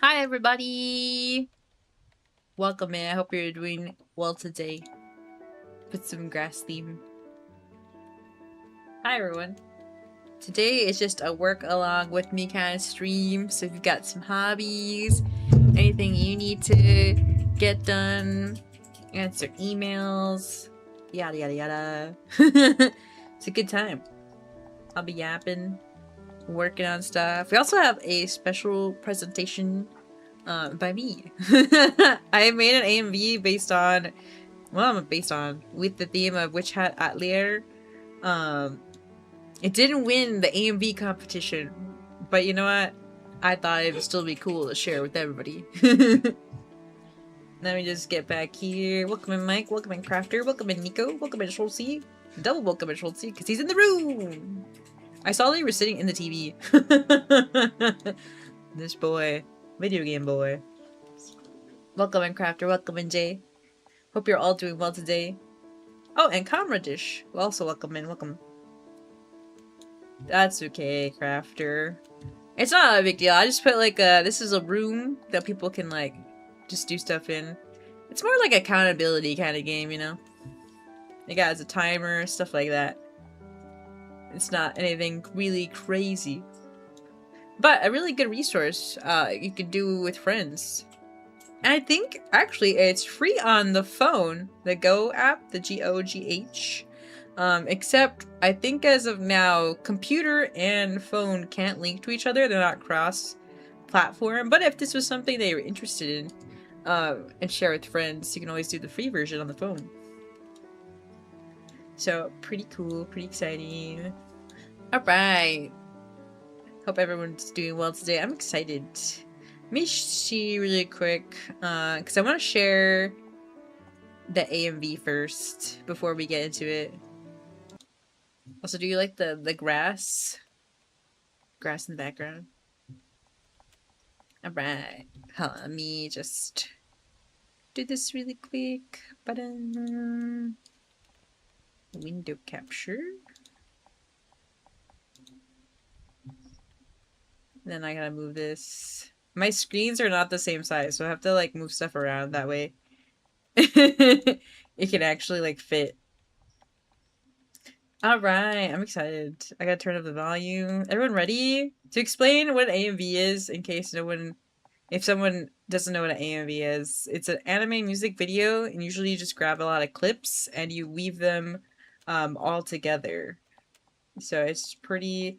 Hi everybody! Welcome in. I hope you're doing well today. Put some grass theme. Hi everyone. Today is just a work along with me kind of stream, so if you've got some hobbies, anything you need to get done, answer emails, yada yada yada. It's a good time. I'll be yapping, working on stuff. We also have a special presentation by me. I made an AMV based on, with the theme of Witch Hat Atelier. It didn't win the AMV competition, but you know what? I thought it would still be cool to share with everybody. Let me just get back here. Welcome in Mike, welcome in Crafter, welcome in Nico, welcome in Schultzy. Double welcome in Schultzy, because he's in the room! I saw they were sitting in the TV. This boy. Video game boy. Welcome in Crafter, welcome in Jay. Hope you're all doing well today. Oh, and Comradish. Also welcome in, welcome. That's okay, Crafter. It's not a big deal. I just put like this is a room that people can like just do stuff in. It's more like accountability kind of game, you know? It has a timer, stuff like that. It's not anything really crazy. But a really good resource you could do with friends. And I think, actually, it's free on the phone, the Go app, the G-O-G-H. Except, I think as of now, computer and phone can't link to each other. They're not cross-platform. But if this was something they were interested in, and share with friends, you can always do the free version on the phone. So, pretty cool, pretty exciting. Alright. Hope everyone's doing well today. I'm excited. Let me see really quick, because I want to share the AMV first before we get into it. Also, do you like the grass? Grass in the background? Alright. Hold on, let me just do this really quick. Button. Window capture. Then I gotta move this. My screens are not the same size, so I have to like move stuff around that way. It can actually like fit. Alright, I'm excited. I gotta turn up the volume. Everyone ready? To explain what an AMV is, in case if someone doesn't know what an AMV is, it's an anime music video, and usually you just grab a lot of clips and you weave them all together. So it's pretty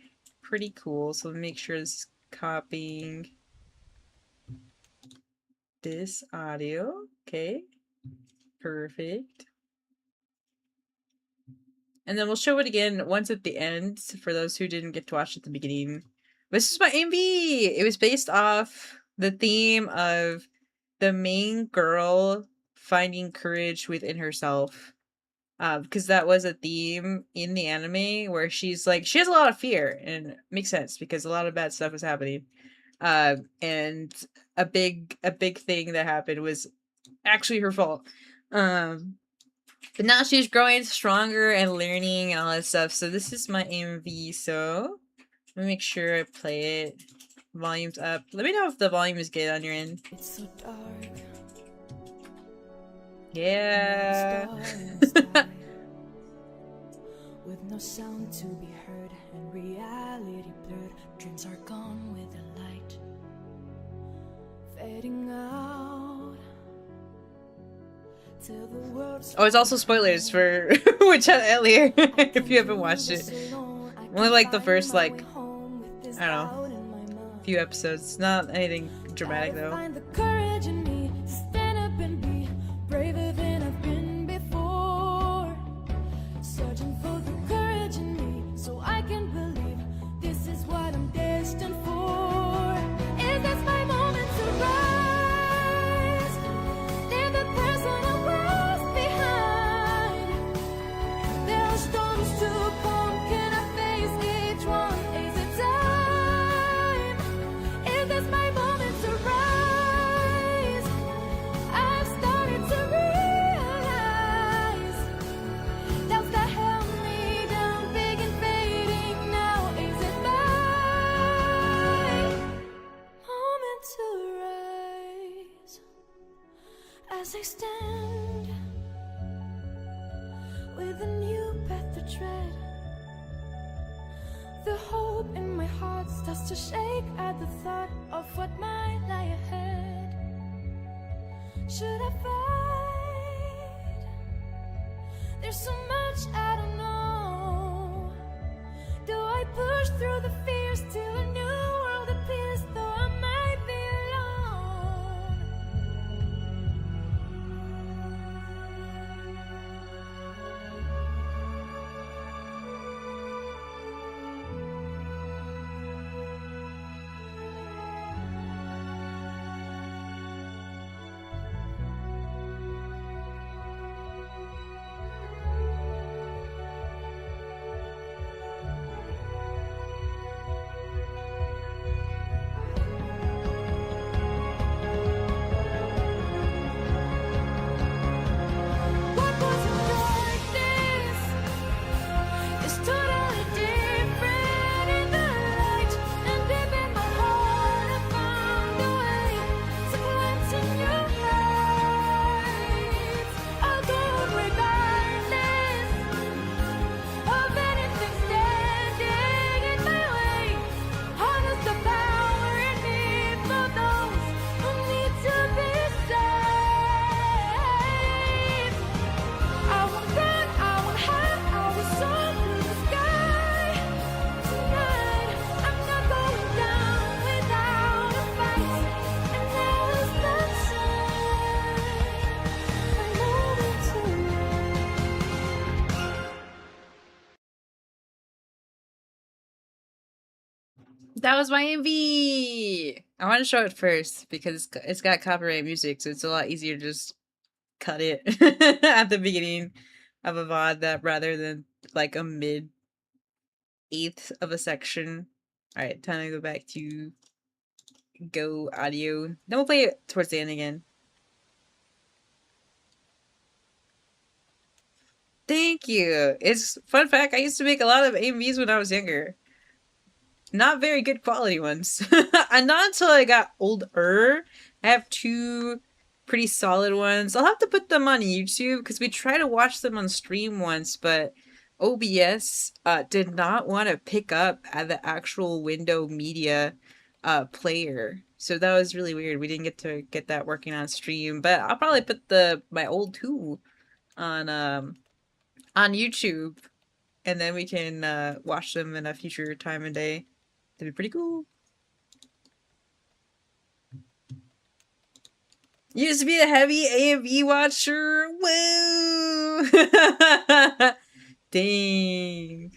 cool. So let me make sure this is copying this audio. Okay. Perfect. And then we'll show it again once at the end for those who didn't get to watch at the beginning. This is my AMV! It was based off the theme of the main girl finding courage within herself. Because that was a theme in the anime where she's like, she has a lot of fear, and it makes sense because a lot of bad stuff was happening. And a big thing that happened was actually her fault. But now she's growing stronger and learning and all that stuff. So this is my AMV. So let me make sure I play it. Volume's up. Let me know if the volume is good on your end. It's so dark. Yeah. With no sound to be heard and reality blurred, dreams are gone with the light fading out. Oh, it's also spoilers for Witch Hat Atelier if you haven't watched it. Only like the first like, I don't know, few episodes. Not anything dramatic though. Searching for the courage in me, so I can believe this is what I'm destined for. Is this my moment to rise? Leave the personal world behind. There are storms to come, can I face each one? Is it time? Is this my moment to rise? As I stand with a new path to tread, the hope in my heart starts to shake at the thought of what might lie ahead. Should I fight? There's so much I don't know. Do I push through the fears till a new world appears, though I might be alone? What was in darkness is totally different in the light, and deep in my heart I found a way to glance in your eyes. I'll go regardless of anything standing in my way. Harness the power in me for those who need to be saved. I won't run, I won't hide, I will soar through the sky. Tonight, I'm not going down without a fight. And there is the sun, I'm moving tonight. That was my MV. I want to show it first because it's got copyright music, so it's a lot easier to just cut it at the beginning of a VOD that rather than like a mid eighth of a section. All right, time to go back to Go Audio. Then we'll play it towards the end again. Thank you. It's fun fact. I used to make a lot of AMVs when I was younger. Not very good quality ones. And not until I got older. I have two pretty solid ones. I'll have to put them on YouTube because we tried to watch them on stream once, but OBS did not want to pick up at the actual window media player. So that was really weird. We didn't get to get that working on stream, but I'll probably put my old two on YouTube, and then we can watch them in a future time and day. That'd be pretty cool. Used to be a heavy AMV watcher. Woo! Dang.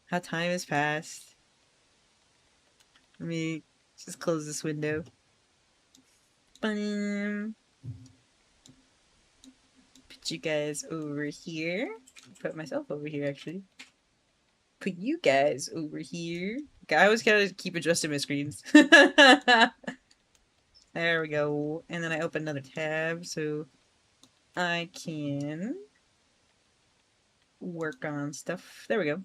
How time has passed. Let me just close this window. Put you guys over here. Put myself over here, actually. Put you guys over here. I always gotta keep adjusting my screens. There we go. And then I open another tab so I can work on stuff. There we go.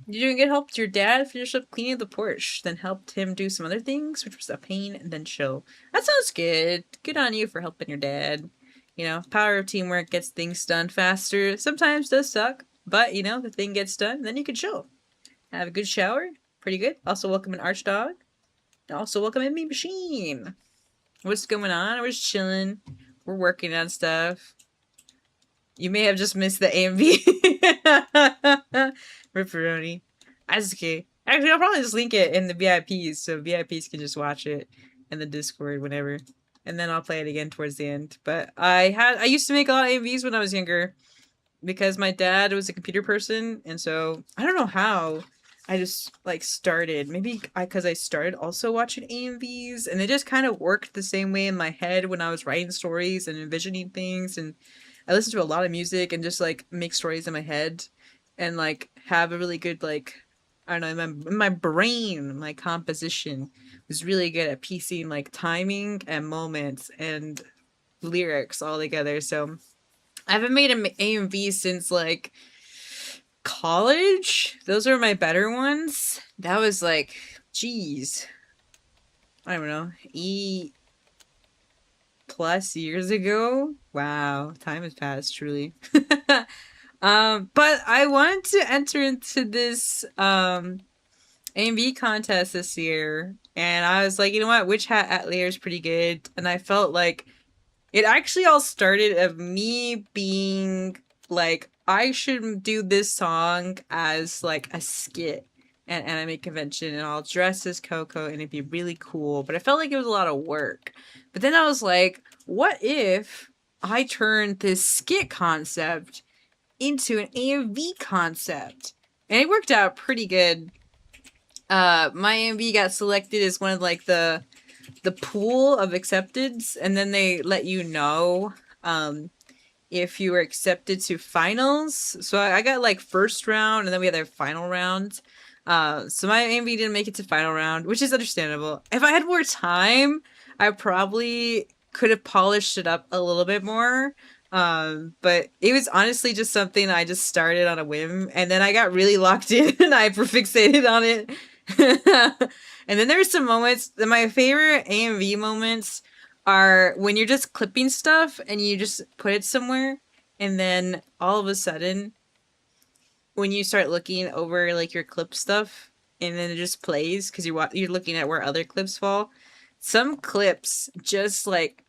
You're doing good. Helped your dad finish up cleaning the porch, then helped him do some other things, which was a pain, and then chill. That sounds good. Good on you for helping your dad. You know, power of teamwork gets things done faster. Sometimes does suck, but you know, the thing gets done, then you can chill. Have a good shower. Pretty good. Also welcome an Archdog. Also welcome in me machine. What's going on? We're just chilling. We're working on stuff. You may have just missed the AMV. Ripperoni. That's okay. Actually, I'll probably just link it in the VIPs so VIPs can just watch it in the Discord whenever. And then I'll play it again towards the end. But I used to make a lot of AMVs when I was younger because my dad was a computer person, and so I don't know how I just like started. Maybe because I started also watching AMVs, and it just kind of worked the same way in my head when I was writing stories and envisioning things. And I listened to a lot of music and just like make stories in my head and like have a really good like I don't know, my brain, my composition was really good at piecing like timing and moments and lyrics all together. So I haven't made an AMV since like college. Those are my better ones. That was like, geez, I don't know, plus years ago. Wow, time has passed truly. But I wanted to enter into this A&B contest this year, and I was like, you know what, Witch Hat Atelier is pretty good, and I felt like it actually all started of me being like, I should do this song as like a skit at anime convention, and I'll dress as Coco, and it'd be really cool. But I felt like it was a lot of work. But then I was like, what if I turned this skit concept into an AMV concept? And it worked out pretty good. My AMV got selected as one of like the pool of accepteds, and then they let you know if you were accepted to finals. So I got like first round, and then we had our final round. So my AMV didn't make it to final round, which is understandable. If I had more time, I probably could have polished it up a little bit more. But it was honestly just something I just started on a whim, and then I got really locked in and I fixated on it. And then there's some moments, my favorite AMV moments are when you're just clipping stuff and you just put it somewhere, and then all of a sudden when you start looking over like your clip stuff, and then it just plays because you're looking at where other clips fall. Some clips just like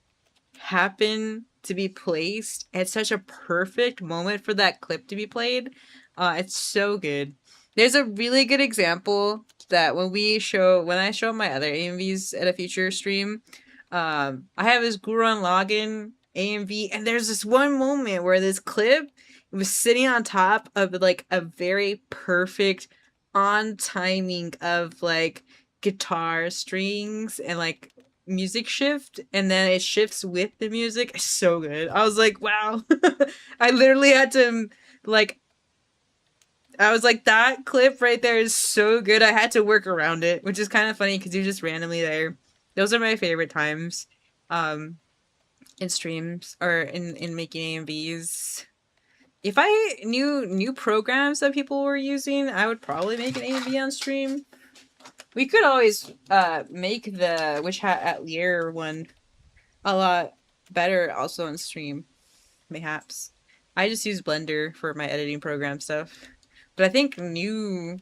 happen to be placed at such a perfect moment for that clip to be played. It's so good. There's a really good example that when I show my other AMVs at a future stream, I have this Gurren Lagann AMV, and there's this one moment where this clip was sitting on top of like a very perfect on timing of like guitar strings and like music shift, and then it shifts with the music. It's so good. I was like, wow. I literally had to like I was like, that clip right there is so good. I had to work around it, which is kind of funny because you're just randomly there. Those are my favorite times in streams or in making AMVs. If I knew new programs that people were using, I would probably make an AMV on stream. We could always make the Witch Hat Atelier one a lot better also on stream, mayhaps. I just use Blender for my editing program stuff. But I think new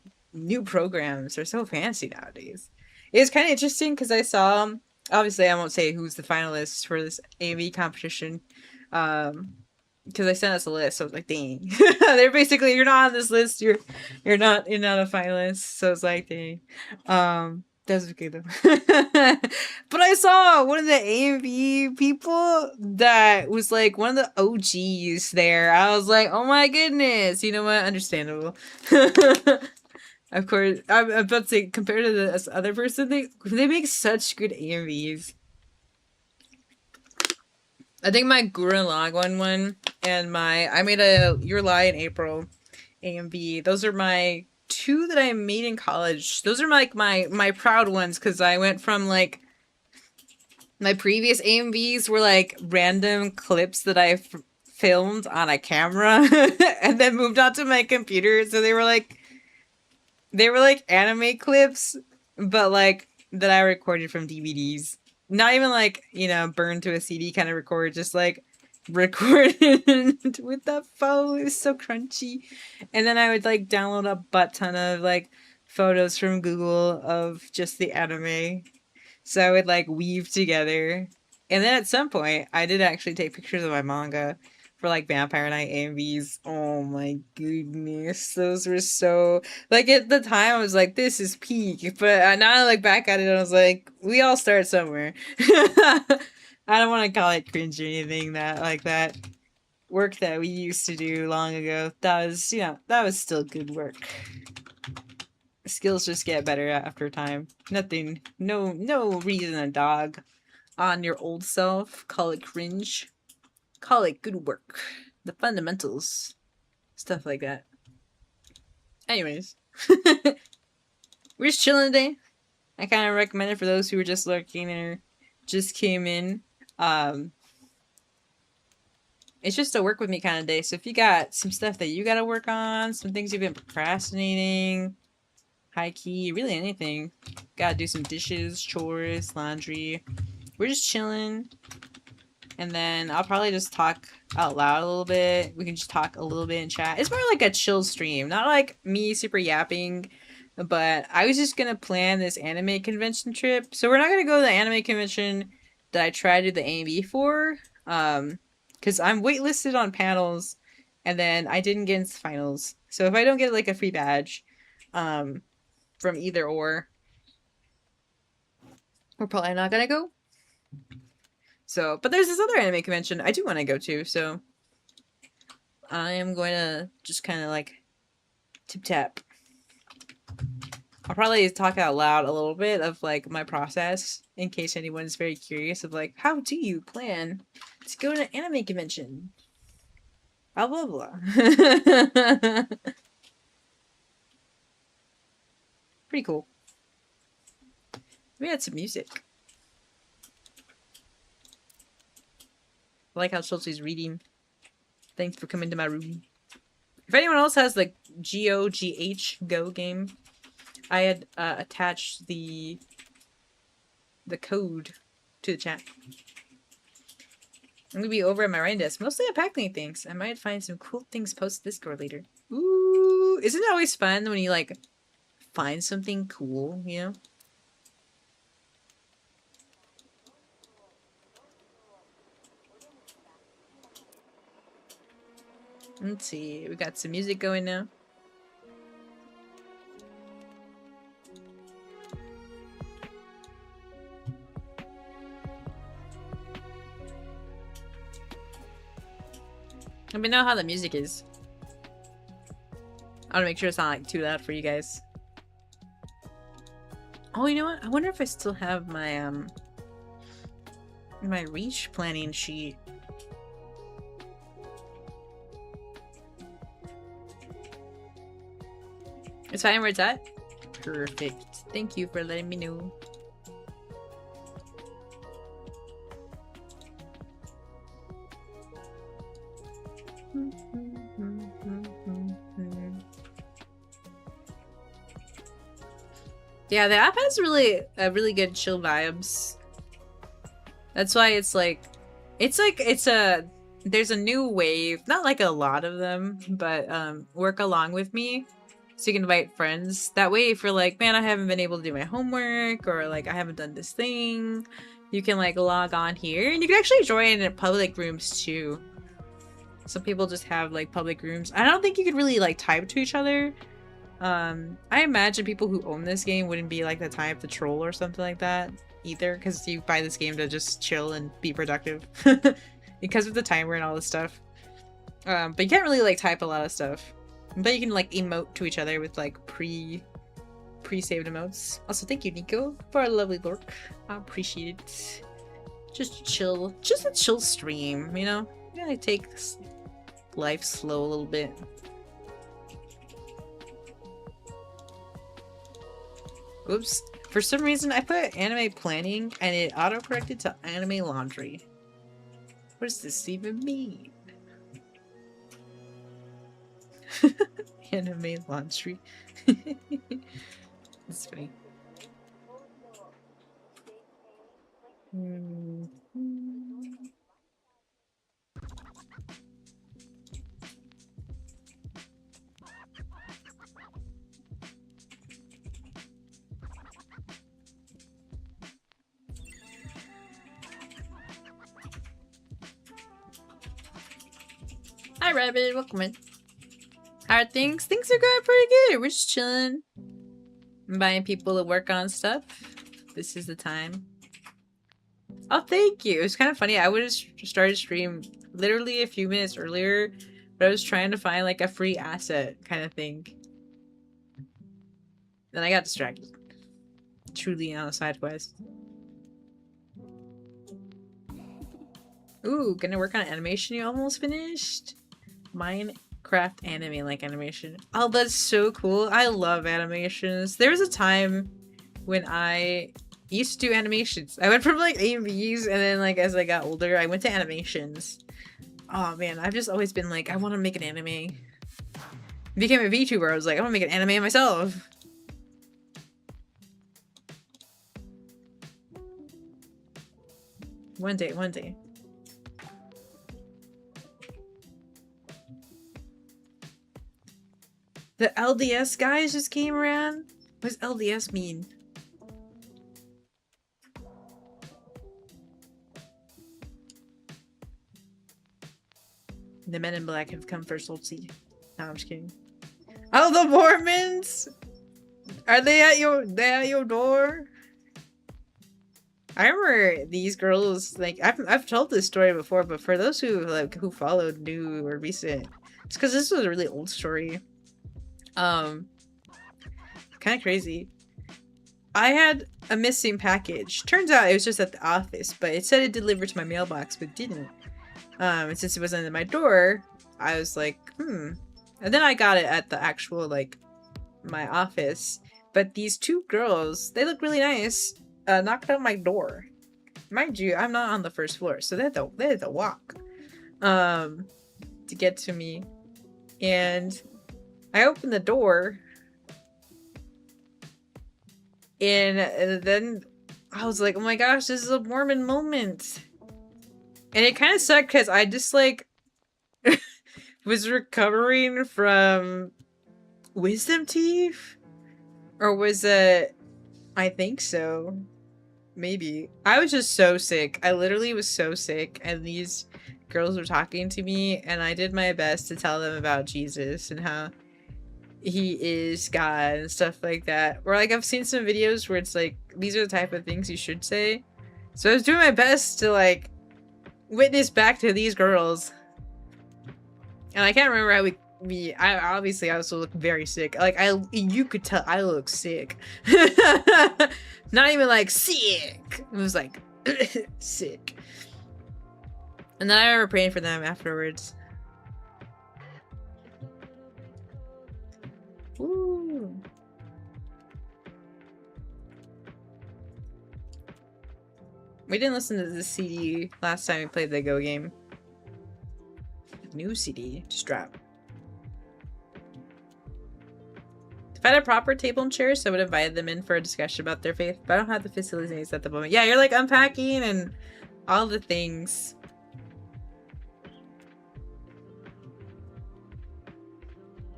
programs are so fancy nowadays. It's kind of interesting because I saw, obviously I won't say who's the finalists for this AV competition, because they sent us a list. So I was like, dang, they're basically, you're not on this list. You're not a finalist. So it's like, dang. That's okay though. But I saw one of the AMV people that was like one of the OGs there. I was like, oh my goodness. You know what? Understandable. Of course, I'm about to say, compared to this other person, they make such good AMVs. I think my Gurren Lagann one and I made a Your Lie in April AMV. Those are my two that I made in college. Those are like my proud ones, because I went from like my previous AMVs were like random clips that I filmed on a camera and then moved onto my computer. So they were like anime clips, but like that I recorded from DVDs. Not even like, burned to a CD kind of record, just like recorded with that phone. It was so crunchy. And then I would like download a butt ton of like photos from Google of just the anime. So I would like weave together. And then at some point, I did actually take pictures of my manga for like Vampire Night AMVs. Oh my goodness. Those were so, like, at the time I was like, this is peak. But now I look back at it and I was like, we all start somewhere. I don't want to call it cringe or anything that work that we used to do long ago. That was, that was still good work. Skills just get better after time. Nothing, no reason to dog on your old self. Call it cringe. Call it good work. The fundamentals. Stuff like that. Anyways. We're just chilling today. I kind of recommend it for those who were just lurking or just came in. It's just a work with me kind of day. So if you got some stuff that you got to work on, some things you've been procrastinating, high key, really anything, gotta do some dishes, chores, laundry, we're just chilling, And then I'll probably just talk out loud a little bit. We can just talk a little bit in chat. It's more like a chill stream, not like me super yapping. But I was just gonna plan this anime convention trip. So we're not gonna go to the anime convention that I tried to do the AMV for. Because I'm waitlisted on panels, and then I didn't get into finals. So if I don't get like a free badge, from either or, we're probably not gonna go. So, but there's this other anime convention I do want to go to, so I am going to just kind of like tip tap. I'll probably talk out loud a little bit of like my process in case anyone's very curious of like, how do you plan to go to an anime convention? Blah blah blah. Pretty cool. We had some music. I like how Chelsea's reading. Thanks for coming to my room. If anyone else has the Go game, I had attached the code to the chat. I'm gonna be over at my writing desk. Mostly unpacking things. I might find some cool things post Discord later. Ooh, isn't it always fun when you like find something cool, you know? Let's see. We got some music going now. Let me know how the music is. I want to make sure it's not like too loud for you guys. Oh, you know what? I wonder if I still have my my reach planning sheet. It's fine where it's at? Perfect. Thank you for letting me know. Yeah, the app has really good chill vibes. That's why it's like there's a new wave, not like a lot of them, but work along with me. So you can invite friends. That way if you're like, man, I haven't been able to do my homework, or like I haven't done this thing, you can like log on here, and you can actually join in public rooms too. Some people just have like public rooms. I don't think you could really like type to each other. I imagine people who own this game wouldn't be like the type to troll or something like that either, because you buy this game to just chill and be productive because of the timer and all this stuff. But you can't really like type a lot of stuff. But you can like emote to each other with like pre-saved emotes. Also, thank you, Nico, for a lovely lurk. I appreciate it. Just chill, just a chill stream, you know? You gotta take life slow a little bit. Oops. For some reason, I put anime planning and it auto-corrected to anime laundry. What does this even mean? Anime laundry. That's funny. Hi, Rabbit. Welcome in. How are things? Things are going pretty good. We're just chilling. I'm buying people to work on stuff. This is the time. Oh, thank you. It was kind of funny. I would have started stream literally a few minutes earlier, but I was trying to find like a free asset kind of thing. Then I got distracted. Truly on a side quest. Ooh, gonna work on animation you almost finished? Minecraft anime like animation. Oh, that's so cool. I love animations. There was a time when I used to do animations. I went from like AMVs, and then like as I got older, I went to animations. Oh man, I've just always been like, I want to make an anime. Became a VTuber. I was like, I want to make an anime myself. One day, one day. The LDS guys just came around? What does LDS mean? The men in black have come for Solti. No, I'm just kidding. Oh, the Mormons! Are they at your door? I remember these girls, like, I've told this story before, but for those who followed new or recent, it's because this was a really old story. Kind of crazy. I had a missing package. Turns out it was just at the office, but it said it delivered to my mailbox, but didn't. And since it wasn't at my door, I was like, And then I got it at the actual, like, my office. But these two girls, they look really nice, knocked on my door. Mind you, I'm not on the first floor, so they had to walk to get to me. And I opened the door, and then I was like, oh my gosh, this is a Mormon moment. And it kind of sucked because I just, like, was recovering from wisdom teeth? Or was it... I think so. Maybe. I was just so sick. I literally was so sick, and these girls were talking to me, and I did my best to tell them about Jesus and how he is God and stuff like that. Or, like, I've seen some videos where it's like, these are the type of things you should say. So I was doing my best to, like, witness back to these girls. And I can't remember how I obviously also look very sick. Like, you could tell I look sick. Not even like sick. It was like sick. And then I remember praying for them afterwards. Ooh. We didn't listen to the CD last time we played the Go game. New CD just dropped. If I had a proper table and chairs, I would have invited them in for a discussion about their faith, but I don't have the facilities at the moment. Yeah, you're like unpacking and all the things.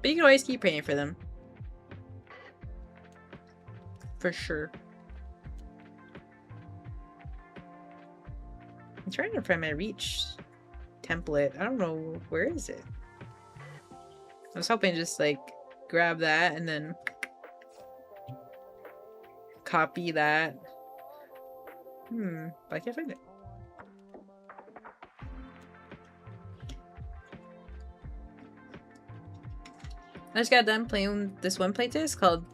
But you can always keep praying for them. For sure. I'm trying to find my reach template. I don't know, where is it? I was hoping to just like grab that and then copy that. But I can't find it. I just got done playing this one playtest called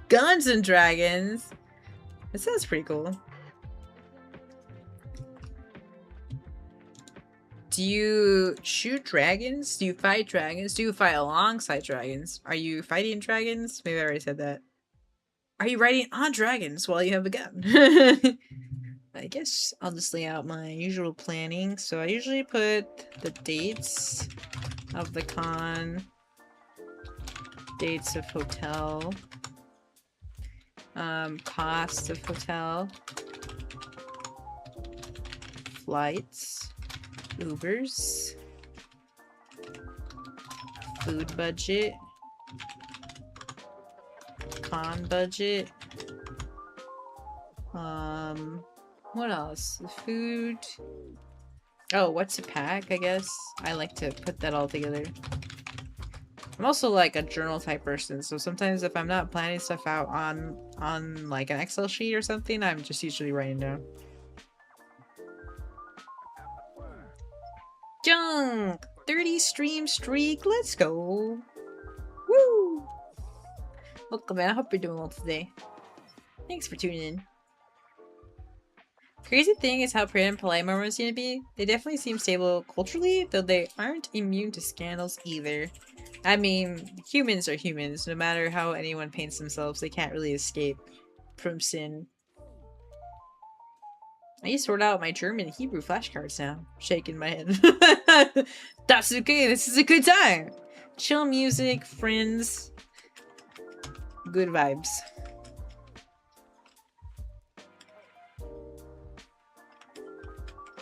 Guns and Dragons. It sounds pretty cool. Do you shoot dragons? Do you fight dragons? Do you fight alongside dragons? Are you fighting dragons? Maybe I already said that. Are you riding on dragons while you have a gun? I guess I'll just lay out my usual planning. So I usually put the dates of the con, dates of hotel, cost of hotel, flights, Ubers, food budget, con budget, what else? Food. Oh, what's a pack, I guess? I like to put that all together. I'm also like a journal type person, so sometimes if I'm not planning stuff out on like an Excel sheet or something, I'm just usually writing down. Junk! 30 stream streak, let's go! Woo! Welcome, man. I hope you're doing well today. Thanks for tuning in. Crazy thing is how pretty and polite Mormons seem to be. They definitely seem stable culturally, though they aren't immune to scandals either. I mean, humans are humans. No matter how anyone paints themselves, they can't really escape from sin. I need to sort out my German and Hebrew flashcards now. Shaking my head. That's okay, this is a good time! Chill music, friends. Good vibes.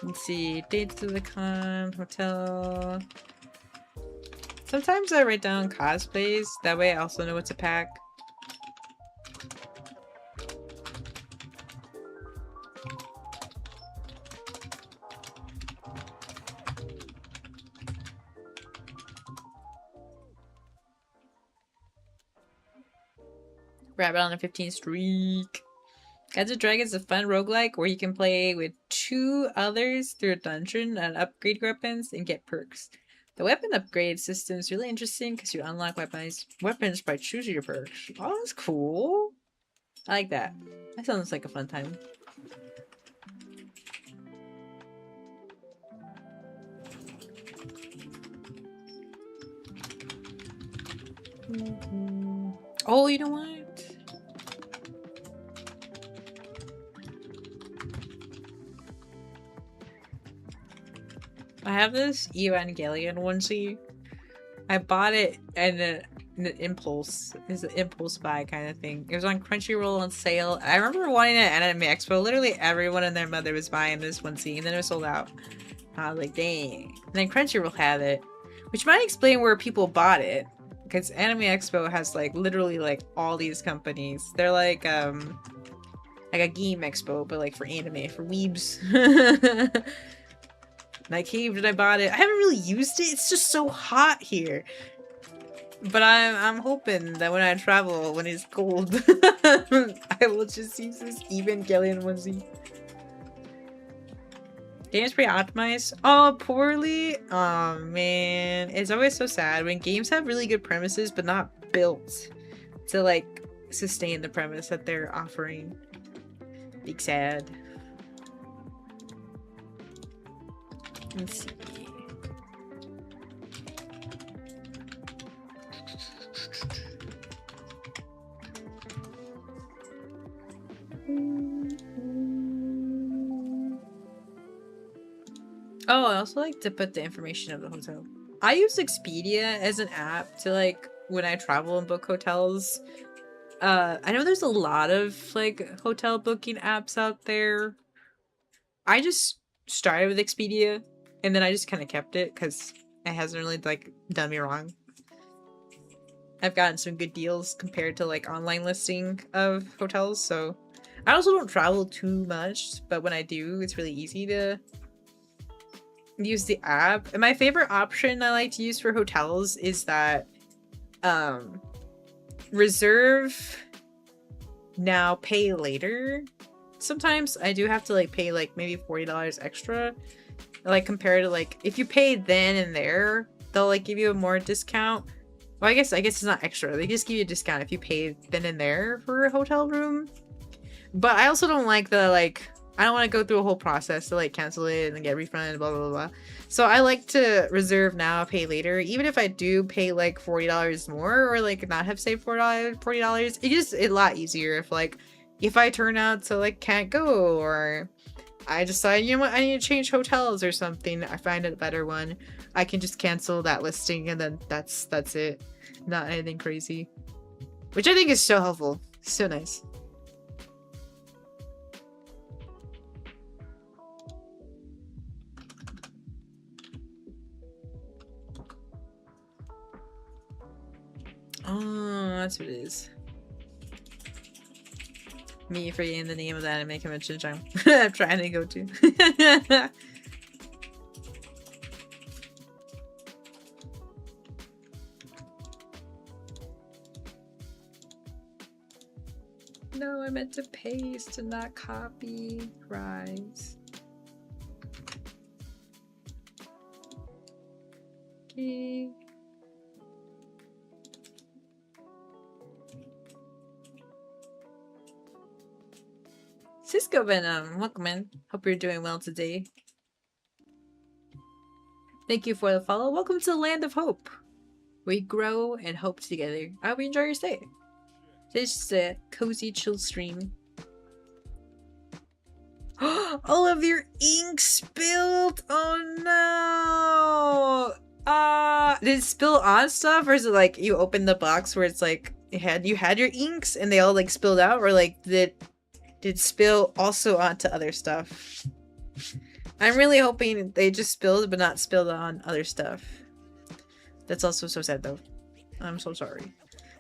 Let's see, dates to the con, hotel. Sometimes I write down cosplays, that way I also know what to pack. Rabbit on a 15 streak. Guides of Dragons is a fun roguelike where you can play with 2 others through a dungeon and upgrade weapons and get perks. The weapon upgrade system is really interesting because you unlock weapons by choosing your perks. Oh, that's cool. I like that. That sounds like a fun time. Oh, you know what? I have this Evangelion onesie. I bought it and an impulse. It's an impulse buy kind of thing. It was on Crunchyroll on sale. I remember wanting it at Anime Expo. Literally everyone and their mother was buying this onesie, and then it was sold out. I was like, dang. And then Crunchyroll had it, which might explain where people bought it. Because Anime Expo has like literally like all these companies. They're like a game expo, but like for anime, for weebs. And I caved and I bought it. I haven't really used it. It's just so hot here. But I'm hoping that when I travel, when it's cold, I will just use this Evangelion onesie. Game's pretty optimized. Oh, poorly? Oh, man. It's always so sad when games have really good premises, but not built to, like, sustain the premise that they're offering. Big sad. Let's see. Oh, I also like to put the information of the hotel. I use Expedia as an app to like when I travel and book hotels. I know there's a lot of like hotel booking apps out there. I just started with Expedia and then I just kind of kept it because it hasn't really like done me wrong. I've gotten some good deals compared to like online listing of hotels, so I also don't travel too much, but when I do, it's really easy to use the app. And my favorite option I like to use for hotels is that reserve now, pay later. Sometimes I do have to like pay like maybe $40 extra, like compared to like if you pay then and there, they'll like give you a more discount. Well, I guess it's not extra. They just give you a discount if you pay then and there for a hotel room. But I also don't like the like I don't want to go through a whole process to like cancel it and then get refunded, blah blah blah. So I like to reserve now, pay later. Even if I do pay like $40 more or like not have saved $40, it's just a lot easier if I turn out to like can't go or I decide, you know what, I need to change hotels or something. I find a better one. I can just cancel that listing and then that's it. Not anything crazy. Which I think is so helpful. So nice. Oh, that's what it is. Me forgetting the name of the anime convention I'm trying to go to. No, I meant to paste and not copy. Rise. Okay. Cisco Venom, welcome in. Hope you're doing well today. Thank you for the follow. Welcome to the land of hope. We grow and hope together. I hope you enjoy your stay. This is a cozy chill stream. All of your ink spilled! Oh no! Did it spill on stuff, or is it like you opened the box where it's like you had your inks and they all like spilled out, or like did spill also onto other stuff? I'm really hoping they just spilled but not spilled on other stuff. That's also so sad though. I'm so sorry.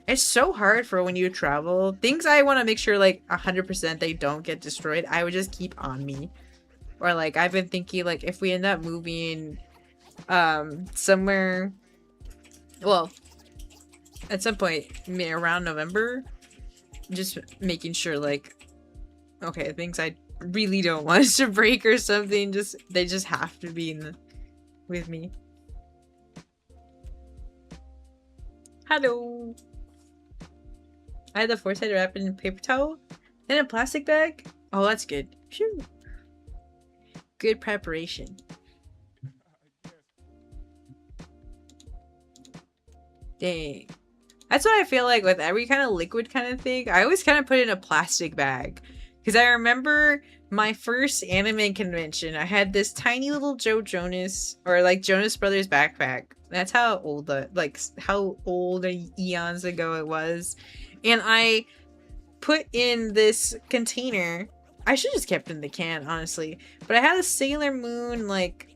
It's so hard for when you travel. Things I want to make sure like 100% they don't get destroyed, I would just keep on me. Or like I've been thinking like if we end up moving somewhere, well, at some point around November, just making sure like okay, things I really don't want to break or something, just they just have to be with me. Hello. I had the foresight to wrap it in a paper towel, then a plastic bag. Oh, that's good. Phew. Good preparation. Dang. That's what I feel like with every kind of liquid kind of thing. I always kind of put it in a plastic bag. Because I remember my first anime convention, I had this tiny little Joe Jonas, or like Jonas Brothers backpack. That's how old, how old eons ago it was. And I put in this container. I should just kept it in the can, honestly. But I had a Sailor Moon, like,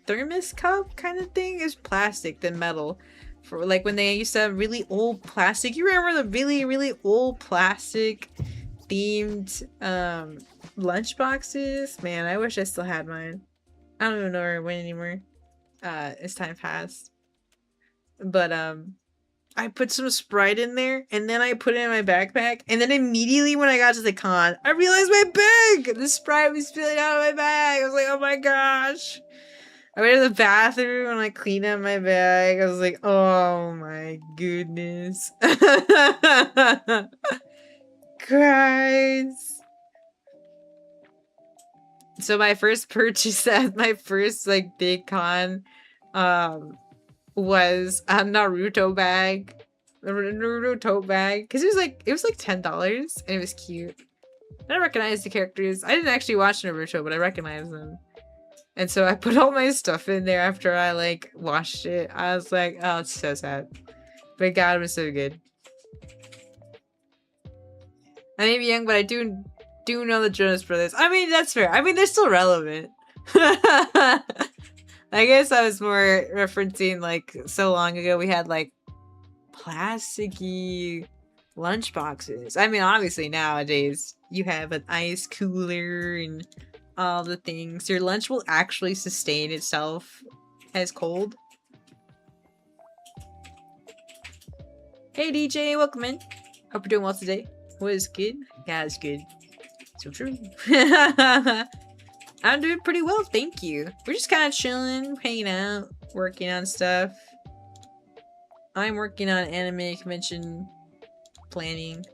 thermos cup kind of thing. It was plastic than metal. For like when they used to have really old plastic. You remember the really, really old plastic themed lunch boxes? Man, I wish I still had mine. I don't even know where it went anymore. As time passed. But I put some Sprite in there, and then I put it in my backpack, and then immediately when I got to the con, I realized my bag! The Sprite was spilling out of my bag! I was like, oh my gosh! I went to the bathroom and I cleaned up my bag. I was like, oh my goodness. Christ. So my first purchase at my first like big con was a Naruto bag. The Naruto tote bag. Because it was like $10 and it was cute. I recognized the characters. I didn't actually watch Naruto, but I recognized them. And so I put all my stuff in there after I like washed it. I was like, oh, it's so sad. But God, it was so good. I may be young, but I do know the Jonas Brothers. I mean, that's fair. I mean, they're still relevant. I guess I was more referencing like so long ago we had like plasticky lunch boxes. I mean, obviously nowadays you have an ice cooler and all the things. Your lunch will actually sustain itself as cold. Hey DJ, welcome in. Hope you're doing well today. What is good? Yeah, it's good. So true. I'm doing pretty well, thank you. We're just kind of chilling, hanging out, working on stuff. I'm working on anime convention planning.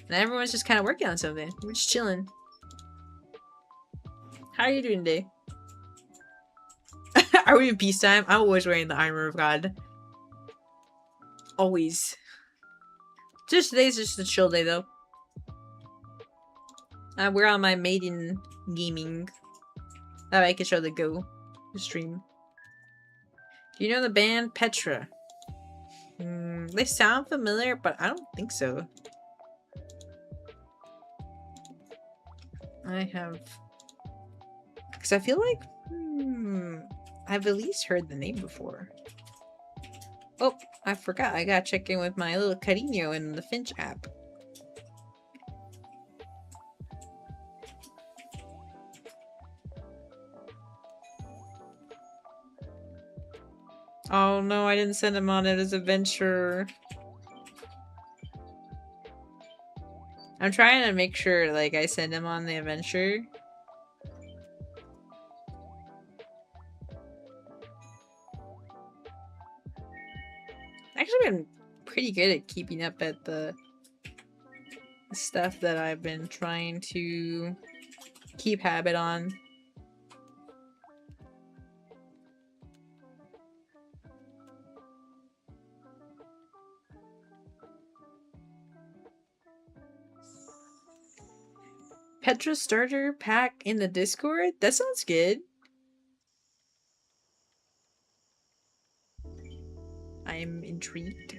And everyone's just kind of working on something. We're just chilling. How are you doing today? Are we in peacetime? I'm always wearing the armor of God. Always. Just today's just a chill day though. We're on my maiden gaming. That way I can show the stream. Do you know the band Petra? They sound familiar, but I don't think so. I have... Because I feel like... I've at least heard the name before. Oh, I forgot. I gotta check in with my little Carino in the Finch app. Oh no, I didn't send him on it as a adventure. I'm trying to make sure, like, I send him on the adventure. Actually been pretty good at keeping up at the stuff that I've been trying to keep habit on. Petra starter pack in the Discord? That sounds good. I'm intrigued.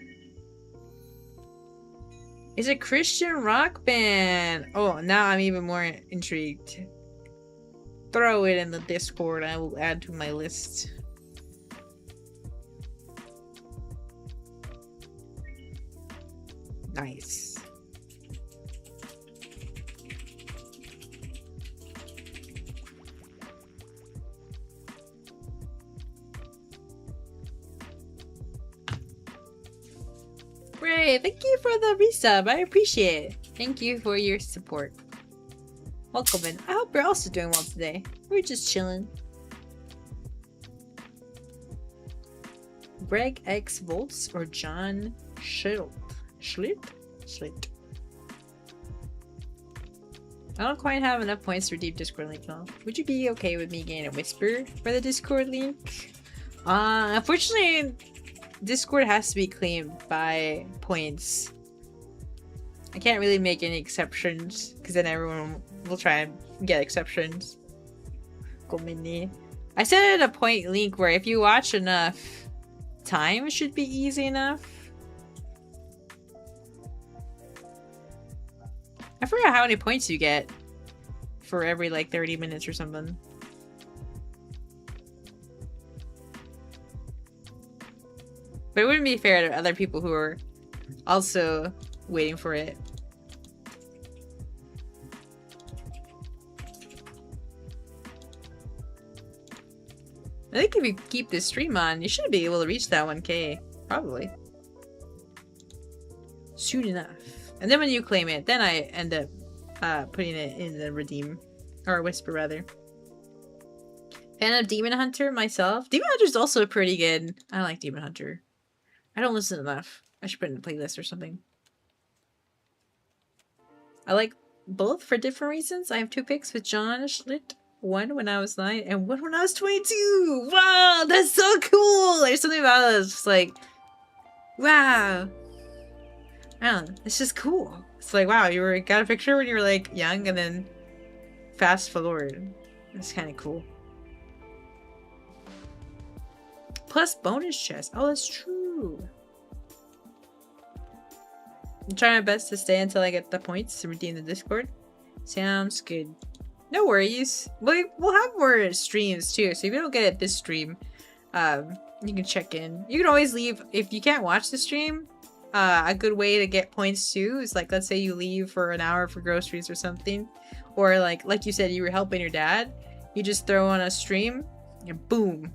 It's a Christian rock band. Oh, now I'm even more intrigued. Throw it in the Discord. I will add to my list. Nice. Great, thank you for the resub. I appreciate it. Thank you for your support. Welcome in. I hope you're also doing well today. We're just chilling. Greg X Volts or John Schlitt? Schlitt. I don't quite have enough points to redeem Discord link now. Would you be okay with me getting a whisper for the Discord link? Unfortunately, Discord has to be claimed by points. I can't really make any exceptions because then everyone will try and get exceptions. Go mini. I set a point link where if you watch enough time, it should be easy enough. I forgot how many points you get for every like 30 minutes or something. But it wouldn't be fair to other people who are also waiting for it. I think if you keep this stream on, you should be able to reach that 1K. Probably. Soon enough. And then when you claim it, then I end up putting it in the redeem. Or whisper, rather. Fan of Demon Hunter myself. Demon Hunter's also pretty good. I like Demon Hunter. I don't listen enough. I should put it in a playlist or something. I like both for different reasons. I have 2 picks with John Schlitt. One when I was 9 and one when I was 22. Wow, that's so cool. There's something about it that's just like, wow. I don't know, it's just cool. It's like, wow, you got a picture when you were like young and then fast forward. It's kind of cool. Plus bonus chest. Oh, that's true. I'm trying my best to stay until I get the points to redeem the Discord. Sounds good. No worries. We'll have more streams too, so if you don't get it this stream, you can check in. You can always leave if you can't watch the stream. A good way to get points too is like, let's say you leave for an hour for groceries or something, or like you said, you were helping your dad. You just throw on a stream, and boom,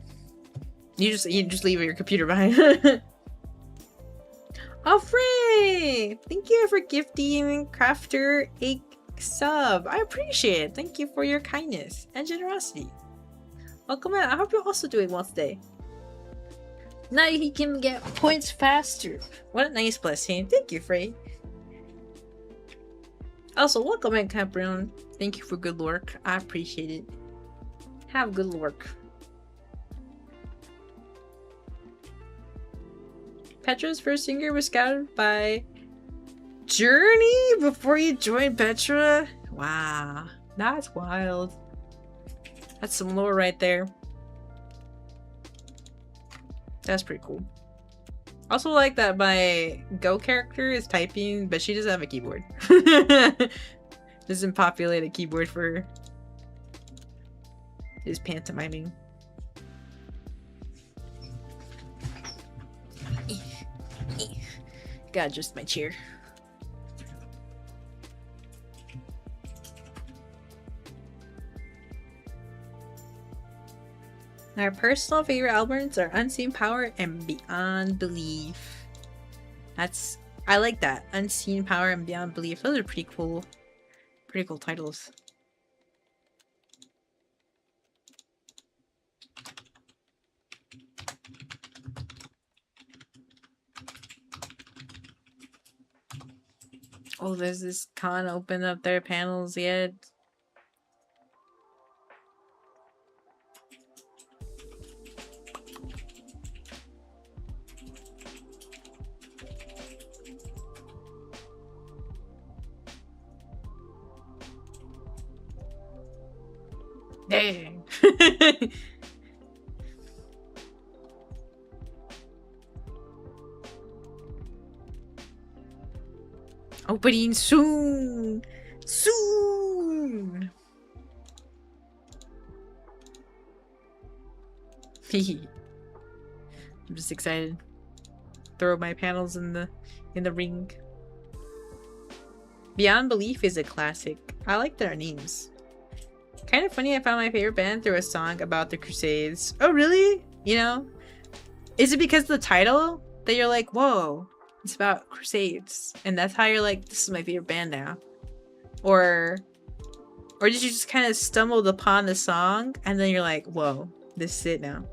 you just leave your computer behind. Oh, Frey! Thank you for gifting Crafter a sub. I appreciate it. Thank you for your kindness and generosity. Welcome in. I hope you're also doing well today. Now he can get points faster. What a nice blessing. Thank you, Frey. Also, welcome in, Caprion. Thank you for good work. I appreciate it. Have good work. Petra's first singer was scouted by Journey before you joined Petra? Wow, that's wild. That's some lore right there. That's pretty cool. Also like that my Go character is typing, but she doesn't have a keyboard. Doesn't populate a keyboard for her. Is pantomiming. Gotta adjust my chair. Our personal favorite albums are Unseen Power and Beyond Belief. I like that. Unseen Power and Beyond Belief. Those are pretty cool titles. Oh, there's this con open up their panels yet. Dang. Opening soon! Soon! Hehe. I'm just excited. Throw my panels in the ring. Beyond Belief is a classic. I like their names. Kind of funny, I found my favorite band through a song about the Crusades. Oh, really? You know? Is it because of the title that you're like, whoa, it's about Crusades, and that's how you're like, this is my favorite band now? Or did you just kind of stumbled upon the song and then you're like, whoa, this is it now?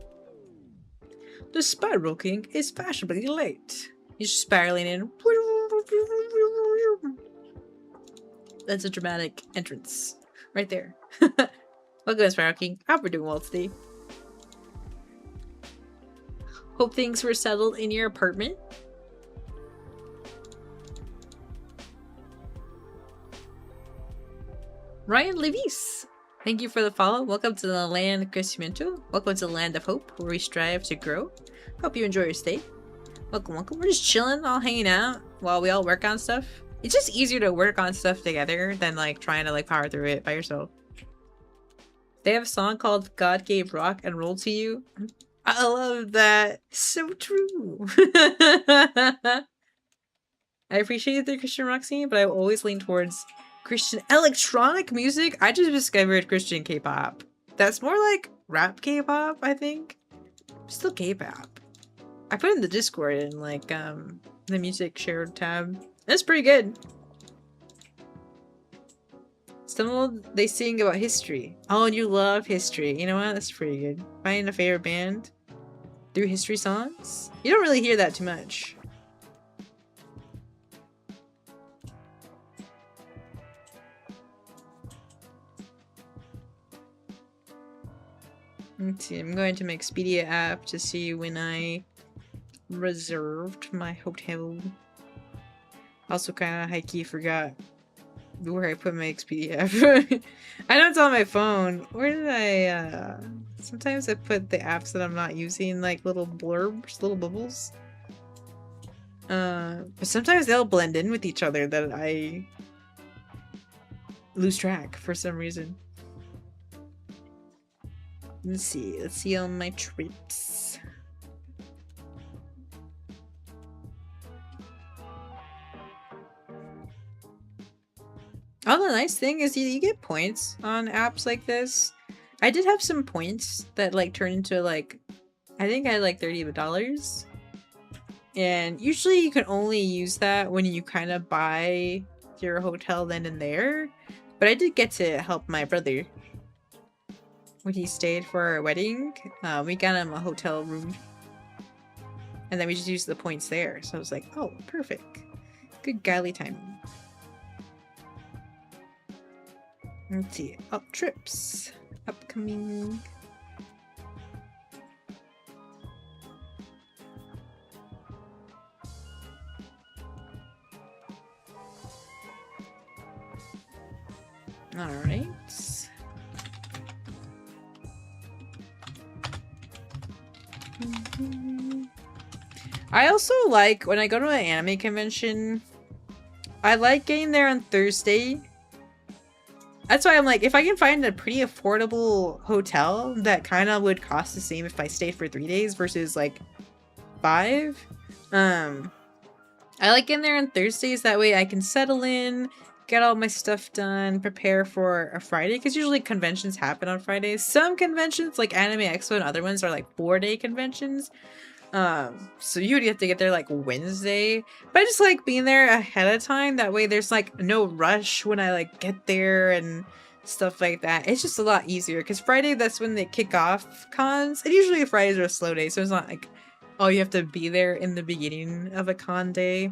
The Spiral King is fashionably late. He's spiraling in. That's a dramatic entrance right there. Welcome, Spiral King. Hope we're doing well today. Hope things were settled in your apartment. Ryan Levis, thank you for the follow. Welcome to the land of crecimiento. Welcome to the land of hope, where we strive to grow. Hope you enjoy your stay. Welcome, welcome. We're just chilling, all hanging out while we all work on stuff. It's just easier to work on stuff together than like trying to like power through it by yourself. They have a song called God Gave Rock and Roll to You. I love that. So true. I appreciate the Christian rock scene, but I always lean towards Christian electronic music. I just discovered Christian K-pop. That's more like rap K-pop, I think. Still K-pop. I put it in the Discord in like the music shared tab. That's pretty good. Some they sing about history. Oh, and you love history. You know what? That's pretty good. Finding a favorite band through history songs. You don't really hear that too much. Let's see, I'm going to my Expedia app to see when I reserved my hotel. Also kind of high-key forgot where I put my Expedia app. I know it's on my phone. Where did I, sometimes I put the apps that I'm not using, like little blurbs, little bubbles. But sometimes they'll blend in with each other that I lose track for some reason. Let's see all my trips. Oh, the nice thing is you get points on apps like this. I did have some points that like turn into like, I think I had like $30. And usually you can only use that when you kind of buy your hotel then and there. But I did get to help my brother when he stayed for our wedding. We got him a hotel room. And then we just used the points there. So I was like, oh, perfect. Good galley timing. Let's see. Up trips. Upcoming. Alright. I also like, when I go to an anime convention, I like getting there on Thursday. That's why I'm like, if I can find a pretty affordable hotel that kind of would cost the same if I stayed for 3 days versus like 5. I like getting there on Thursdays. That way I can settle in, get all my stuff done, prepare for a Friday. Because usually conventions happen on Fridays. Some conventions, like Anime Expo and other ones, are like 4-day conventions. So you would have to get there like Wednesday. But I just like being there ahead of time. That way there's like no rush when I like get there and stuff like that. It's just a lot easier. Because Friday, that's when they kick off cons. And usually Fridays are a slow day. So it's not like, oh, you have to be there in the beginning of a con day.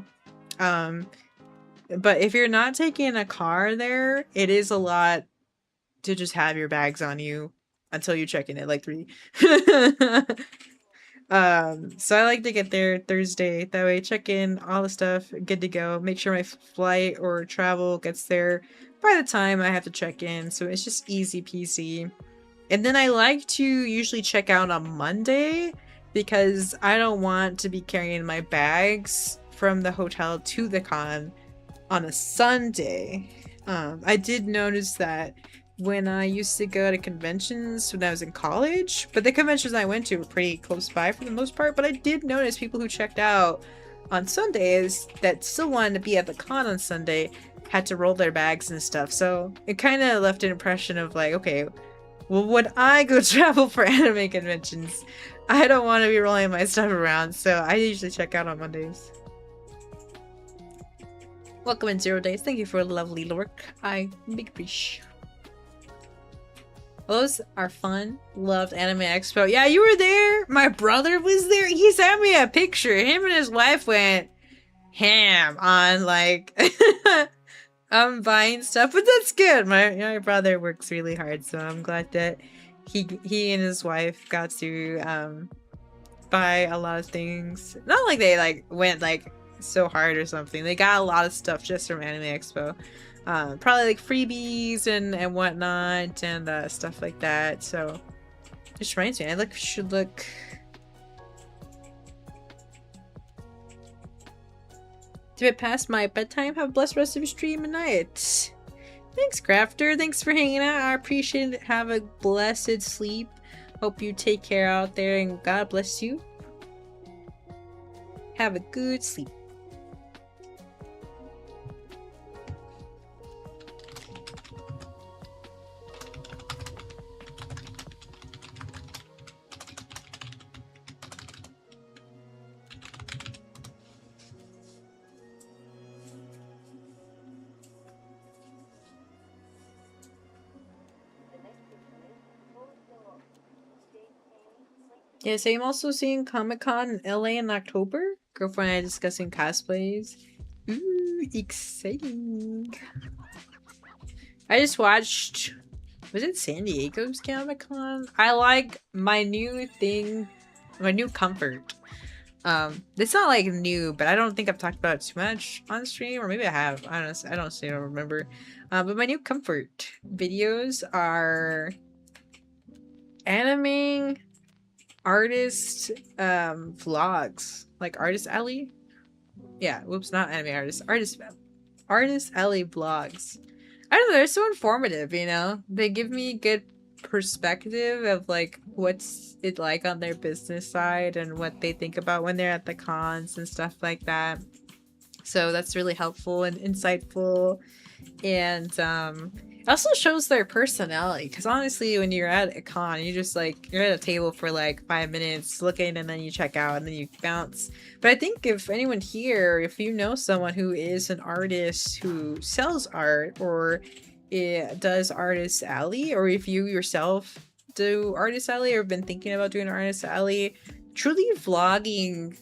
But if you're not taking a car there, it is a lot to just have your bags on you until you check in at like 3. So I like to get there Thursday. That way, check in, all the stuff, good to go. Make sure my flight or travel gets there by the time I have to check in. So it's just easy peasy. And then I like to usually check out on Monday because I don't want to be carrying my bags from the hotel to the con on a Sunday. I did notice that when I used to go to conventions when I was in college, but the conventions I went to were pretty close by for the most part, but I did notice people who checked out on Sundays that still wanted to be at the con on Sunday, had to roll their bags and stuff. So it kind of left an impression of like, okay, well, when I go travel for anime conventions, I don't want to be rolling my stuff around, so I usually check out on Mondays. Welcome in 0 days. Thank you for a lovely lurk. I big appreciate. Those are fun. Loved Anime Expo. Yeah, you were there. My brother was there. He sent me a picture. Him and his wife went ham on like buying stuff, but that's good. My brother works really hard, so I'm glad that he and his wife got to buy a lot of things. Not like they like went like so hard or something. They got a lot of stuff just from Anime Expo. Probably like freebies and whatnot and stuff like that. So it just reminds me, I should look. It's a bit past my bedtime. Have a blessed rest of your stream and night. Thanks, Crafter. Thanks for hanging out. I appreciate it. Have a blessed sleep. Hope you take care out there and God bless you. Have a good sleep. Yeah, so I'm also seeing Comic-Con in LA in October. Girlfriend and I discussing cosplays. Ooh, exciting. I just watched, was it San Diego's Comic-Con? I like my new thing, my new comfort. It's not like new, but I don't think I've talked about it too much on stream, or maybe I have. I don't remember. But my new comfort videos are animing artist vlogs, like Artist Alley. Yeah, whoops, not anime artist. Artist Alley vlogs. I don't know, they're so informative, you know? They give me good perspective of like what's it like on their business side and what they think about when they're at the cons and stuff like that. So that's really helpful and insightful. And it also shows their personality, because honestly, when you're at a con, you just like, you're at a table for like 5 minutes looking and then you check out and then you bounce. But I think if anyone here, if you know someone who is an artist who sells art or does Artist Alley, or if you yourself do Artist Alley or have been thinking about doing Artist Alley, truly vlogging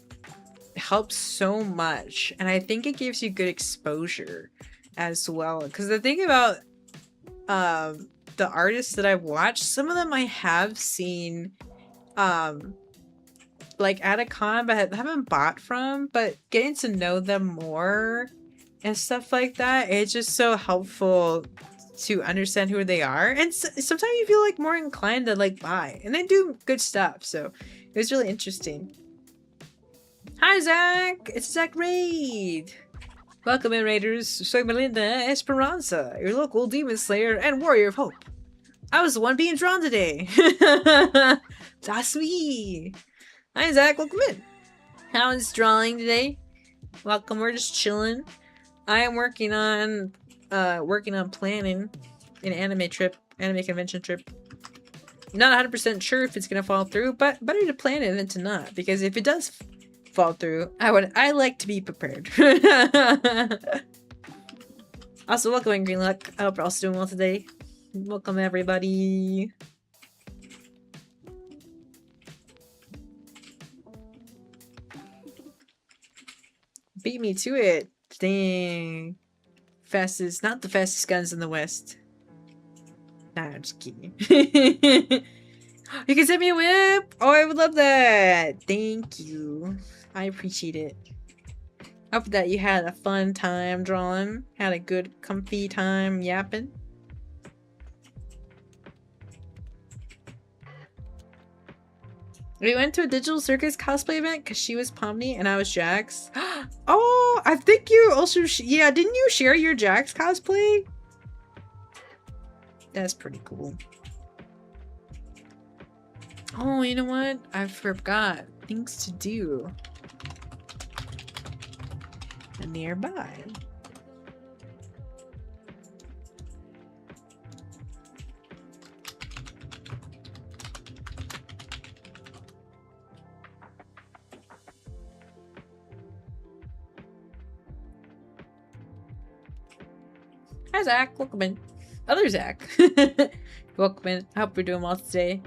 helps so much. And I think it gives you good exposure as well. Because the thing about the artists that I've watched, some of them I have seen like at a con but haven't bought from, but getting to know them more and stuff like that, it's just so helpful to understand who they are. And sometimes you feel like more inclined to like buy, and they do good stuff. So it was really interesting. Hi Zach, it's Zach Raid. Welcome in, Raiders. Soy Melinda Esperanza, your local demon slayer and warrior of hope. I was the one being drawn today. That's me. Hi, Zach. Welcome in. How is drawing today? Welcome. We're just chilling. I am working on planning an anime convention trip. Not 100% sure if it's gonna fall through, but better to plan it than to not, because if it does fall through, I like to be prepared. Also, welcome in, Green Luck. I hope you're all doing well today. Welcome everybody. Beat me to it. Dang. Not the fastest guns in the West. Nah, I'm just kidding. You can send me a whip! Oh, I would love that! Thank you. I appreciate it. Hope that you had a fun time drawing. Had a good, comfy time yapping. We went to a Digital Circus cosplay event because she was Pomni and I was Jax. Oh, I think you also... yeah, didn't you share your Jax cosplay? That's pretty cool. Oh, you know what? I forgot things to do nearby. Hi, Zach. Welcome in. Other Zach. Welcome in. I hope you're doing well today.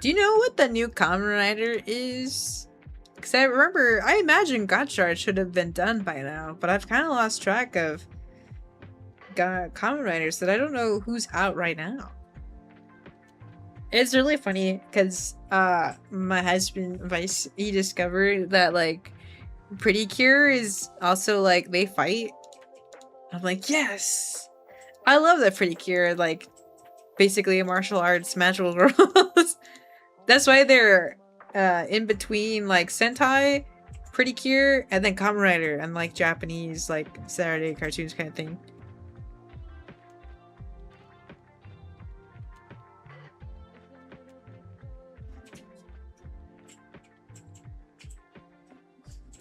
Do you know what the new Kamen Rider is? Because I imagine Gotchard should have been done by now, but I've kind of lost track of Kamen Riders that I don't know who's out right now. It's really funny because my husband Vice, he discovered that like Pretty Cure is also like they fight. I'm like, yes! I love that Pretty Cure, like basically a martial arts magical girls. That's why they're in between like Sentai, Pretty Cure, and then Kamen Rider and like Japanese like Saturday cartoons kind of thing.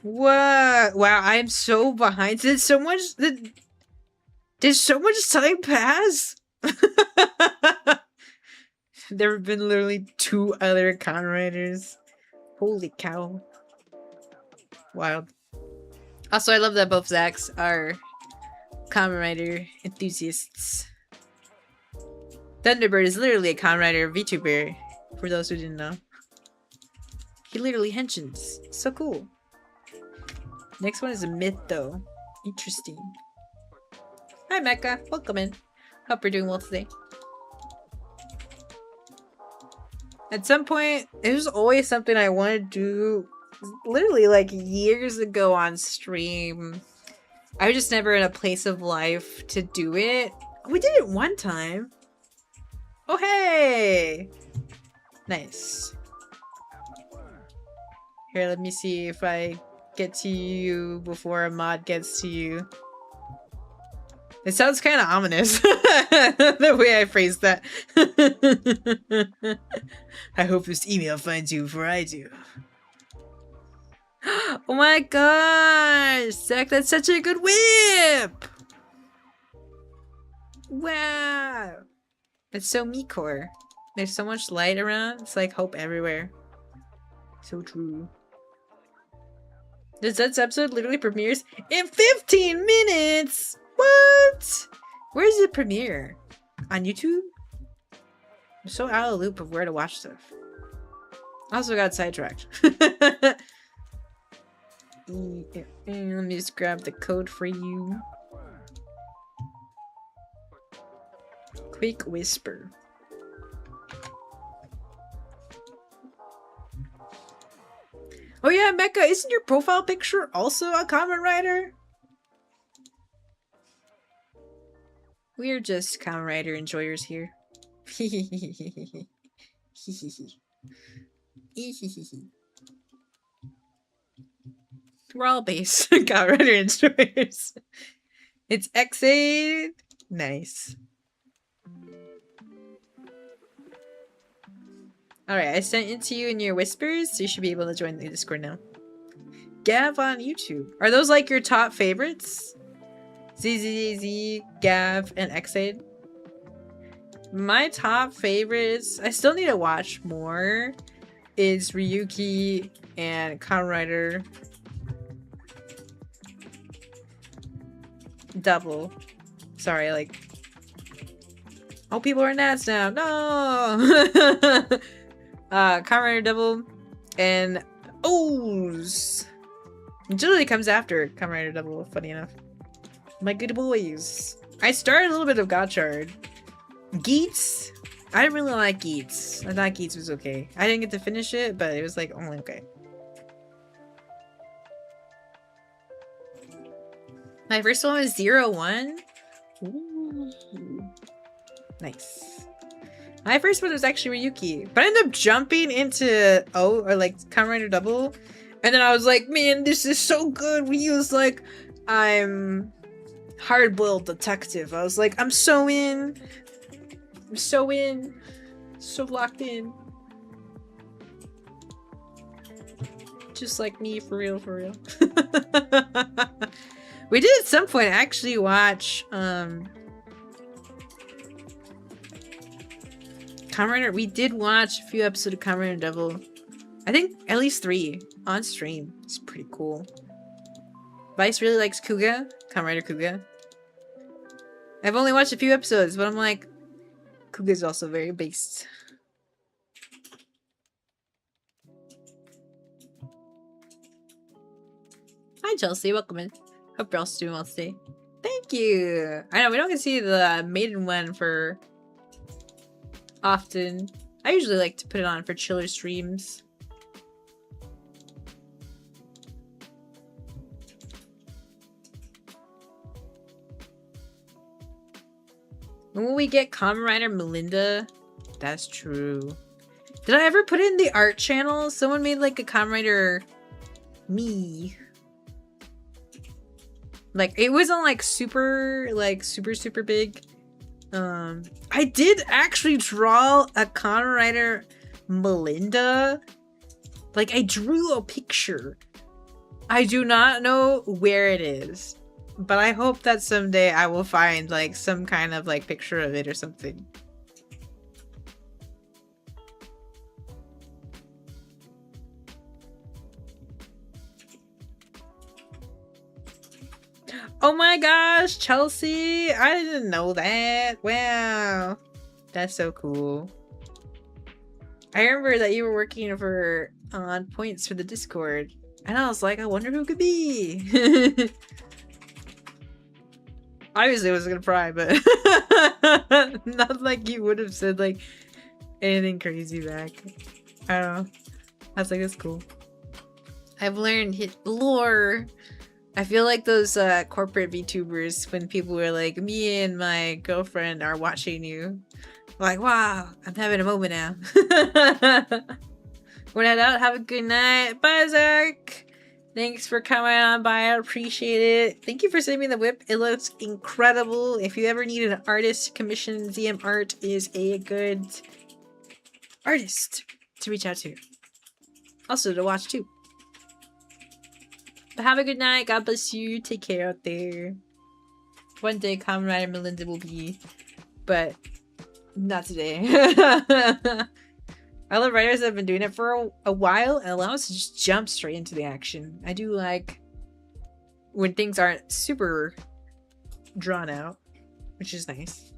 What? Wow, I'm so behind. There's so much time pass. There have been literally 2 other Kamen Riders. Holy cow. Wild. Also, I love that both Zachs are Kamen Rider enthusiasts. Thunderbird is literally a Kamen Rider VTuber, for those who didn't know. He literally henshins. So cool. Next one is a myth, though. Interesting. Hi, Mecca. Welcome in. Hope you're doing well today. At some point, it was always something I wanted to do, literally like years ago on stream. I was just never in a place of life to do it. We did it one time. Oh, hey! Nice. Here, let me see if I get to you before a mod gets to you. It sounds kind of ominous, the way I phrased that. I hope this email finds you before I do. Oh my gosh! Zach, that's such a good whip! Wow! It's so me-core. There's so much light around, it's like hope everywhere. So true. This episode literally premieres in 15 minutes! What? Where does it premiere? On YouTube? I'm so out of the loop of where to watch stuff. I also got sidetracked. Let me just grab the code for you. Quick Whisper. Oh yeah, Mecca, isn't your profile picture also a Kamen Rider? We're just Kamen Rider enjoyers here. We're all base Kamen Rider enjoyers. It's X8. Nice. Alright, I sent it to you in your whispers, so you should be able to join the Discord now. Gav on YouTube. Are those like your top favorites? ZZZ, Gav, and X8? My top favorites, I still need to watch more, is Ryuki and Kamen Rider Double. Sorry, like... Oh, people are Nats now! No! Kamen Rider Double and O's. It literally comes after Kamen Rider Double, funny enough. My good boys. I started a little bit of Gotchard. Geets? I didn't really like Geets. I thought Geets was okay. I didn't get to finish it, but it was like only okay. My first one was 01. Ooh. Nice. My first one was actually Ryuki, but I ended up jumping into or like Kamen Rider Double, and then I was like, man, this is so good. We use like, I'm hard-boiled detective. I was like, I'm so in. I'm so in. So locked in. Just like me, for real, for real. We did at some point actually watch, Kamen Rider. We did watch a few episodes of Kamen Rider Double. I think at least 3 on stream. It's pretty cool. Vice really likes Kuga. Kamen Rider Kuga. I've only watched a few episodes, but I'm like, Kuga's also very based. Hi, Chelsea. Welcome in. Hope you're all doing well today. Thank you. I know we don't get to see the maiden one for often. I usually like to put it on for chiller streams. When will we get Kamen Rider Melinda? That's true. Did I ever put in the art channel? Someone made like a Kamen Rider me. Like it wasn't like super big. I did actually draw a Kamen Rider Melinda. Like I drew a picture. I do not know where it is, but I hope that someday I will find like some kind of like picture of it or something. Oh my gosh, Chelsea! I didn't know that. Wow. That's so cool. I remember that you were working for on points for the Discord. And I was like, I wonder who it could be. Obviously I was gonna pry, but not like you would have said like anything crazy back. I don't know. I was like, that's cool. I've learned hit lore. I feel like those corporate VTubers when people were like, me and my girlfriend are watching you. Like, wow, I'm having a moment now. We're head out. Have a good night. Bye, Zach. Thanks for coming on by. I appreciate it. Thank you for sending me the whip. It looks incredible. If you ever need an artist to commission, ZM Art is a good artist to reach out to. Also to watch too. But have a good night. God bless you. Take care out there. One day Kamen Rider Melinda will be, but not today. I love writers that have been doing it for a while and allow us to just jump straight into the action. I do like when things aren't super drawn out, which is nice.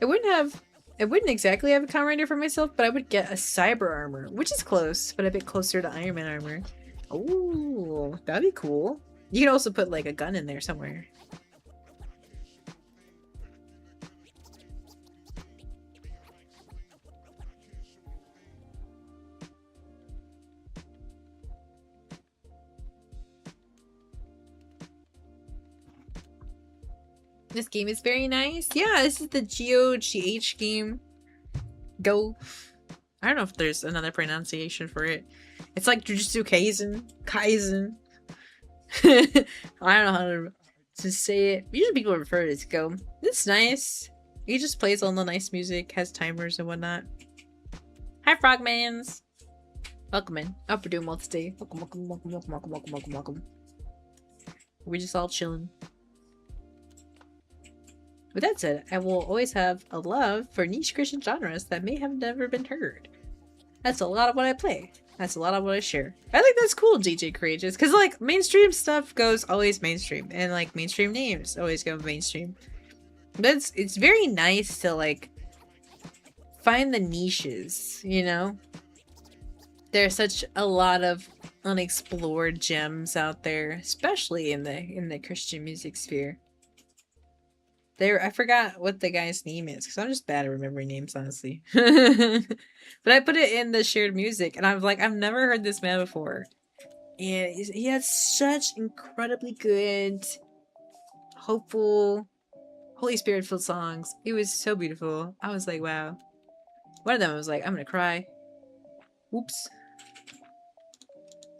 I wouldn't exactly have a Kamen Rider for myself, but I would get a cyber armor, which is close, but a bit closer to Iron Man armor. Oh, that'd be cool. You can also put like a gun in there somewhere. This game is very nice. Yeah, this is the GOGH game. Go. I don't know if there's another pronunciation for it. It's like Jujutsu Kaisen. Kaisen. I don't know how to say it. Usually people refer to it as Go. It's nice. He just plays all the nice music, has timers and whatnot. Hi, Frogmans. Welcome in. Hope we're doing well today. Welcome. We're just all chilling. With that said, I will always have a love for niche Christian genres that may have never been heard. That's a lot of what I play. That's a lot of what I share. I think that's cool, DJ Courageous, because like mainstream stuff goes always mainstream, and like mainstream names always go mainstream. But it's very nice to like find the niches, you know? There's such a lot of unexplored gems out there, especially in the Christian music sphere. I forgot what the guy's name is because I'm just bad at remembering names, honestly. But I put it in the shared music, and I was like, I've never heard this man before, and he has such incredibly good, hopeful, Holy Spirit filled songs. It was so beautiful. I was like, wow. One of them I was like, I'm gonna cry. Oops.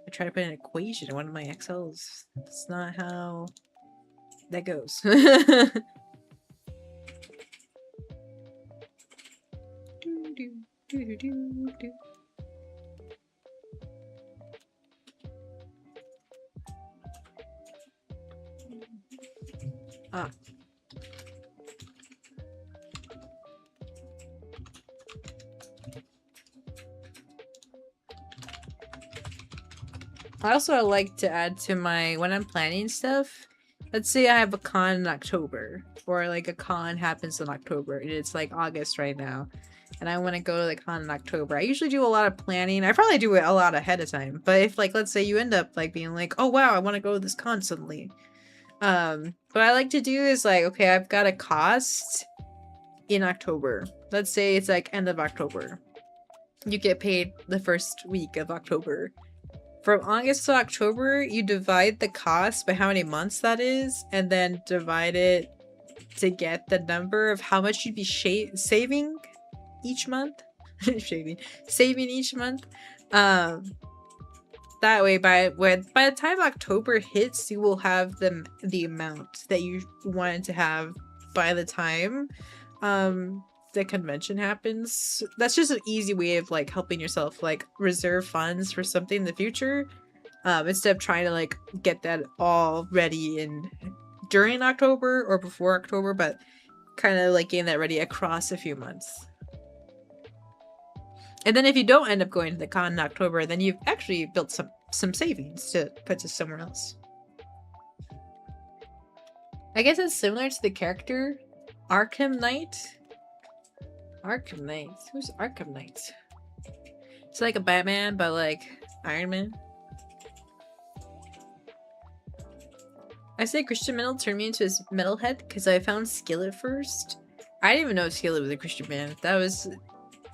I tried to put an equation in one of my XLs. That's not how that goes. Ah. I also like to add to my when I'm planning stuff. Let's say I have a con in October, or like a con happens in October, and it's like August right now, and I want to go to the con in October. I usually do a lot of planning. I probably do it a lot ahead of time. But if like let's say you end up like being like, oh wow, I want to go to this con suddenly. What I like to do is like, okay, I've got a cost in October. Let's say it's like end of October. You get paid the first week of October. From August to October, you divide the cost by how many months that is, and then divide it to get the number of how much you'd be saving each month. Saving each month. That way, by the time October hits, you will have the amount that you wanted to have by the time the convention happens. That's just an easy way of like helping yourself like reserve funds for something in the future, instead of trying to like get that all ready in during October or before October, but kind of like getting that ready across a few months. And then if you don't end up going to the con in October, then you've actually built some savings to put to somewhere else. I guess it's similar to the character Arkham Knight. Arkham Knight? Who's Arkham Knight? It's like a Batman, but like Iron Man. I say Christian Metal turned me into his metalhead because I found Skillet first. I didn't even know Skillet was a Christian band. That was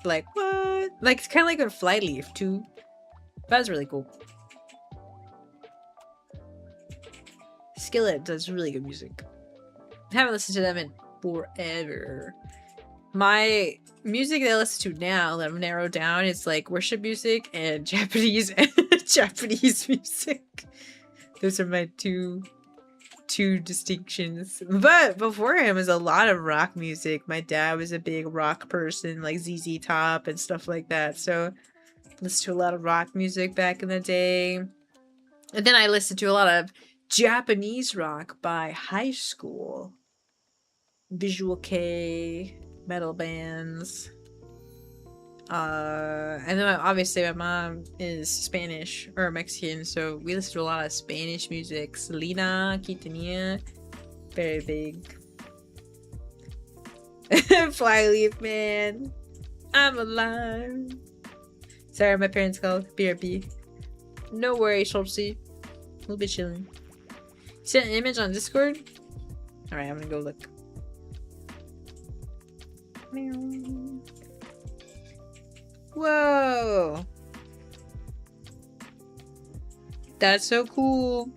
like, what? Like, it's kind of like a Flyleaf too. That was really cool. Skillet does really good music. I haven't listened to them in forever. My music that I listen to now that I've narrowed down is like worship music and Japanese Japanese music. Those are my two distinctions. But before him was a lot of rock music. My dad was a big rock person, like ZZ Top and stuff like that. So I listened to a lot of rock music back in the day. And then I listened to a lot of Japanese rock by high school. Visual K, metal bands. And then obviously my mom is Spanish or Mexican, so we listen to a lot of Spanish music. Selena Quintanilla, very big. Flyleaf man, I'm alive. Sorry, my parents called BRB. No worries, Schultzy. We'll be chilling. Sent an image on Discord. All right, I'm gonna go look. Whoa! That's so cool.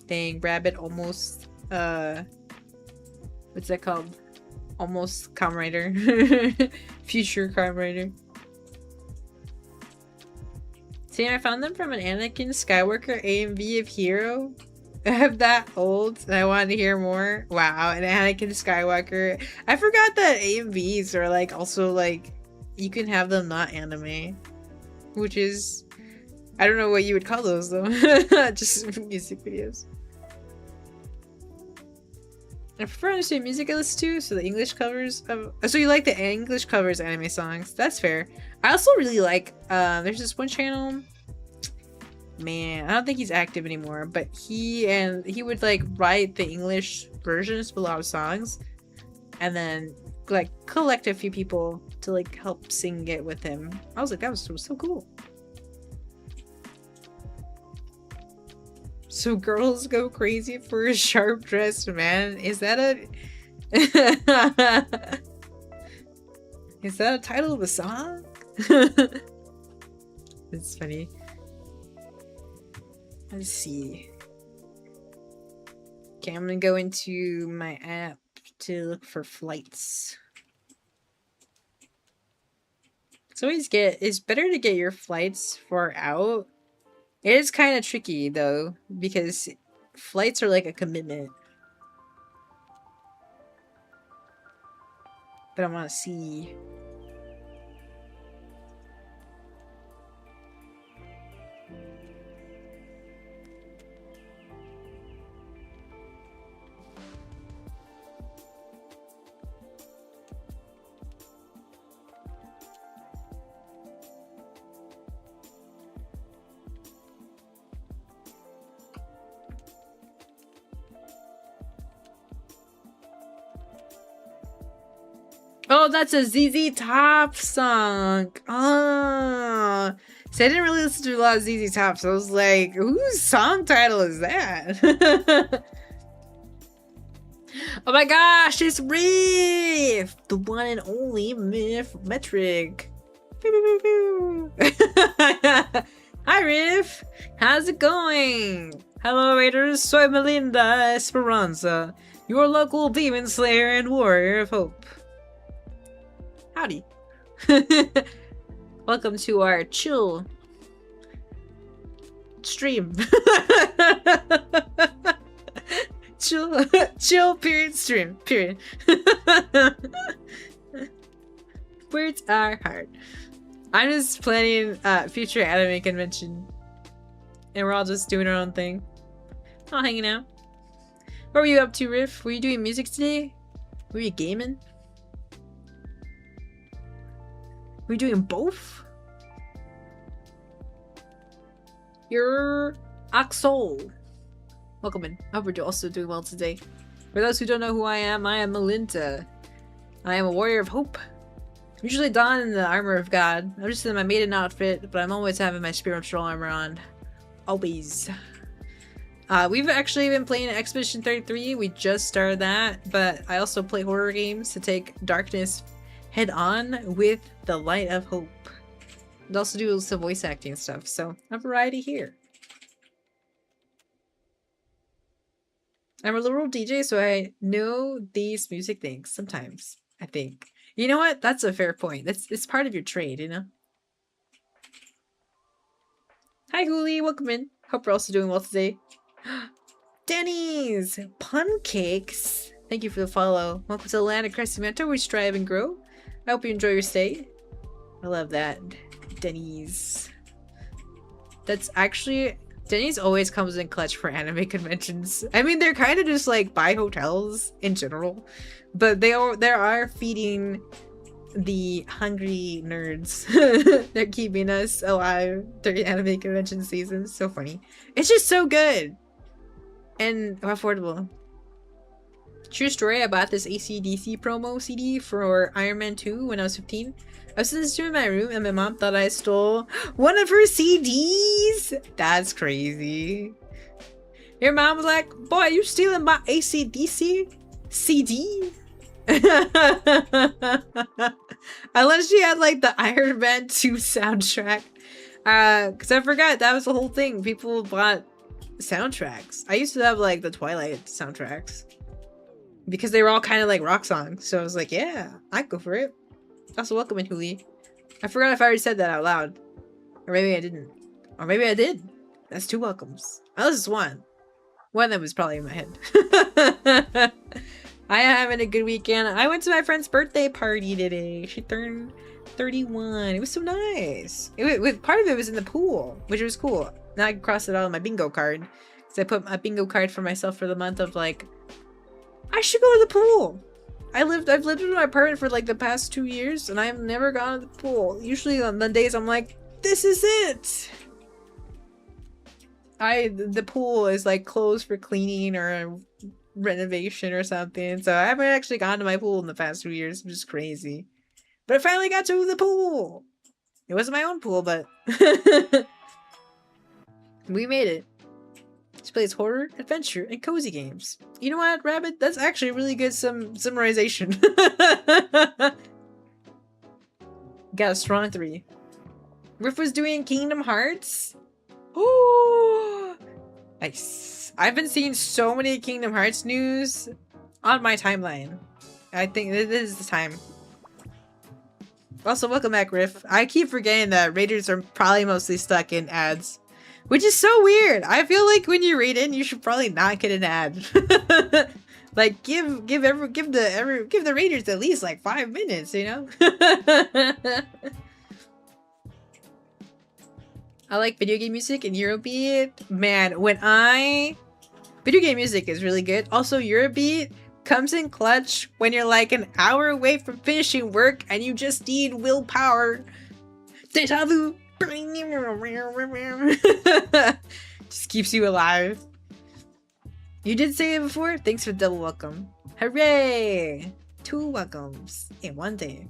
Dang, Rabbit almost, what's that called? Almost Kamen Rider. Future Kamen Rider. See, I found them from an Anakin Skywalker AMV of Hero. I'm that old and I wanted to hear more. Wow, an Anakin Skywalker. I forgot that AMVs are like also like you can have them not anime, which is I don't know what you would call those though. Just music videos. I prefer to say music I listen to, so the English covers of so you like the English covers anime songs. That's fair. I also really like there's this one channel. Man, I don't think he's active anymore, but he would like write the English versions of a lot of songs and then like collect a few people to like help sing it with him. I was like, that was so cool. So girls go crazy for a sharp dressed man. Is that a is that a title of a song? It's funny. Let's see. Okay, I'm gonna go into my app to look for flights. It's better to get your flights far out. It is kind of tricky though, because flights are like a commitment. But I want to see. Oh, that's a ZZ Top song. Ah. See, I didn't really listen to a lot of ZZ Top, so I was like, whose song title is that? Oh my gosh, it's Riff! The one and only Metric. Hi, Riff! How's it going? Hello, Raiders. Soy Melinda Esperanza, your local demon slayer and warrior of hope. Howdy. Welcome to our chill stream. chill period stream period. Words are hard. I'm just planning future anime convention, and we're all just doing our own thing, all hanging out. What were you up to, Riff? Were you doing music today? Were you gaming? Were you doing both? You're Axel. Welcome in. I hope you're also doing well today. For those who don't know who I am Melinda. I am a warrior of hope. Usually don in the armor of God. I'm just in my maiden outfit, but I'm always having my spiritual armor on. Always. We've actually been playing Expedition 33. We just started that, but I also play horror games to take darkness head on with the light of hope. And also do some voice acting stuff, so a variety here. I'm a little DJ, so I know these music things sometimes, I think. You know what? That's a fair point. It's part of your trade, you know? Hi, Huli. Welcome in. Hope you're also doing well today. Denny's! Pun cakes! Thank you for the follow. Welcome to the land of Crescimento, where we strive and grow. I hope you enjoy your stay. I love that. Denny's. That's actually... Denny's always comes in clutch for anime conventions. I mean, they're kind of just like buy hotels in general, but they are feeding the hungry nerds. They're keeping us alive during anime convention season. So funny. It's just so good and affordable. True story, I bought this AC/DC promo CD for Iron Man 2 when I was 15. I was listening to it in my room and my mom thought I stole one of her CDs. That's crazy. Your mom was like, boy, you stealing my AC/DC CD? Unless she had like the Iron Man 2 soundtrack. Because I forgot that was the whole thing. People bought soundtracks. I used to have like the Twilight soundtracks, because they were all kind of like rock songs. So I was like, yeah, I'd go for it. Also, welcome in, Huli. I forgot if I already said that out loud. Or maybe I didn't. Or maybe I did. That's 2 welcomes. Unless it's 1. One of them was probably in my head. I am having a good weekend. I went to my friend's birthday party today. She turned 31. It was so nice. Part of it was in the pool, which was cool. Now I can cross it out on my bingo card. So I put a bingo card for myself for the month of like, I should go to the pool. I've lived in my apartment for like the past 2 years and I've never gone to the pool. Usually on the days I'm like, this is it. The pool is like closed for cleaning or renovation or something. So I haven't actually gone to my pool in the past 2 years, which is crazy. But I finally got to the pool. It wasn't my own pool, but we made it. She plays horror, adventure, and cozy games. You know what, Rabbit? That's actually a really good summarization. Got a strong 3. Riff was doing Kingdom Hearts? Oh, nice. I've been seeing so many Kingdom Hearts news on my timeline. I think this is the time. Also, welcome back, Riff. I keep forgetting that Raiders are probably mostly stuck in ads. Which is so weird. I feel like when you raid in, you should probably not get an ad. Like give the Raiders at least like 5 minutes, you know? I like video game music and Eurobeat. Man, video game music is really good. Also, Eurobeat comes in clutch when you're like an hour away from finishing work and you just need willpower. Deja vu. Just keeps you alive. You did say it before? Thanks for double welcome. Hooray! 2 welcomes in one day.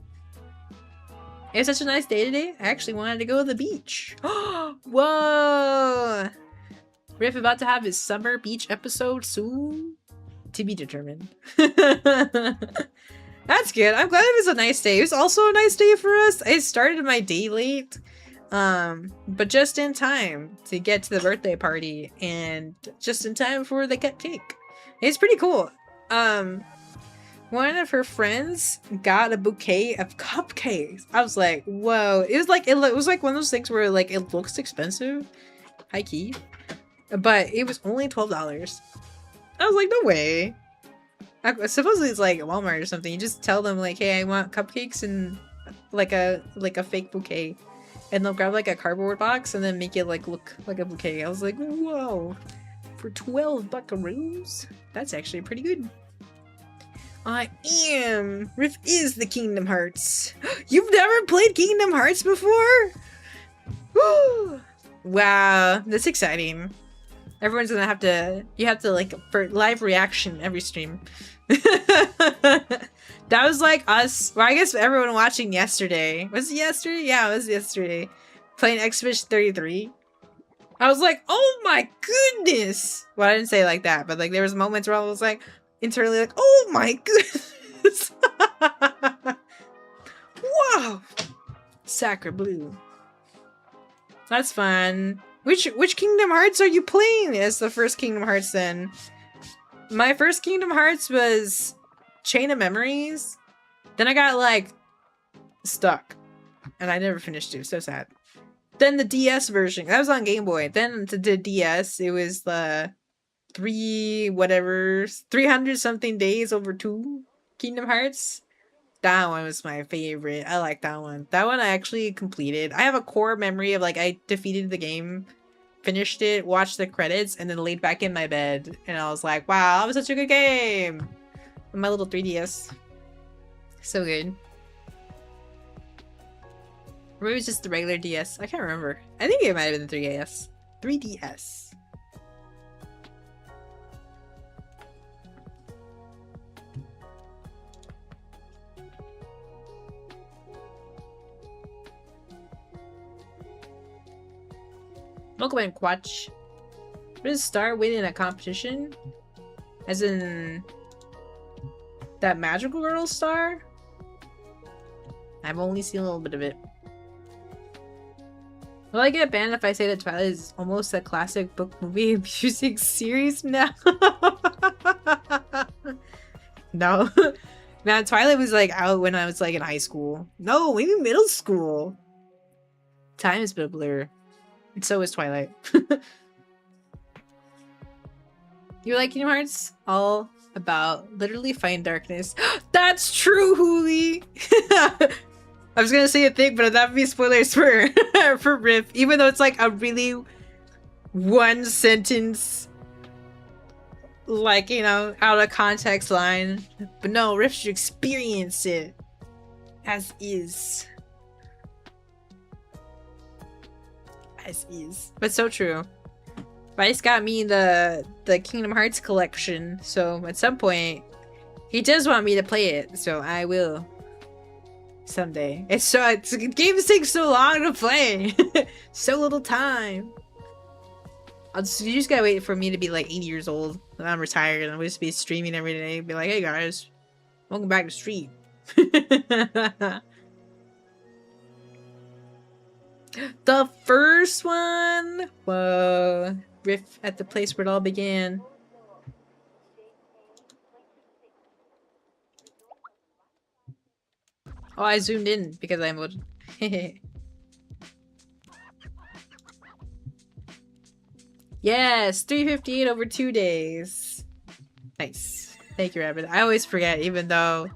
It's such a nice day today. I actually wanted to go to the beach. Whoa! Riff about to have his summer beach episode soon. To be determined. That's good. I'm glad it was a nice day. It was also a nice day for us. I started my day late. But just in time to get to the birthday party and just in time for the cupcake. It's pretty cool. One of her friends got a bouquet of cupcakes. I was like, whoa. It was like one of those things where like it looks expensive, high key, but it was only $12. I was like, no way. Supposedly it's like Walmart or something. You just tell them like, hey, I want cupcakes and like a fake bouquet, and they'll grab like a cardboard box and then make it like look like a bouquet. I was like, whoa, for 12 buckaroos, that's actually pretty good. I am. Riff is the Kingdom Hearts. You've never played Kingdom Hearts before? Woo! Wow, that's exciting. Everyone's gonna have to, you have to like, for live reaction every stream. That was like us, well I guess everyone watching yesterday. Was it yesterday? Yeah, it was yesterday. Playing Expedition 33. I was like, oh my goodness! Well, I didn't say it like that, but like there was moments where I was like, internally like, oh my goodness! Wow! Sacre blue. That's fun. Which Kingdom Hearts are you playing as the first Kingdom Hearts then? My first Kingdom Hearts was Chain of Memories. Then I got like stuck. And I never finished it. So sad. Then the DS version. That was on Game Boy. Then to the DS, it was the 300 something days over 2 Kingdom Hearts. That one was my favorite. I like that one. That one I actually completed. I have a core memory of like I defeated the game, finished it, watched the credits, and then laid back in my bed. And I was like, wow, that was such a good game. My little 3DS. So good. Or maybe it was just the regular DS. I can't remember. I think it might have been the 3DS. 3DS. Pokemon Quatch. What is Star winning a competition? As in that Magical Girl Star? I've only seen a little bit of it. Will I get banned if I say that Twilight is almost a classic book movie music series now? No. Man, Twilight was like out when I was like in high school. No, maybe middle school. Time has been a blur. And so is Twilight. You like Kingdom Hearts? All about literally find darkness. That's true, Hooli! I was gonna say a thing, but that would be spoilers for for Riff. Even though it's like a really one sentence, like, you know, out of context line. But no, Riff should experience it as is. As is. But so true. Vice got me the Kingdom Hearts collection, so at some point he does want me to play it, so I will someday. It's games take so long to play. So little time. You just gotta wait for me to be like 80 years old and I'm retired and I'll just be streaming every day and be like, hey guys, welcome back to stream. The first one? Whoa. Riff at the place where it all began. Oh, I zoomed in because I would. Yes, 358 over 2 days. Nice. Thank you, Rabbit. I always forget, even though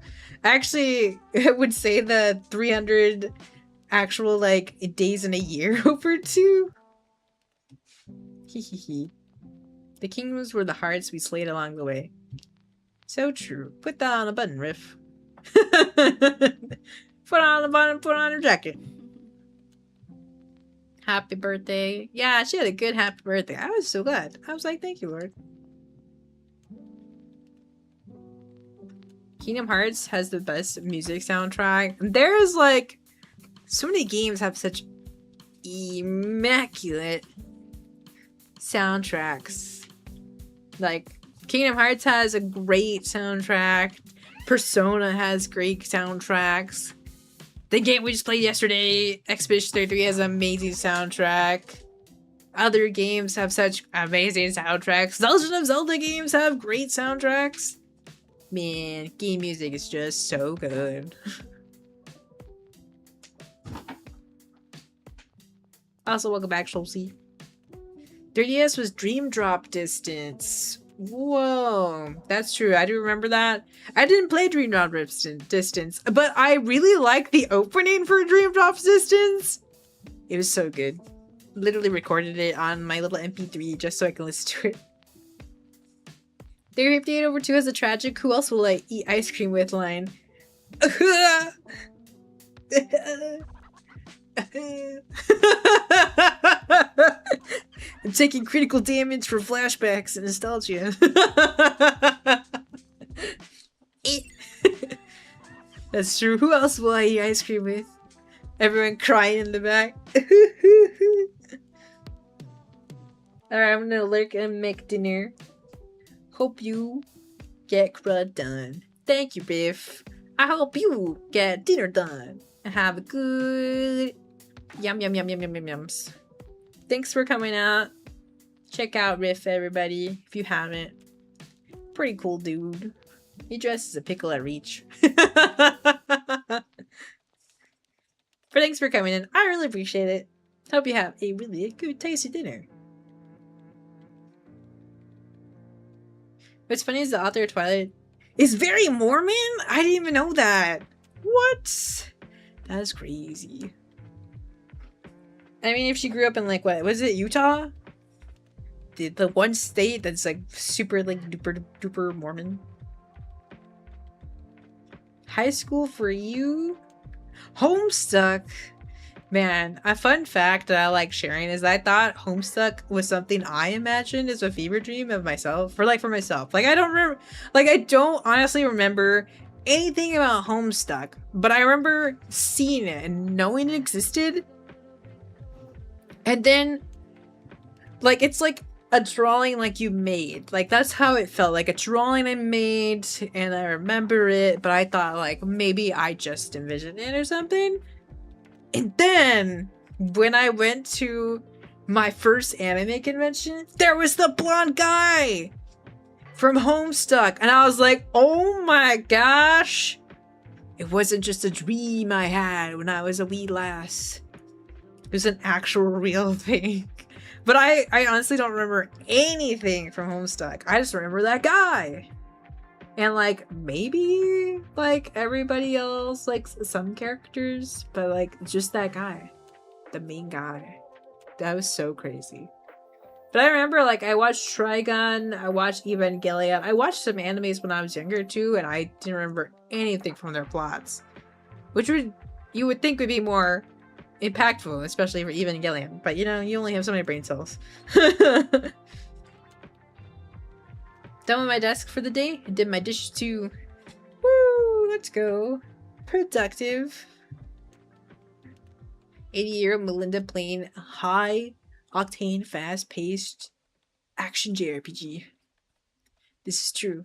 I actually would say the 300 actual like days in a year over 2. Hehehe. The kingdoms were the hearts we slayed along the way. So true. Put that on a button, Riff. Put on the button, put on her jacket. Happy birthday. Yeah, she had a good happy birthday. I was so glad. I was like, thank you, Lord. Kingdom Hearts has the best music soundtrack. There's like so many games have such immaculate soundtracks. Like Kingdom Hearts has a great soundtrack. Persona has great soundtracks. The game we just played yesterday, Expedition 33, has an amazing soundtrack. Other games have such amazing soundtracks. Legend of Zelda games have great soundtracks. Man, game music is just so good. Also, welcome back, Chelsea. 3DS was Dream Drop Distance. Whoa, that's true. I do remember that. I didn't play Dream Drop Distance, but I really like the opening for Dream Drop Distance. It was so good. Literally recorded it on my little MP3 just so I can listen to it. Theory 58 over 2 has a tragic "who else will I eat ice cream with" line. I'm taking critical damage for flashbacks and nostalgia. That's true. Who else will I eat ice cream with? Everyone crying in the back. Alright, I'm gonna lurk and make dinner. Hope you get crud done. Thank you, Biff. I hope you get dinner done. And have a good yum yum yum yum yum yum yums. Thanks for coming out. Check out Riff, everybody, if you haven't. Pretty cool dude. He dresses a pickle at Reach. But thanks for coming in. I really appreciate it. Hope you have a really good, tasty dinner. What's funny is the author of Twilight is very Mormon? I didn't even know that. What? That's crazy. I mean, if she grew up in like, what was it, Utah? The one state that's like super like duper Mormon. High school for you? Homestuck. Man, a fun fact that I like sharing is I thought Homestuck was something I imagined as a fever dream of myself. For myself. Like I don't remember, like I don't honestly remember anything about Homestuck, but I remember seeing it and knowing it existed. And then, like, it's like a drawing like you made. Like, that's how it felt. Like a drawing I made, and I remember it, but I thought, like, maybe I just envisioned it or something. And then, when I went to my first anime convention, there was the blonde guy from Homestuck. And I was like, oh my gosh. It wasn't just a dream I had when I was a wee lass. It was an actual real thing. But I honestly don't remember anything from Homestuck. I just remember that guy. And like maybe like everybody else, like some characters, but like just that guy. The main guy. That was so crazy. But I remember like I watched Trigun, I watched Evangelion, I watched some animes when I was younger too, and I didn't remember anything from their plots. Which you would think would be more impactful, especially for Evangelion. But you know, you only have so many brain cells. Done with my desk for the day. I did my dishes too. Woo! Let's go. Productive. 80-year-old Melinda playing high octane, fast paced action JRPG. This is true.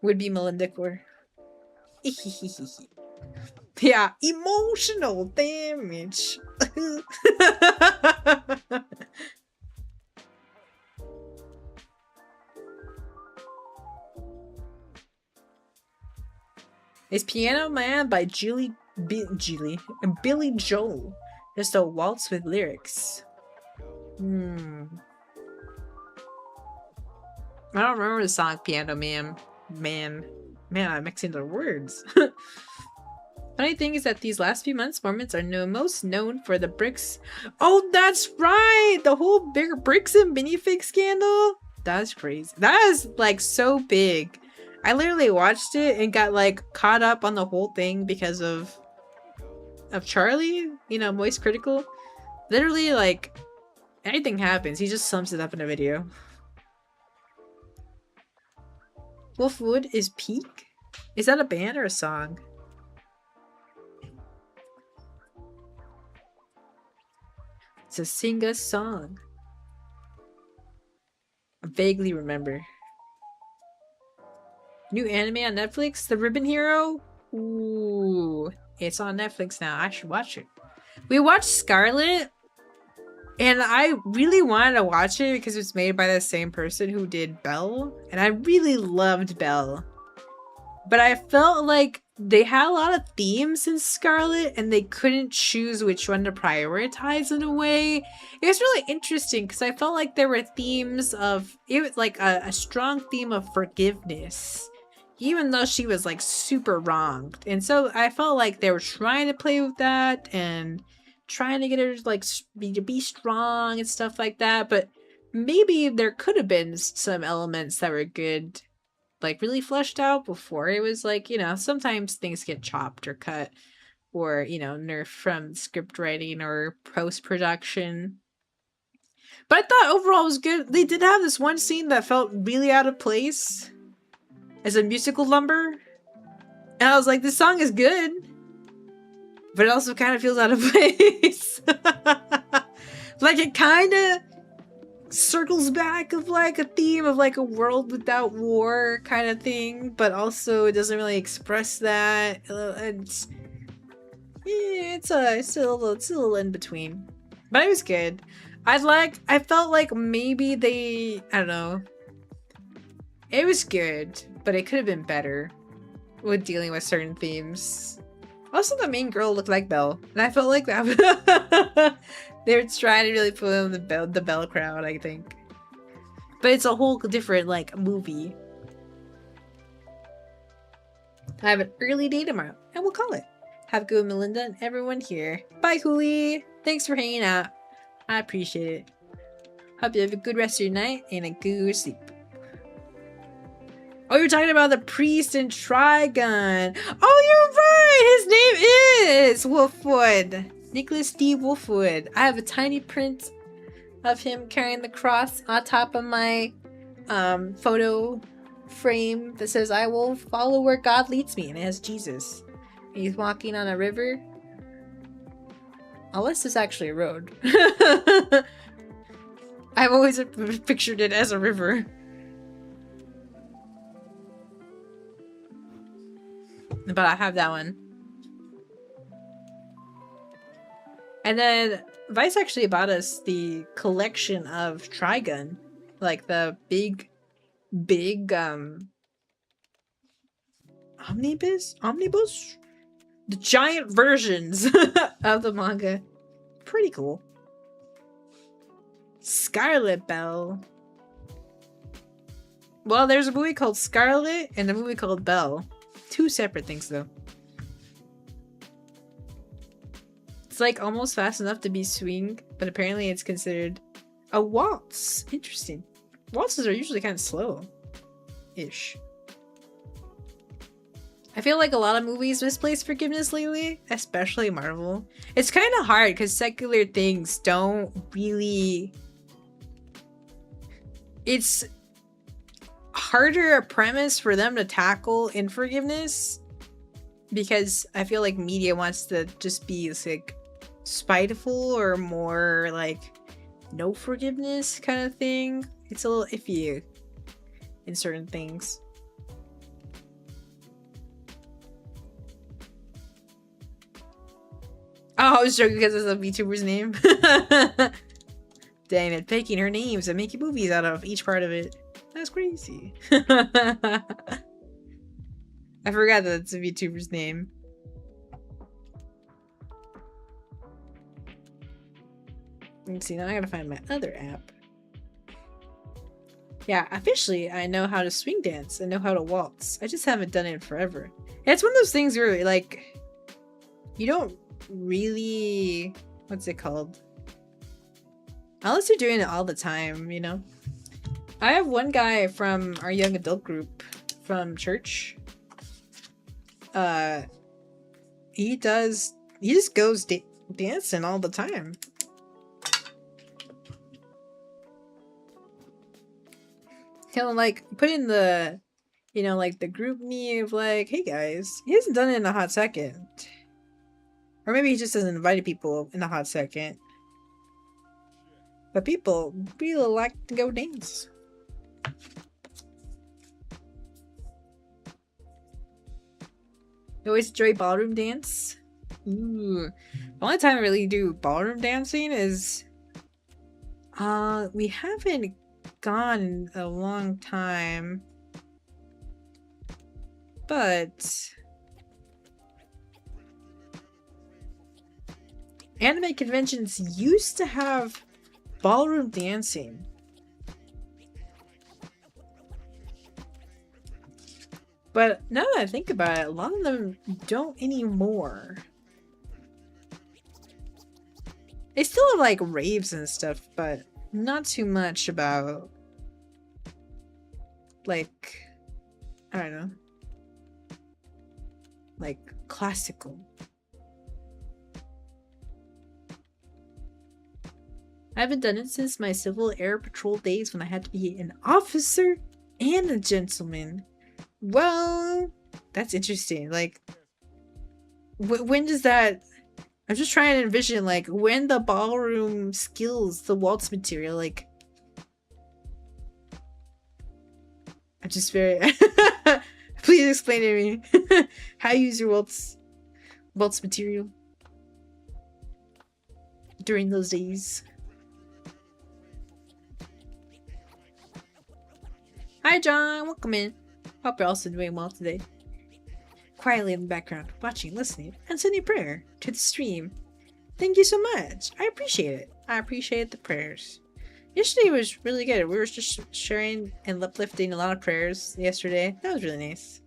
Would be Melinda core. Yeah, emotional damage. Is Piano Man by Billy Joel just a waltz with lyrics? I don't remember the song Piano Man. Man, I'm mixing the words. Funny thing is that these last few months, Mormons are most known for the bricks. Oh, that's right! The whole big bricks and minifig scandal? That's crazy. That is like so big. I literally watched it and got like caught up on the whole thing because of Charlie, you know, Moist Critical. Literally, like, anything happens, he just sums it up in a video. Wolfwood is Peak? Is that a band or a song? It's a sing a song. I vaguely remember. New anime on Netflix? The Ribbon Hero? Ooh. It's on Netflix now. I should watch it. We watched Scarlet. And I really wanted to watch it because it's made by the same person who did Belle. And I really loved Belle. But I felt like they had a lot of themes in Scarlet and they couldn't choose which one to prioritize in a way. It was really interesting because I felt like there were themes of, it was like a strong theme of forgiveness. Even though she was like super wronged. And so I felt like they were trying to play with that and trying to get her like to be strong and stuff like that. But maybe there could have been some elements that were good, like really fleshed out before it was like, you know, sometimes things get chopped or cut or, you know, nerfed from script writing or post-production. But I thought overall it was good. They did have this one scene that felt really out of place as a musical number. And I was like, this song is good, but it also kind of feels out of place. Like it kind of circles back of like a theme of like a world without war kind of thing, but also it doesn't really express that. It's a little in between, but it was good. I felt like maybe they, I don't know. It was good, but it could have been better with dealing with certain themes. Also, the main girl looked like Belle, and I felt like that. They were trying to really pull in the Belle crowd, I think. But it's a whole different, like, movie. I have an early day tomorrow, and we'll call it. Have a good one, Melinda, and everyone here. Bye, Huli! Thanks for hanging out. I appreciate it. Hope you have a good rest of your night, and a good sleep. Oh, you're talking about the priest in Trigun. Oh, you're right! His name is Wolfwood. Nicholas D. Wolfwood. I have a tiny print of him carrying the cross on top of my photo frame that says, I will follow where God leads me. And it has Jesus. And he's walking on a river. Unless it's actually a road. I've always pictured it as a river. But I have that one. And then Vice actually bought us the collection of Trigun. Like the big omnibus? The giant versions of the manga. Pretty cool. Scarlet Belle. Well, there's a movie called Scarlet and a movie called Belle. Two separate things, though. It's like almost fast enough to be swing, but apparently it's considered a waltz. Interesting. Waltzes are usually kind of slow-ish. I feel like a lot of movies misplace forgiveness lately, especially Marvel. It's kind of hard because secular things don't really... It's harder a premise for them to tackle in forgiveness because I feel like media wants to just be like spiteful or more like no forgiveness kind of thing. It's a little iffy in certain things. Oh, I was joking because it's a VTuber's name. Dang it, picking her names and making movies out of each part of it. That's crazy. I forgot that it's a VTuber's name. Let's see, now I gotta find my other app. Yeah, officially I know how to swing dance. I know how to waltz. I just haven't done it in forever. And it's one of those things where like you don't really, what's it called? Unless you're doing it all the time, you know? I have one guy from our young adult group from church. He just goes dancing all the time. He'll like put in the You know, like the group me of like, hey guys, he hasn't done it in a hot second. Or maybe he just hasn't invited people in a hot second. But people really like to go dance. You always enjoy ballroom dance? Ooh. The only time I really do ballroom dancing is we haven't gone in a long time. But anime conventions used to have ballroom dancing. But now that I think about it, a lot of them don't anymore. They still have like raves and stuff, but not too much about like, I don't know, like classical. I haven't done it since my Civil Air Patrol days when I had to be an officer and a gentleman. Well, that's interesting. Like, when does that... I'm just trying to envision, like, when the ballroom skills, the waltz material, like... I'm just very... Please explain to me how you use your waltz material during those days. Hi, John. Welcome in. Hope you're also doing well today. Quietly in the background, watching, listening, and sending prayer to the stream. Thank you so much. I appreciate it. I appreciate the prayers. Yesterday was really good. We were just sharing and uplifting a lot of prayers yesterday. That was really nice.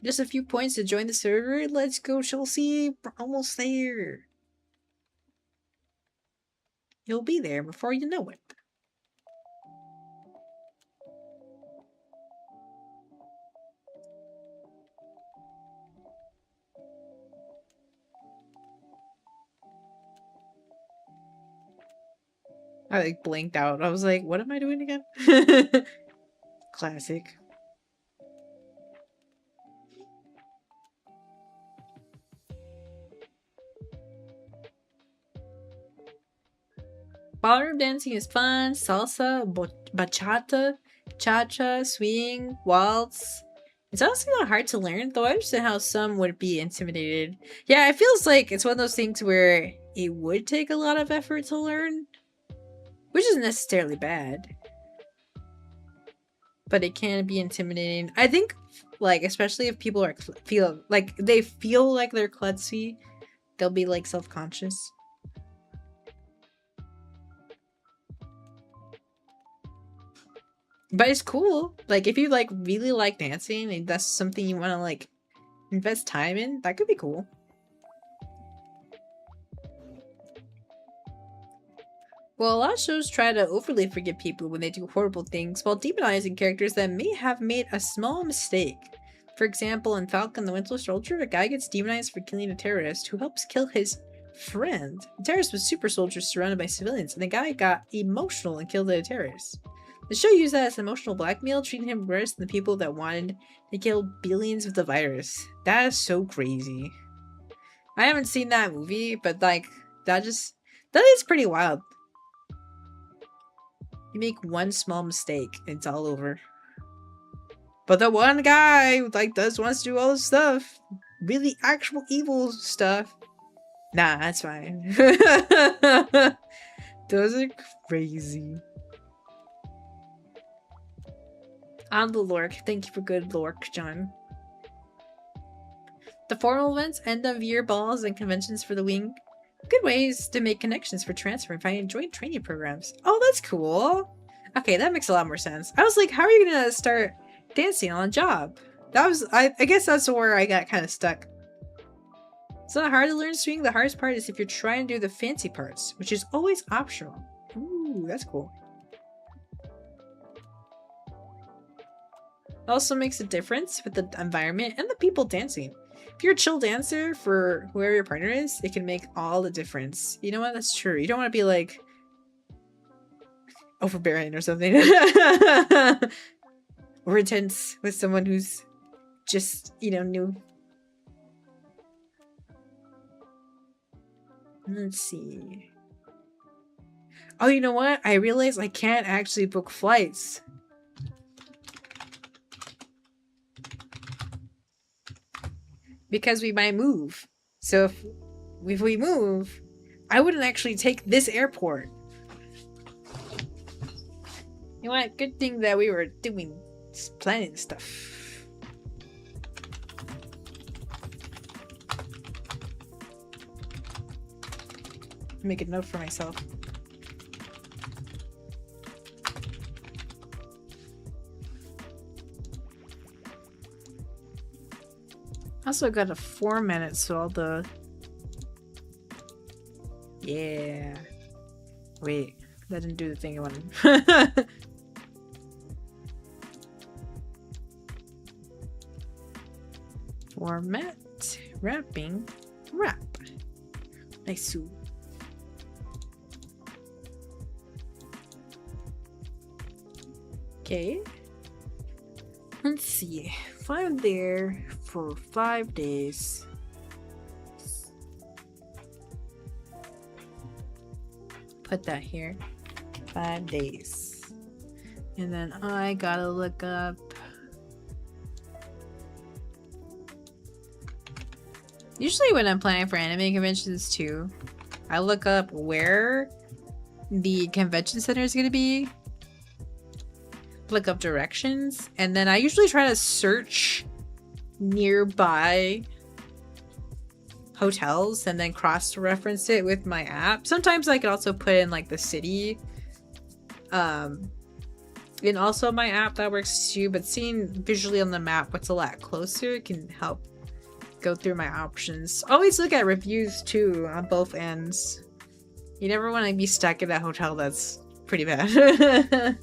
Just a few points to join the server. Let's go, Chelsea. We're almost there. You'll be there before you know it. I like blinked out. I was like, what am I doing again? Classic. Ballroom dancing is fun. Salsa, bachata, cha-cha, swing, waltz. It's honestly not hard to learn, though I understand how some would be intimidated. Yeah, it feels like it's one of those things where it would take a lot of effort to learn, which isn't necessarily bad. But it can be intimidating. I think, like, especially if people are feel like they're klutzy, they'll be like self-conscious. But it's cool. Like, if you like really like dancing and that's something you want to like invest time in, that could be cool. Well, a lot of shows try to overly forgive people when they do horrible things while demonizing characters that may have made a small mistake. For example, in Falcon the Winter Soldier, a guy gets demonized for killing a terrorist who helps kill his friend. The terrorist was super soldiers surrounded by civilians, and the guy got emotional and killed the terrorist. The show used that as emotional blackmail, treating him worse than the people that wanted to kill billions with the virus. That is so crazy. I haven't seen that movie, but like, that is pretty wild. You make one small mistake, and it's all over. But the one guy who like wants to do all this stuff, really actual evil stuff. Nah, that's fine. Those are crazy. On the Lork. Thank you for good Lork, John. The formal events, end of year balls, and conventions for the wing. Good ways to make connections for transfer and finding joint training programs. Oh, that's cool. Okay, that makes a lot more sense. I was like, how are you gonna start dancing on a job? That was, I guess that's where I got kind of stuck. It's not hard to learn swing. The hardest part is if you're trying to do the fancy parts, which is always optional. Ooh, that's cool. It also makes a difference with the environment and the people dancing. If you're a chill dancer for whoever your partner is, it can make all the difference. You know what? That's true. You don't want to be like overbearing or something. or intense with someone who's just, new. Let's see. Oh, you know what? I realized I can't actually book flights. Because we might move. So if we move, I wouldn't actually take this airport. You know what? Good thing that we were doing planning stuff. Make a note for myself. Also got a 4 minutes, so all the... Yeah. Wait, that didn't do the thing I wanted. Format, wrapping, wrap. Nice. Okay. Let's see. I'm there for 5 days. Put that here. 5 days. And then I gotta look up. Usually when I'm planning for anime conventions too, I look up where the convention center is gonna be. Look up directions, and then I usually try to search nearby hotels and then cross-reference it with my app. Sometimes I can also put in like the city and also my app. That works too, but seeing visually on the map what's a lot closer can help go through my options. Always look at reviews too on both ends. You never want to be stuck in that hotel that's pretty bad.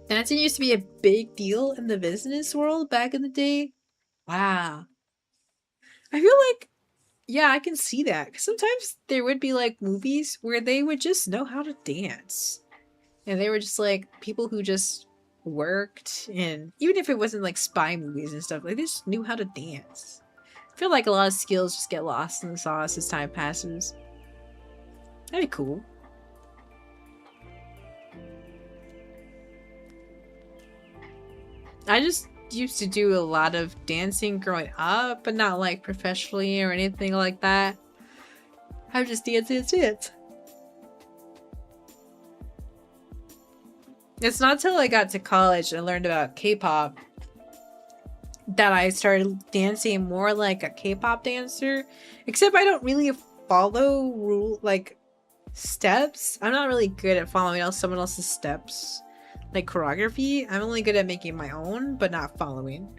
Dancing used to be a big deal in the business world back in the day. Wow. I feel like, yeah, I can see that. 'Cause sometimes there would be like movies where they would just know how to dance. And they were just like people who just worked, and even if it wasn't like spy movies and stuff, like they just knew how to dance. I feel like a lot of skills just get lost in the sauce as time passes. That'd be cool. I just used to do a lot of dancing growing up, but not like professionally or anything like that. I would just dance. It's not till I got to college and learned about K-pop that I started dancing more like a K-pop dancer. Except I don't really follow steps. I'm not really good at following someone else's steps. Like choreography, I'm only good at making my own, but not following.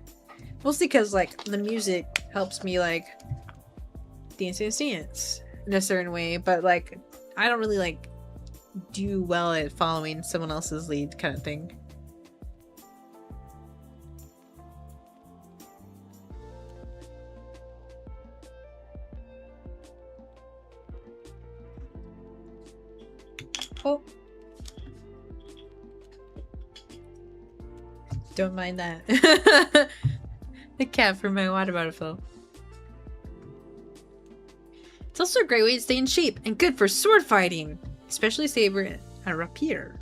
Mostly because like the music helps me like dance in a certain way, but like I don't really like do well at following someone else's lead kind of thing. Oh. Don't mind that. The cat for my water bottle fell. It's also a great way to stay in shape and good for sword fighting, especially saber and rapier.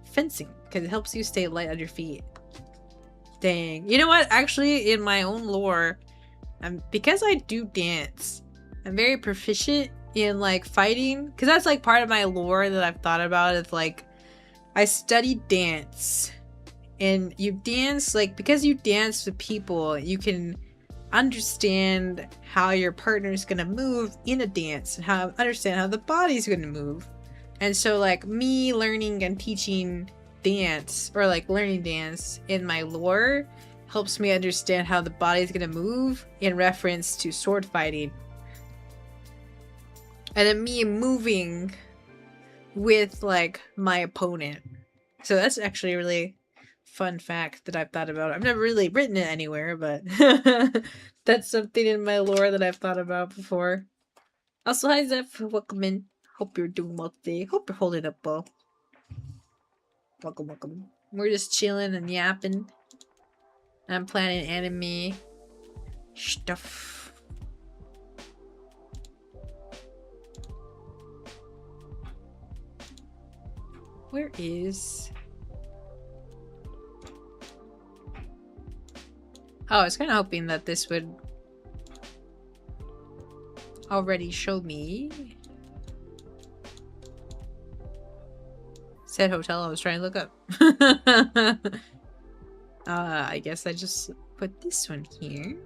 Fencing, because it helps you stay light on your feet. Dang. You know what? Actually, in my own lore, because I do dance, I'm very proficient in like fighting, because that's like part of my lore that I've thought about. Is like I studied dance. And you dance, like, because you dance with people, you can understand how your partner is gonna move in a dance and understand how the body's gonna move. And so, like, me learning and teaching dance, or like learning dance in my lore, helps me understand how the body's gonna move in reference to sword fighting. And then me moving with, like, my opponent. So that's actually really fun fact that I've thought about. I've never really written it anywhere, but that's something in my lore that I've thought about before. Also, hi Zeph, welcome in. Hope you're doing well today. Hope you're holding up well. Welcome. We're just chilling and yapping. I'm planning anime stuff. Where is... Oh, I was kind of hoping that this would already show me. Said hotel I was trying to look up. I guess I just put this one here.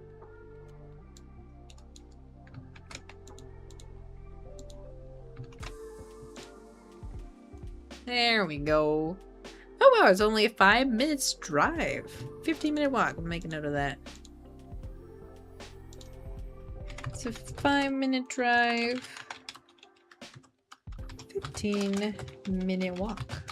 There we go. Oh wow, it's only a 5 minutes drive. 15-minute walk. I'll make a note of that. It's a 5-minute drive. 15-minute walk.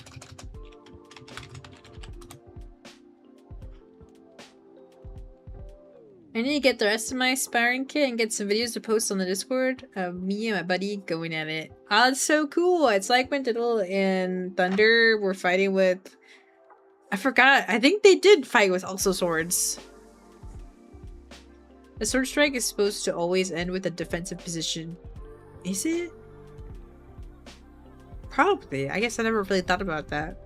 I need to get the rest of my sparring kit and get some videos to post on the Discord of me and my buddy going at it. Oh, that's so cool. It's like when Diddle and Thunder were fighting with... I forgot. I think they did fight with also swords. A sword strike is supposed to always end with a defensive position. Is it? Probably. I guess I never really thought about that.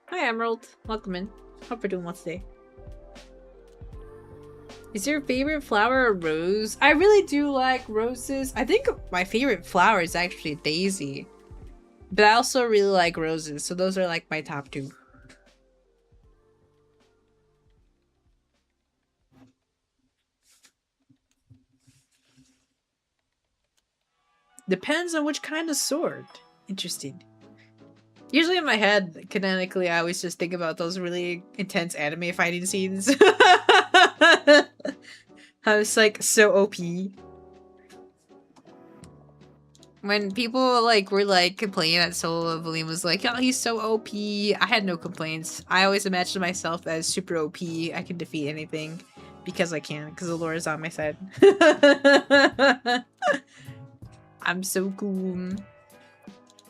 Hi, Emerald. Welcome in. Hope you're doing well today. Is your favorite flower a rose? I really do like roses. I think my favorite flower is actually daisy. But I also really like roses, so those are like my top two. Depends on which kind of sword. Interesting. Usually in my head, canonically, I always just think about those really intense anime fighting scenes. I was like so OP. When people like were like complaining that Solo Evelyn was like, oh, he's so OP, I had no complaints. I always imagined myself as super OP. I can defeat anything because I can, because the lore is on my side. I'm so cool.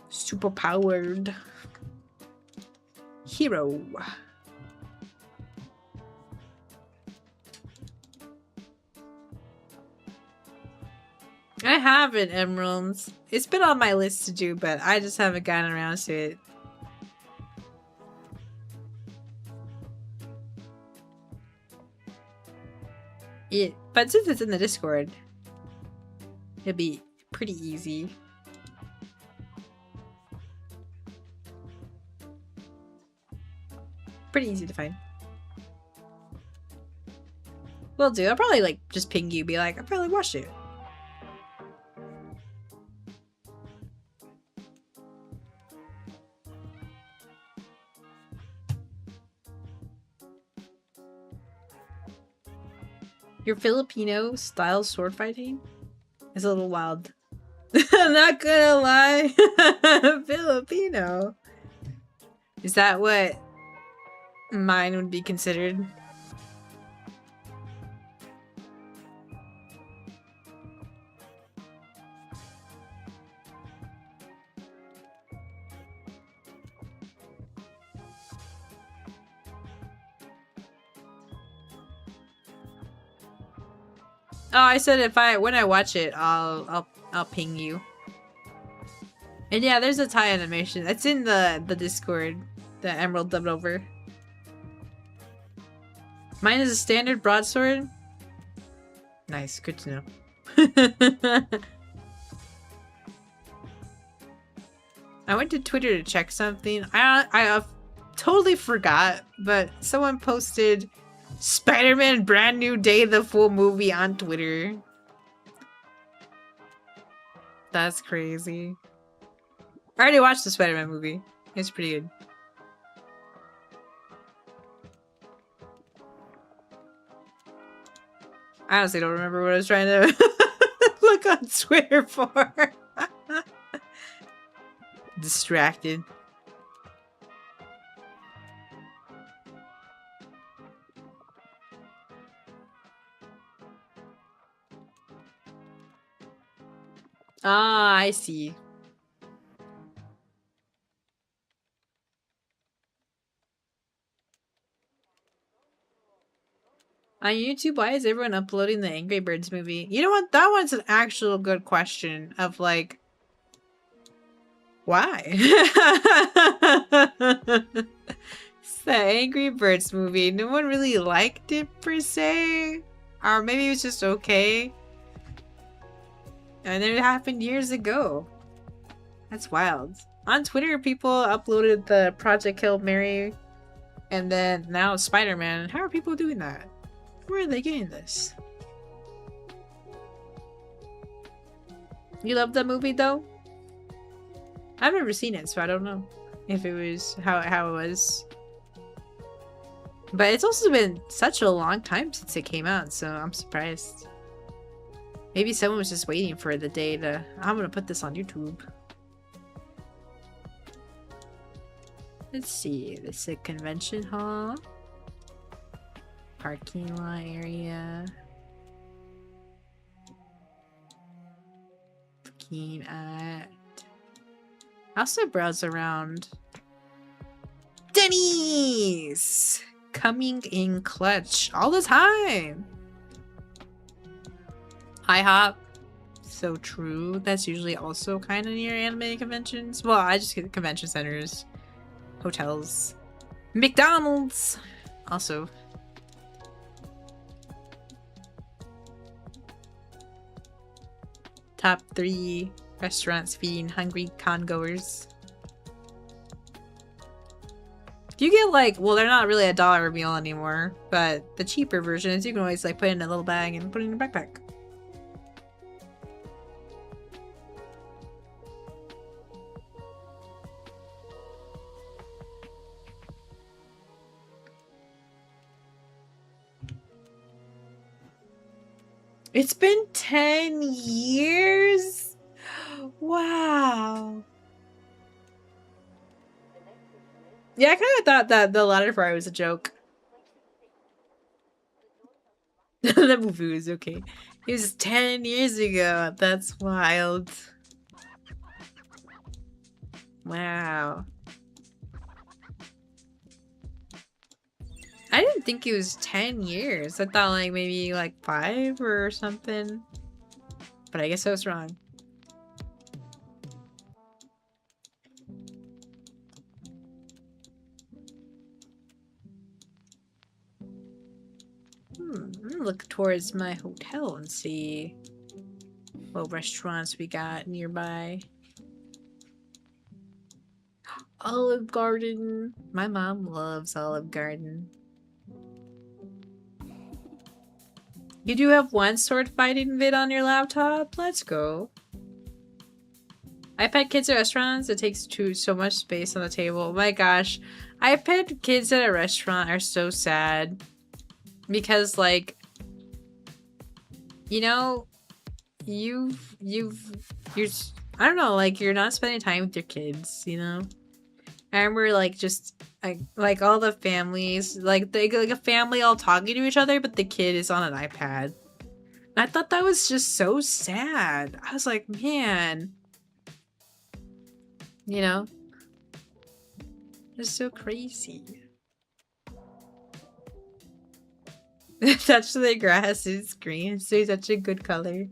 Super powered. Hero. I haven't, Emeralds. It's been on my list to do, but I just haven't gotten around to it. But since it's in the Discord, it'll be pretty easy. Pretty easy to find. Will do. I'll probably like just ping you, be like, I probably watched it. Your Filipino style sword fighting is a little wild. I'm not gonna lie. Filipino. Is that what mine would be considered? Oh, I said when I watch it, I'll ping you. And yeah, there's a Thai animation. It's in the Discord. The Emerald dubbed over. Mine is a standard broadsword. Nice, good to know. I went to Twitter to check something. I totally forgot, but someone posted Spider-Man Brand New Day, the full movie on Twitter. That's crazy. I already watched the Spider-Man movie. It's pretty good. I honestly don't remember what I was trying to look on Twitter for. Distracted. Ah, I see. On YouTube, why is everyone uploading the Angry Birds movie? You know what? That one's an actual good question of like, why? It's the Angry Birds movie. No one really liked it per se. Or maybe it was just okay. And it happened years ago. That's wild. On Twitter, people uploaded the Project Hail Mary and then now Spider-Man. How are people doing that? Where are they getting this? You love that movie though? I've never seen it, so I don't know if it was how it was. But it's also been such a long time since it came out, so I'm surprised. Maybe someone was just waiting for the day to, I'm gonna put this on YouTube. Let's see, this is a convention hall. Parking lot area. Looking at... I also browse around. Denny's! Coming in clutch all the time! IHOP. So true. That's usually also kind of near anime conventions. Well, I just get convention centers. Hotels. McDonald's! Also. Top 3 restaurants feeding hungry con-goers. You get like, well, they're not really $1 a meal anymore, but the cheaper versions you can always like put in a little bag and put it in your backpack. It's been 10 years? Wow. Yeah, I kind of thought that the latter part was a joke. The movie was okay. It was 10 years ago. That's wild. Wow. I didn't think it was 10 years. I thought like maybe like 5 or something. But I guess I was wrong. I'm gonna look towards my hotel and see what restaurants we got nearby. Olive Garden. My mom loves Olive Garden. You do have one sword fighting vid on your laptop? Let's go. iPad kids at restaurants, it takes so much space on the table. Oh my gosh. iPad kids at a restaurant are so sad. Because like, you know, you're I don't know, like you're not spending time with your kids, you know? I remember like just like all the families, like a family all talking to each other, but the kid is on an iPad. I thought that was just so sad. I was like, man, you know, it's so crazy. Touch the grass is green. It's such a good color.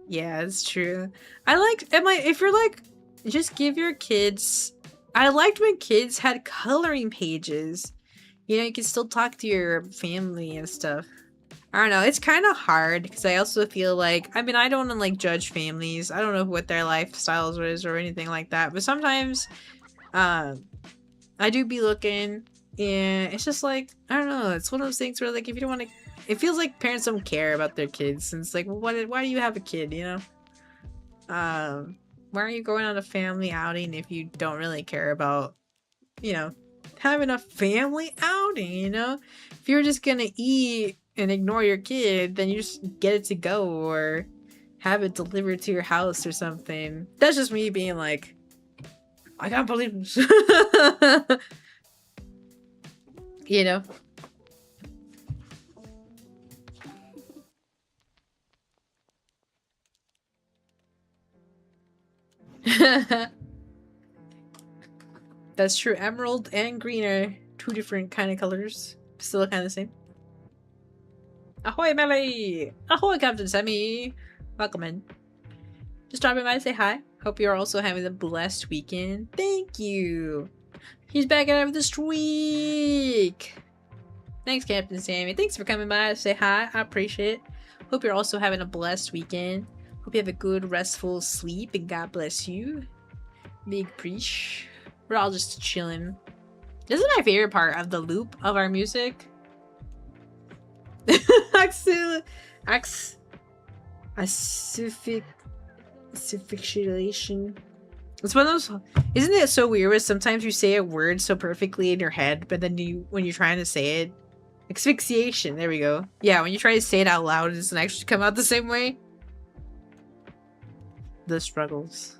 Yeah, it's true. I like, if you're like, just give your kids, I liked when kids had coloring pages. You know, you can still talk to your family and stuff. I don't know, it's kind of hard because I also feel like, I mean, I don't want to like judge families. I don't know what their lifestyles is or anything like that. But sometimes, I do be looking and it's just like, I don't know, it's one of those things where like, if you don't want to, it feels like parents don't care about their kids. And it's like, well, why do you have a kid, you know? Why are you going on a family outing if you don't really care about, you know, having a family outing, you know? If you're just gonna eat and ignore your kid, then you just get it to go or have it delivered to your house or something. That's just me being like, I can't believe this. You know? That's true. Emerald and green are two different kind of colors. Still kind of the same. Ahoy, Melly! Ahoy, Captain Semi! Welcome in. Just dropping by to say hi. Hope you're also having a blessed weekend. Thank you! He's back at it this week! Thanks, Captain Sammy. Thanks for coming by to say hi. I appreciate it. Hope you're also having a blessed weekend. Hope you have a good, restful sleep, and God bless you. Big preach. We're all just chilling. This is my favorite part of the loop of our music. Asphyxiation. It's one of those. Isn't it so weird? Where sometimes you say a word so perfectly in your head, but then when you're trying to say it, asphyxiation. There we go. Yeah, when you try to say it out loud, it doesn't actually come out the same way. The struggles.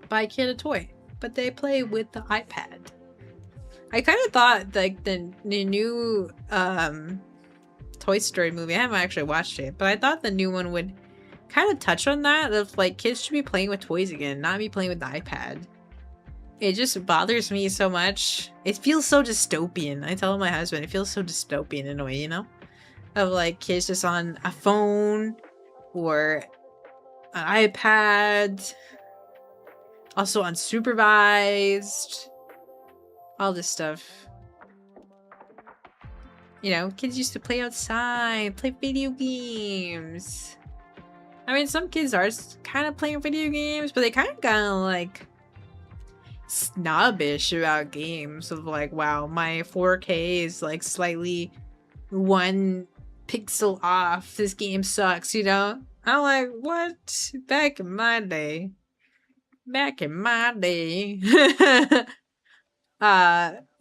Buy a kid a toy, but they play with the iPad. I kind of thought like the new Toy Story movie. I haven't actually watched it, but I thought the new one would kind of touch on that of like kids should be playing with toys again, not be playing with the iPad. It just bothers me so much. It feels so dystopian. I tell my husband it feels so dystopian in a way, you know, of like kids just on a phone or an iPad, also unsupervised, all this stuff. You know, kids used to play outside, play video games. I mean, some kids are kind of playing video games, but they kind of like snobbish about games of like, wow, my 4K is like slightly 1 pixel off. This game sucks, you know? I'm like, what? Back in my day.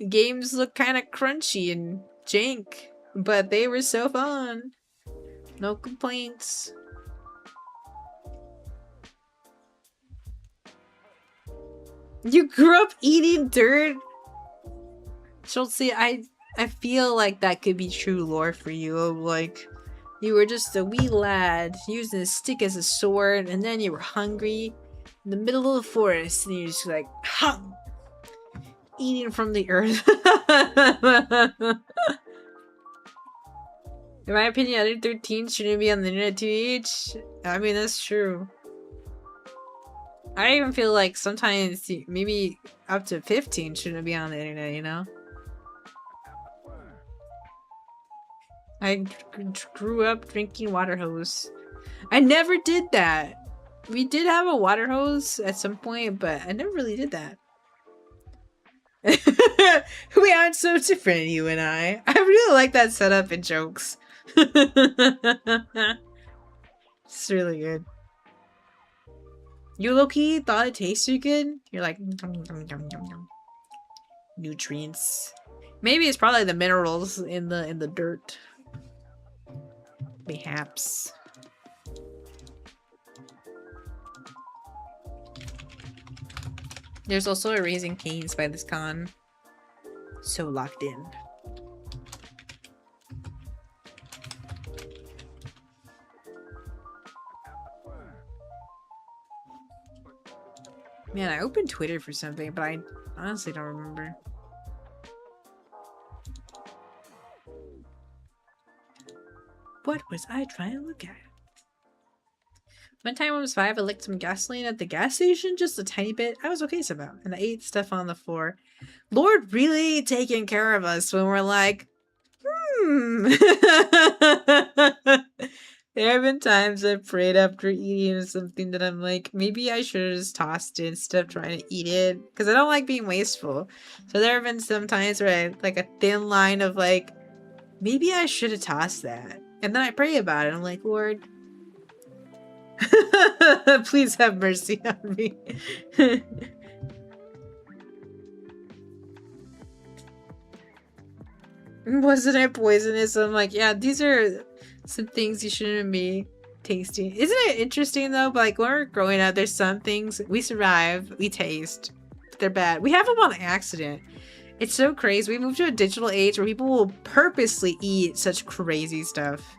Games look kind of crunchy and jank, but they were so fun. No complaints. You grew up eating dirt? Schultze, I feel like that could be true lore for you. Like, you were just a wee lad using a stick as a sword, and then you were hungry in the middle of the forest, and you're just like, hum! Eating from the earth. In my opinion, other 13s shouldn't be on the internet too. I mean, that's true. I even feel like sometimes maybe up to 15 shouldn't be on the internet, you know? I grew up drinking water hose. I never did that. We did have a water hose at some point, but I never really did that. We aren't so different, you and I. I really like that setup in jokes. It's really good. You low-key thought it tasted good? You're like, nom, nom, nom, nom, nom. Nutrients. Maybe it's probably the minerals in the dirt. Perhaps. There's also a Raising Cane's by this con. So locked in. Man, I opened Twitter for something, but I honestly don't remember. What was I trying to look at? One time I was 5, I licked some gasoline at the gas station, just a tiny bit. I was okay somehow, and I ate stuff on the floor. Lord really taking care of us when we're like, There have been times I've prayed after eating something that I'm like, maybe I should have just tossed it instead of trying to eat it. Because I don't like being wasteful. So there have been some times where I like a thin line of like, maybe I should have tossed that. And then I pray about it. I'm like, Lord, please have mercy on me. Wasn't it poisonous? I'm like, yeah, these are some things you shouldn't be tasting. Isn't it interesting though? But like when we're growing up, there's some things we survive, we taste, but they're bad. We have them on accident. It's so crazy. We moved to a digital age where people will purposely eat such crazy stuff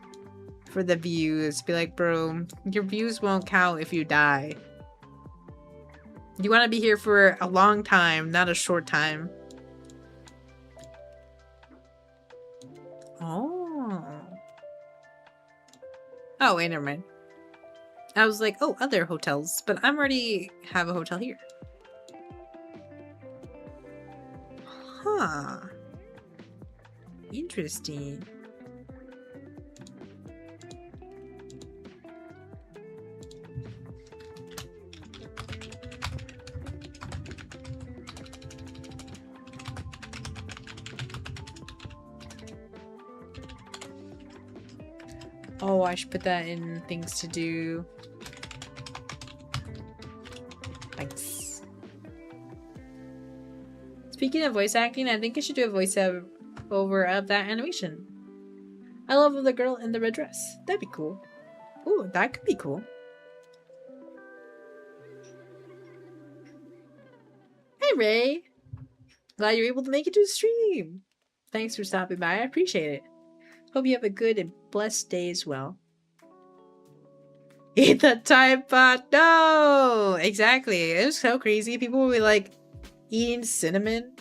for the views. Be like, bro, your views won't count if you die. You want to be here for a long time, not a short time. Oh, wait, never mind. I was like, oh, other hotels, but I'm already have a hotel here. Huh. Interesting. Oh, I should put that in things to do. Thanks. Speaking of voice acting, I think I should do a voiceover of that animation. I love the girl in the red dress. That'd be cool. Ooh, that could be cool. Hey, Ray. Glad you're able to make it to the stream. Thanks for stopping by. I appreciate it. Hope you have a good and blessed day as well. Eat the Tide Pod! No! Exactly. It was so crazy. People would be like eating cinnamon.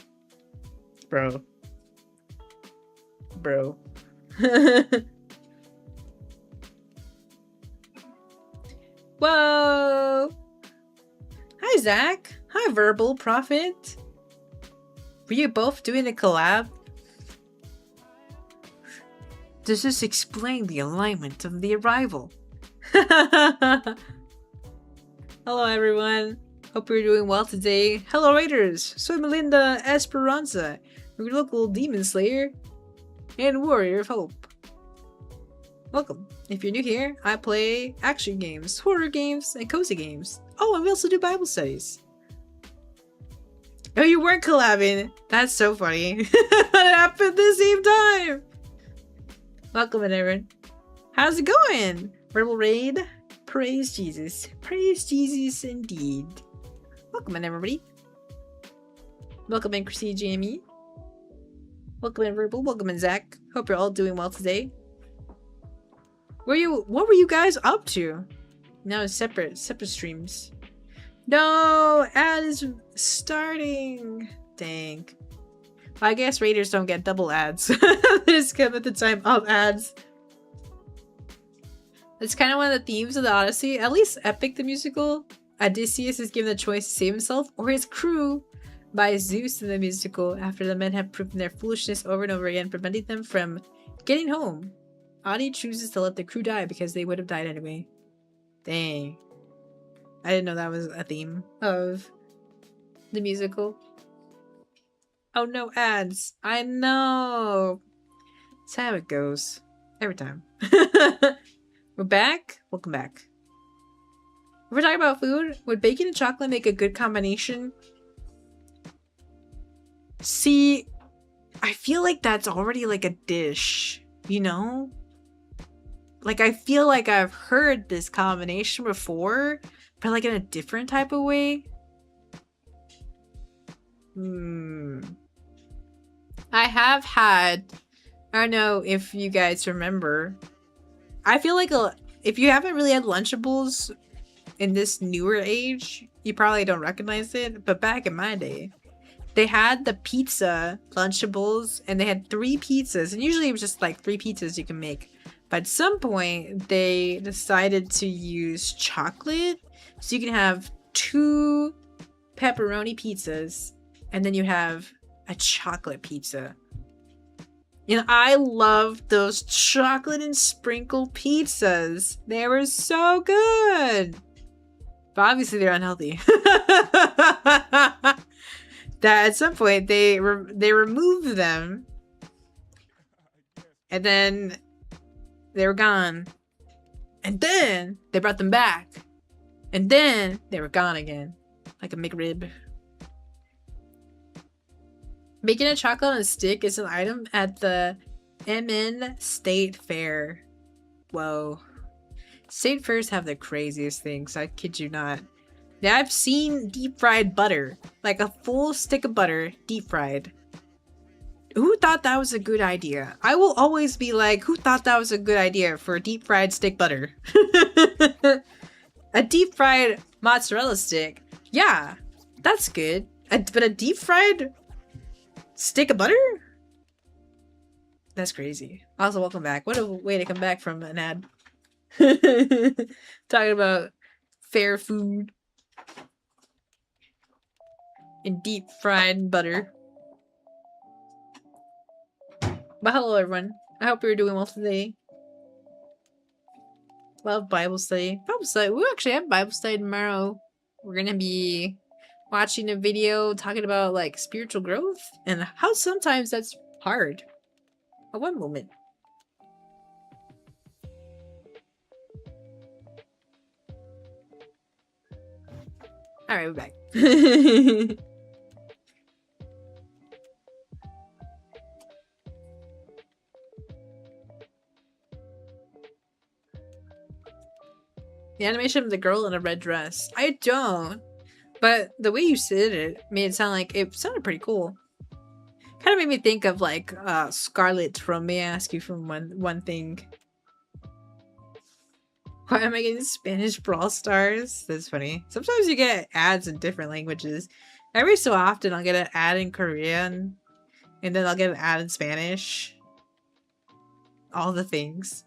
Bro. Whoa! Hi, Zach. Hi, Verbal Prophet. Were you both doing a collab? Does this explain the alignment of the arrival? Hello, everyone. Hope you're doing well today. Hello, Raiders. Soy Melinda Esperanza, your local demon slayer and warrior of hope. Welcome. If you're new here, I play action games, horror games, and cozy games. Oh, and we also do Bible studies. Oh, you weren't collabing. That's so funny. It happened at the same time. Welcome, everyone. How's it going? Rebel Raid? Praise Jesus. Praise Jesus indeed. Welcome in, everybody. Welcome in, Chrissy Jamie. Welcome in, Verbal. Welcome in, Zach. Hope you're all doing well today. What were you guys up to? No, separate streams. No, ad is starting. Dang. I guess Raiders don't get double ads. They just come at the time of ads. It's kind of one of the themes of the Odyssey. At least Epic the musical. Odysseus is given the choice to save himself or his crew by Zeus in the musical after the men have proven their foolishness over and over again, preventing them from getting home. Adi chooses to let the crew die because they would have died anyway. Dang. I didn't know that was a theme of the musical. Oh no, ads. I know. That's how it goes. Every time. We're back? Welcome back. If we're talking about food, would bacon and chocolate make a good combination? See, I feel like that's already like a dish, you know? Like, I feel like I've heard this combination before, but like in a different type of way. I have had, I don't know if you guys remember, I feel like if you haven't really had Lunchables in this newer age, you probably don't recognize it, but back in my day, they had the pizza Lunchables, and they had 3 pizzas, and usually it was just like 3 pizzas you can make. But at some point, they decided to use chocolate, so you can have 2 pepperoni pizzas, and then you have a chocolate pizza. And I love those chocolate and sprinkle pizzas. They were so good. But obviously they're unhealthy. That at some point they removed them, and then they were gone, and then they brought them back, and then they were gone again, like a McRib. Bacon and chocolate on a stick is an item at the MN State Fair. Whoa. State fairs have the craziest things, I kid you not. Now, I've seen deep fried butter. Like a full stick of butter, deep fried. Who thought that was a good idea? I will always be like, who thought that was a good idea for a deep fried stick butter? A deep fried mozzarella stick. Yeah, that's good. But a deep fried stick of butter? That's crazy. Also, welcome back. What a way to come back from an ad. Talking about fair food and deep fried butter. But hello everyone. I hope you're doing well today. Love Bible study. Bible study. We actually have Bible study tomorrow. We're gonna be watching a video talking about like spiritual growth and how sometimes that's hard. One moment. Alright, we're back. The animation of the girl in a red dress. I don't. But the way you said it made it sound like it sounded pretty cool. Kind of made me think of like Scarlet from May I Ask You from One Thing. Why am I getting Spanish Brawl Stars? That's funny. Sometimes you get ads in different languages. Every so often I'll get an ad in Korean. And then I'll get an ad in Spanish. All the things.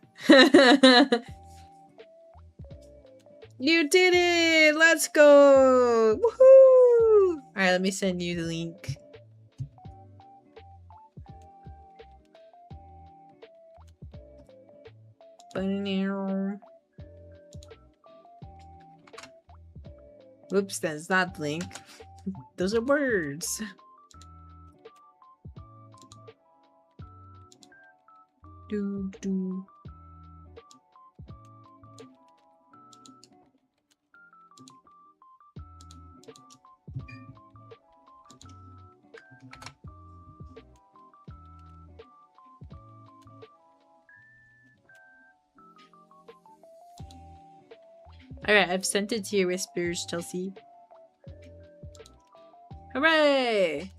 You did it! Let's go! Woohoo! Alright, let me send you the link. Whoops, that's not the link. Those are words. Do. Alright, I've sent it to your whispers, Chelsea. Hooray!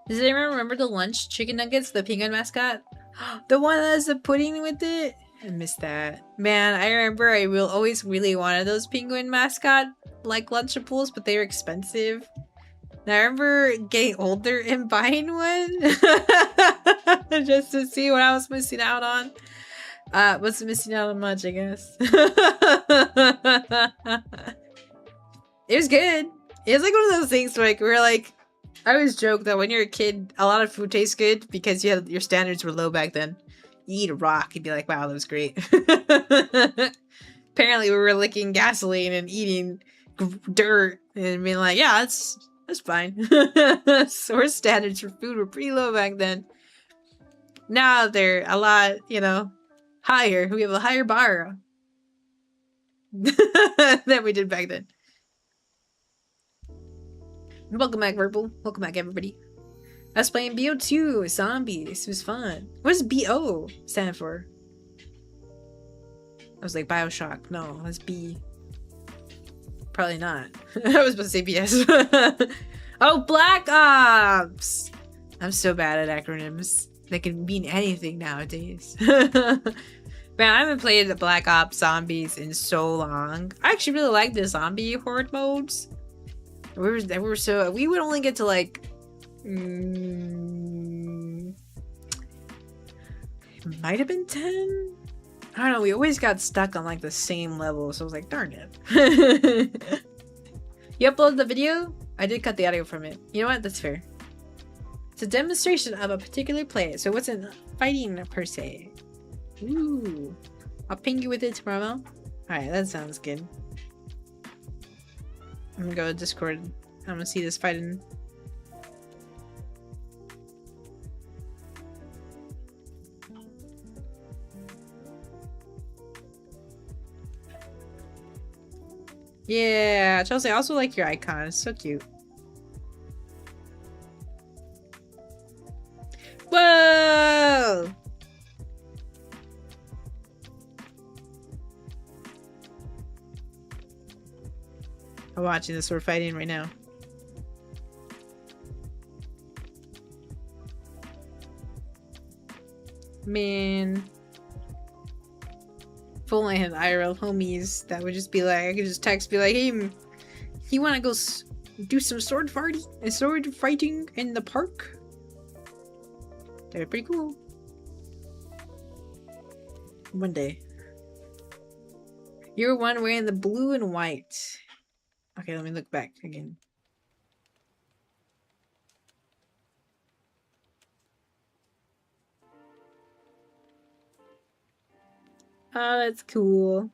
Does anyone remember the lunch chicken nuggets, the penguin mascot? The one that has the pudding with it? I missed that. Man, I remember I will always really wanted those penguin mascot like Lunchables, but they were expensive. And I remember getting older and buying one just to see what I was missing out on. Wasn't missing out on much, I guess. It was good. It was like one of those things where like we're like, I always joke that when you're a kid, a lot of food tastes good because your standards were low back then. You eat a rock, you'd be like, wow, that was great. Apparently we were licking gasoline and eating dirt and being like, yeah, that's fine. So our standards for food were pretty low back then. Now they're a lot, you know, higher. We have a higher bar than we did back then. Welcome back, Verbal. Welcome back, everybody. I was playing BO2 Zombies. It was fun. What does BO stand for? I was like, Bioshock. No, that's B. Probably not. I was about to say BS. Oh, Black Ops! I'm so bad at acronyms. They can mean anything nowadays. Man, I haven't played the Black Ops Zombies in so long. I actually really like the zombie horde modes. We would only get to like it might have been 10. I don't know, we always got stuck on like the same level, so I was like, darn it. You uploaded the video? I did cut the audio from it. You know what? That's fair. It's a demonstration of a particular play, so it wasn't fighting per se. Ooh. I'll ping you with it tomorrow. Alright, that sounds good. I'm gonna go to Discord. I'm gonna see this fighting. Yeah, Chelsea, I also like your icon. It's so cute. Whoa! I'm watching this. We're fighting right now. Man. If only I had IRL homies that would just be like, I could just text, be like, hey, you wanna go do some sword fighting in the park. That'd be pretty cool. One day. You're one wearing the blue and white. Okay, let me look back again. Oh, that's cool.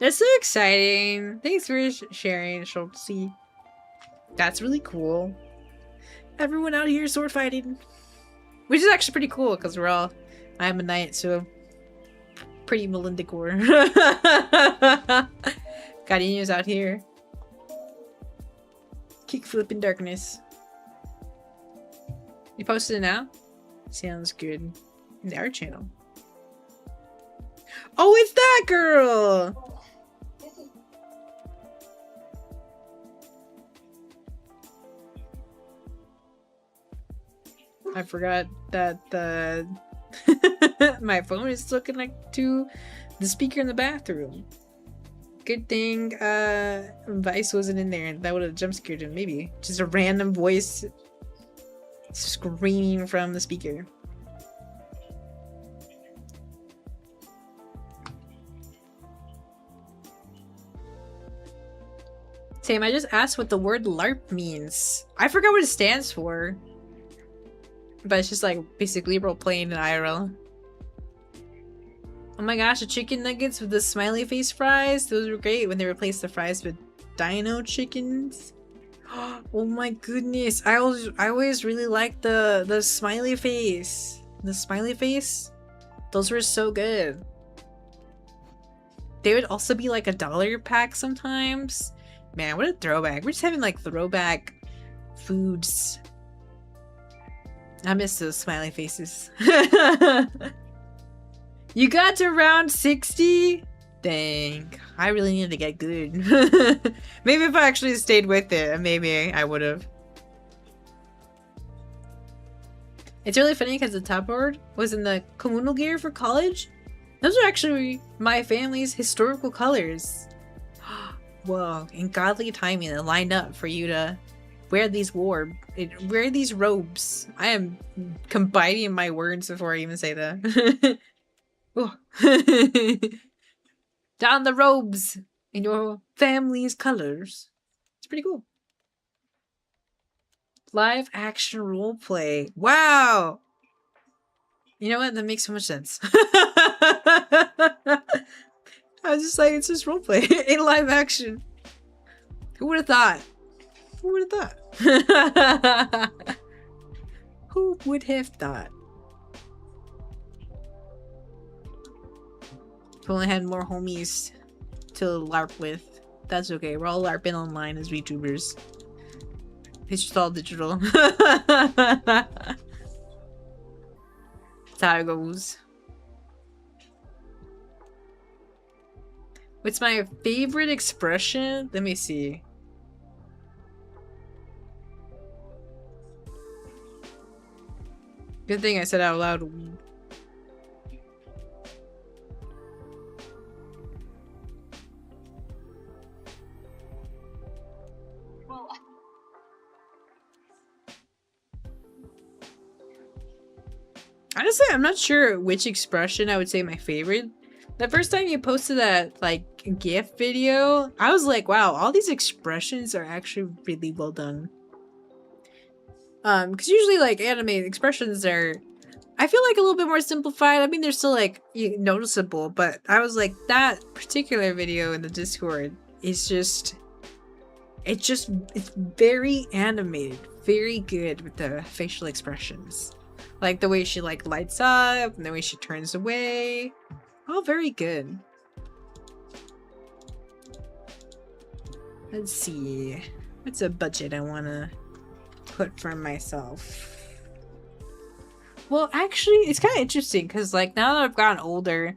That's so exciting. Thanks for sharing, Schultzy. That's really cool. Everyone out here sword fighting. Which is actually pretty cool, because I'm a knight, so pretty Melinda core. Gardenia's out here. Kickflip in darkness. You posted it now? Sounds good. In our channel. Oh, it's that girl! I forgot that my phone is still connected to the speaker in the bathroom. Good thing Vice wasn't in there, and that would have jump scared him. Maybe just a random voice screaming from the speaker. Same, I just asked what the word LARP means. I forgot what it stands for. But it's just like basically role playing in IRL. Oh my gosh, the chicken nuggets with the smiley face fries. Those were great when they replaced the fries with dino chickens. Oh my goodness. I always really liked the smiley face. The smiley face. Those were so good. They would also be like $1 pack sometimes. Man, what a throwback. We're just having like throwback foods. I miss those smiley faces. You got to round 60? Dang. I really needed to get good. Maybe if I actually stayed with it, maybe I would have. It's really funny because the top board was in the communal gear for college. Those are actually my family's historical colors. Whoa, in godly timing, it lined up for you to wear these robes. I am combining my words before I even say that. Down the robes in your family's colors. It's pretty cool. Live action roleplay. Wow! You know what? That makes so much sense. I was just like, it's just roleplay in live action. Who would have thought? Who would have thought? Who would have thought? If only had more homies to LARP with. That's okay. We're all LARPing online as VTubers. It's just all digital. That's how it goes. What's my favorite expression? Let me see. Good thing I said out loud. Honestly, I'm not sure which expression I would say my favorite. The first time you posted that like GIF video, I was like, wow, all these expressions are actually really well done. Because usually like anime expressions are, I feel like a little bit more simplified. I mean, they're still like noticeable, but I was like, that particular video in the Discord is just, it's very animated, very good with the facial expressions. Like the way she like lights up and the way she turns away. All very good. Let's see. What's a budget I want to put for myself? Well, actually, it's kind of interesting because like now that I've gotten older,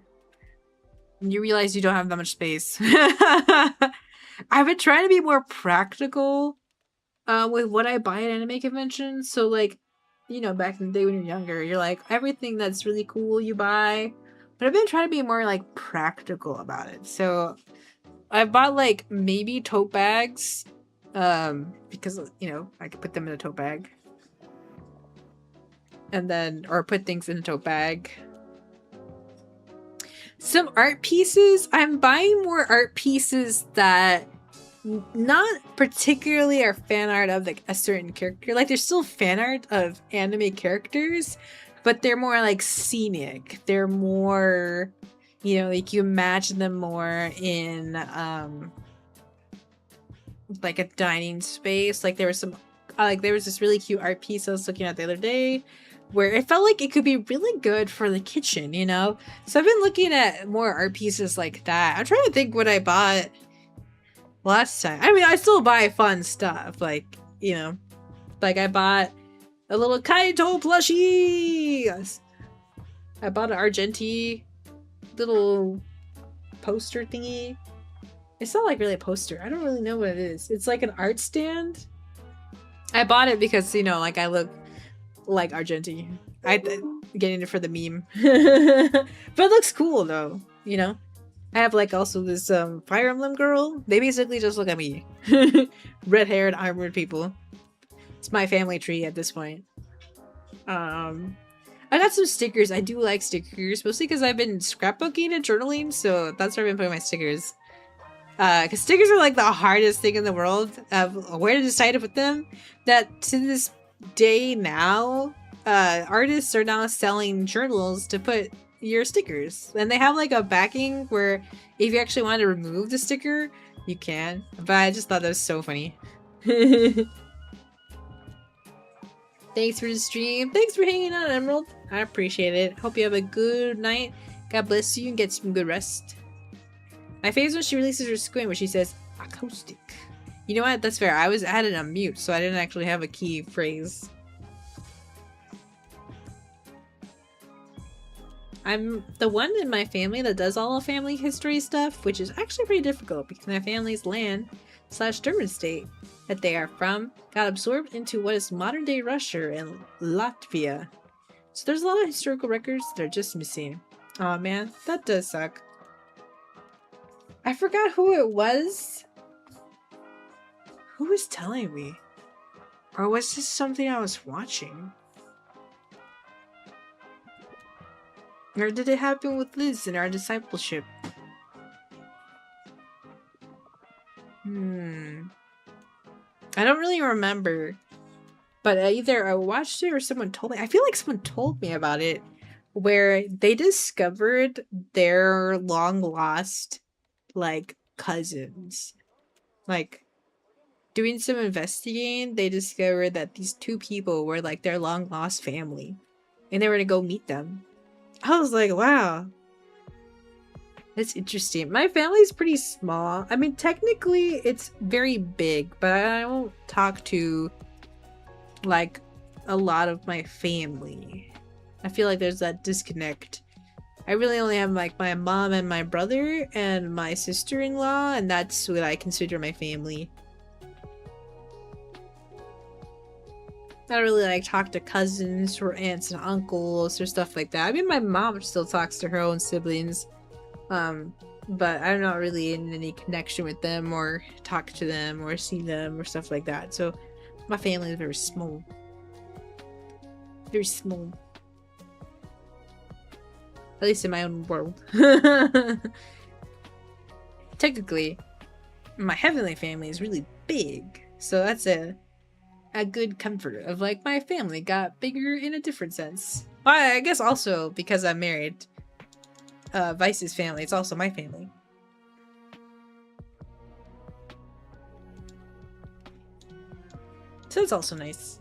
you realize you don't have that much space. I've been trying to be more practical with what I buy at anime conventions. So like, you know, back in the day when you're younger, you're like, everything that's really cool you buy. But I've been trying to be more like practical about it. So I bought like maybe tote bags, because you know I could put them in a tote bag, and then or put things in a tote bag. Some art pieces. I'm buying more art pieces that not particularly are fan art of like a certain character. Like there's still fan art of anime characters, but they're more like scenic. They're more, you know, like you imagine them more in like a dining space. Like there was some like there was this really cute art piece I was looking at the other day where it felt like it could be really good for the kitchen, you know? So I've been looking at more art pieces like that. I'm trying to think what I bought last time. I mean, I still buy fun stuff, like, you know, like I bought a little Kaito plushie. I bought an Argenti little poster thingy. It's not like really a poster. I don't really know what it is. It's like an art stand. I bought it because, you know, like I look like Argenti. I getting it for the meme. But it looks cool though, you know? I have like also this Fire Emblem girl. They basically just look at me. Red-haired, armored people. It's my family tree at this point. I got some stickers. I do like stickers, mostly because I've been scrapbooking and journaling, so that's where I've been putting my stickers. Because stickers are like the hardest thing in the world of where to decide to put them. That to this day now, artists are now selling journals to put your stickers, and they have like a backing where if you actually want to remove the sticker, you can. But I just thought that was so funny. Thanks for the stream. Thanks for hanging out, Emerald. I appreciate it. Hope you have a good night. God bless you and get some good rest. My favorite is when she releases her squint where she says acoustic. You know what? That's fair. I had it on mute, so I didn't actually have a key phrase. I'm the one in my family that does all the family history stuff, which is actually pretty difficult because my family's land / German state that they are from got absorbed into what is modern day Russia and Latvia. So there's a lot of historical records that are just missing. Aw man, that does suck. I forgot who it was. Who was telling me? Or was this something I was watching? Or did it happen with Liz in our discipleship? I don't really remember. But either I watched it or someone told me. I feel like someone told me about it. Where they discovered their long lost, like, cousins. Like, doing some investigating, they discovered that these two people were like their long lost family. And they were to go meet them. I was like, wow. That's interesting. My family's pretty small. I mean, technically, it's very big, but I don't talk to, like, a lot of my family. I feel like there's that disconnect. I really only have, like, my mom and my brother and my sister-in-law, and that's what I consider my family. I don't really like talk to cousins or aunts and uncles or stuff like that. I mean, my mom still talks to her own siblings, but I'm not really in any connection with them or talk to them or see them or stuff like that. So my family is very small. Very small. At least in my own world. Technically, my heavenly family is really big, so that's a good comfort of like my family got bigger in a different sense. Well, I guess also because I'm married. Vice's family, it's also my family. So it's also nice.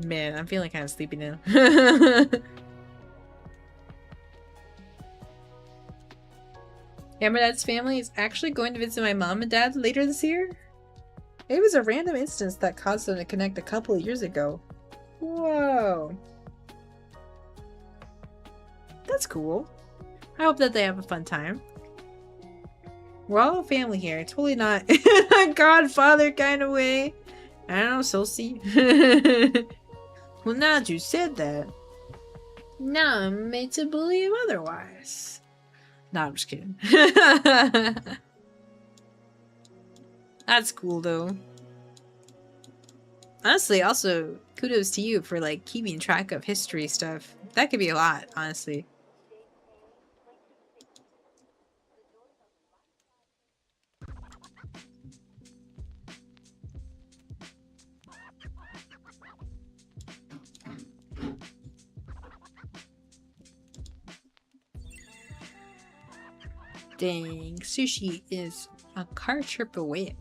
Man, I'm feeling kind of sleepy now. Yeah, my dad's family is actually going to visit my mom and dad later this year. It was a random instance that caused them to connect a couple of years ago. Whoa. That's cool. I hope that they have a fun time. We're all a family here. Totally not in a godfather kind of way. I don't know, Sophie. Well, now that you said that, now I'm made to believe otherwise. No, I'm just kidding. That's cool though. Honestly, also kudos to you for like keeping track of history stuff. That could be a lot, honestly. Dang, sushi is a car trip away.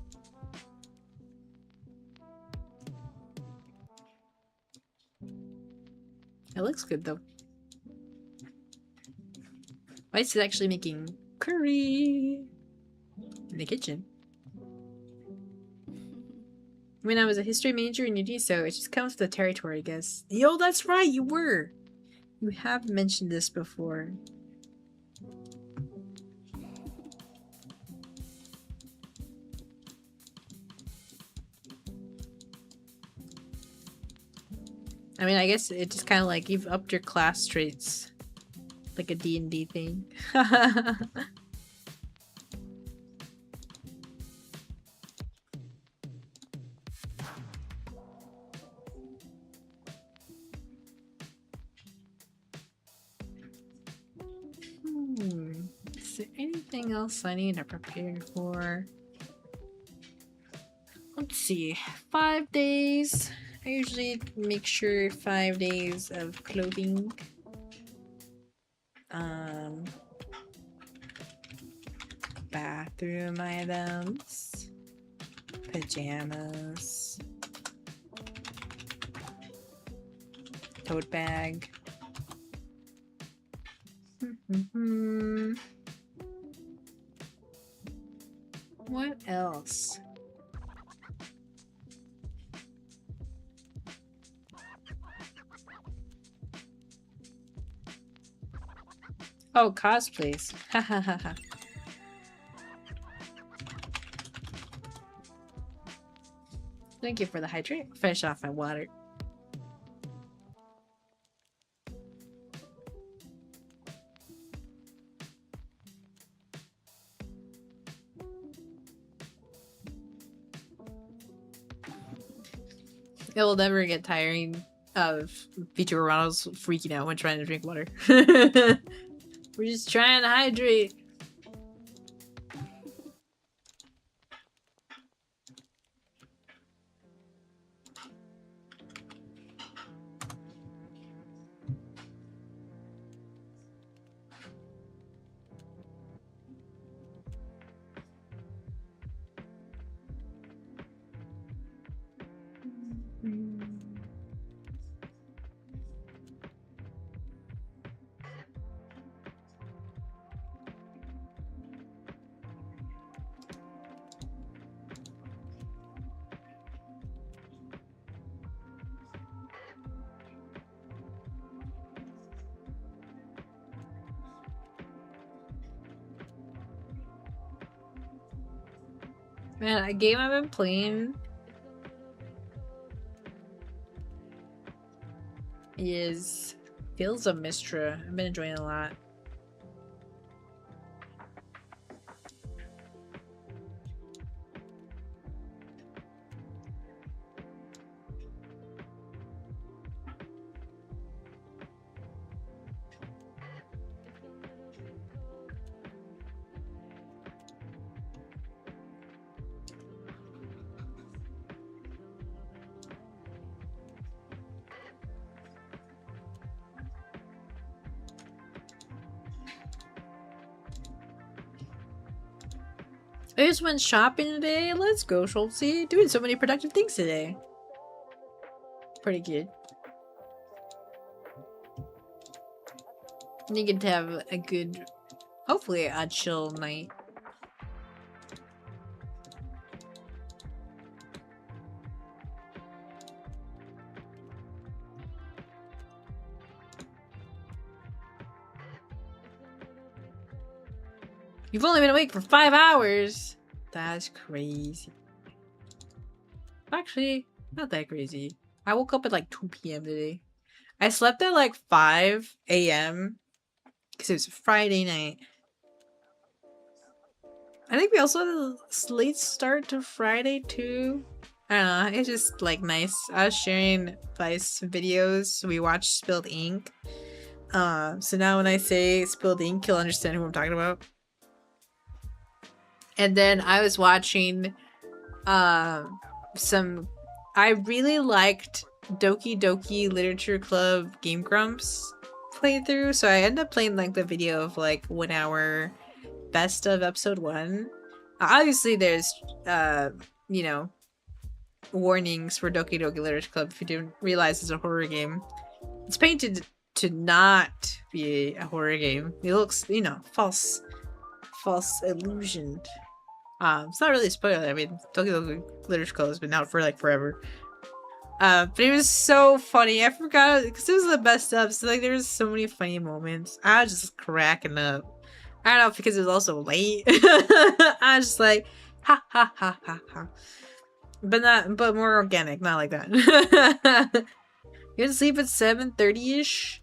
It looks good though. Vice is actually making curry in the kitchen. When I was a history major in UD, so it just comes with the territory, I guess. Yo, that's right, you were! You have mentioned this before. I mean, I guess it just kind of like you've upped your class traits. Like a D&D thing. Is there anything else I need to prepare for? Let's see. 5 days. I usually make sure 5 days of clothing. Bathroom items. Pajamas. Tote bag. What else? Oh, cosplays. Ha ha ha ha. Thank you for the hydrate. Finish off my water. It will never get tiring of Vito Ronaldo's freaking out when trying to drink water. We're just trying to hydrate. Man, a game I've been playing is Fields of Mistra. I've been enjoying it a lot. I just went shopping today. Let's go, Schultzy. Doing so many productive things today. Pretty good. You get to have a good, hopefully a chill night. You've only been awake for 5 hours. That's crazy. Actually, not that crazy. I woke up at like 2 p.m. today. I slept at like 5 a.m. because it was Friday night. I think we also had a late start to Friday too. I don't know. It's just like nice. I was sharing Vice videos. We watched Spilled Ink. So now when I say Spilled Ink, you'll understand who I'm talking about. And then I was watching some. I really liked Doki Doki Literature Club Game Grumps playthrough. So I ended up playing like the video of like 1 hour best of episode 1. Obviously there's you know, warnings for Doki Doki Literature Club if you didn't realize it's a horror game. It's painted to not be a horror game. It looks, you know, false illusioned. It's not really a spoiler. I mean, Doki Doki Literature Club has been out for like forever. But it was so funny. I forgot because it was the best of. So like, there was so many funny moments. I was just cracking up. I don't know if because it was also late. I was just like, ha ha ha ha ha. But more organic, not like that. You had to sleep at 7:30ish,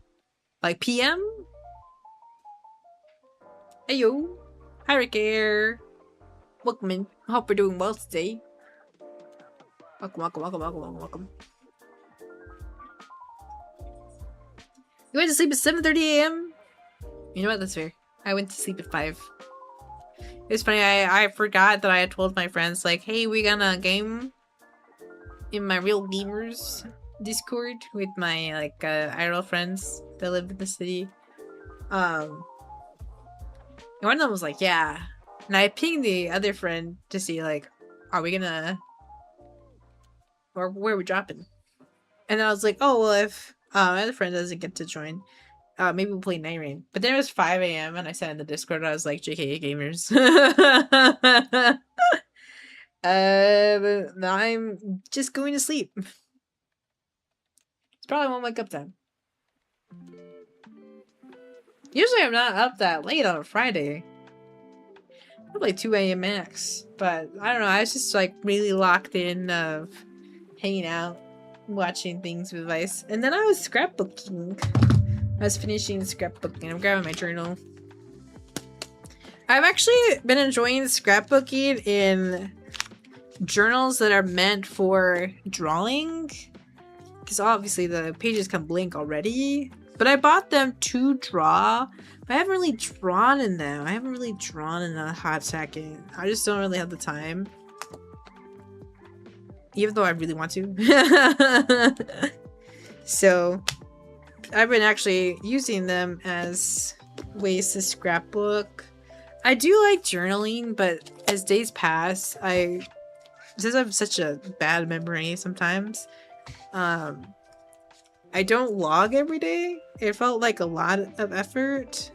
like PM. Hey yo, hi Rick Air. Welcome in. I hope we're doing well today. Welcome. You went to sleep at 7:30 a.m. You know what? That's fair. I went to sleep at 5. It was funny. I forgot that I had told my friends like, "Hey, we gonna game in my Real Gamers Discord with my like IRL friends that live in the city." And one of them was like, "Yeah," and I pinged the other friend to see like, "Are we gonna, or where are we dropping?" And I was like, "Oh well, if my other friend doesn't get to join." Maybe we'll play Night Rain. But then it was 5 a.m. and I said in the Discord, I was like, JK gamers. I'm just going to sleep. It's probably won't wake up time. Usually I'm not up that late on a Friday. Probably 2 a.m. max. But I don't know, I was just like really locked in of hanging out, watching things with Vice. And then I was scrapbooking. I was finishing scrapbooking. I'm grabbing my journal. I've actually been enjoying scrapbooking in journals that are meant for drawing. Because obviously the pages can blink already. But I bought them to draw. But I haven't really drawn in them. I haven't really drawn in a hot second. I just don't really have the time. Even though I really want to. So I've been actually using them as ways to scrapbook. I do like journaling, but as days pass, since I have such a bad memory sometimes, I don't log every day. It felt like a lot of effort.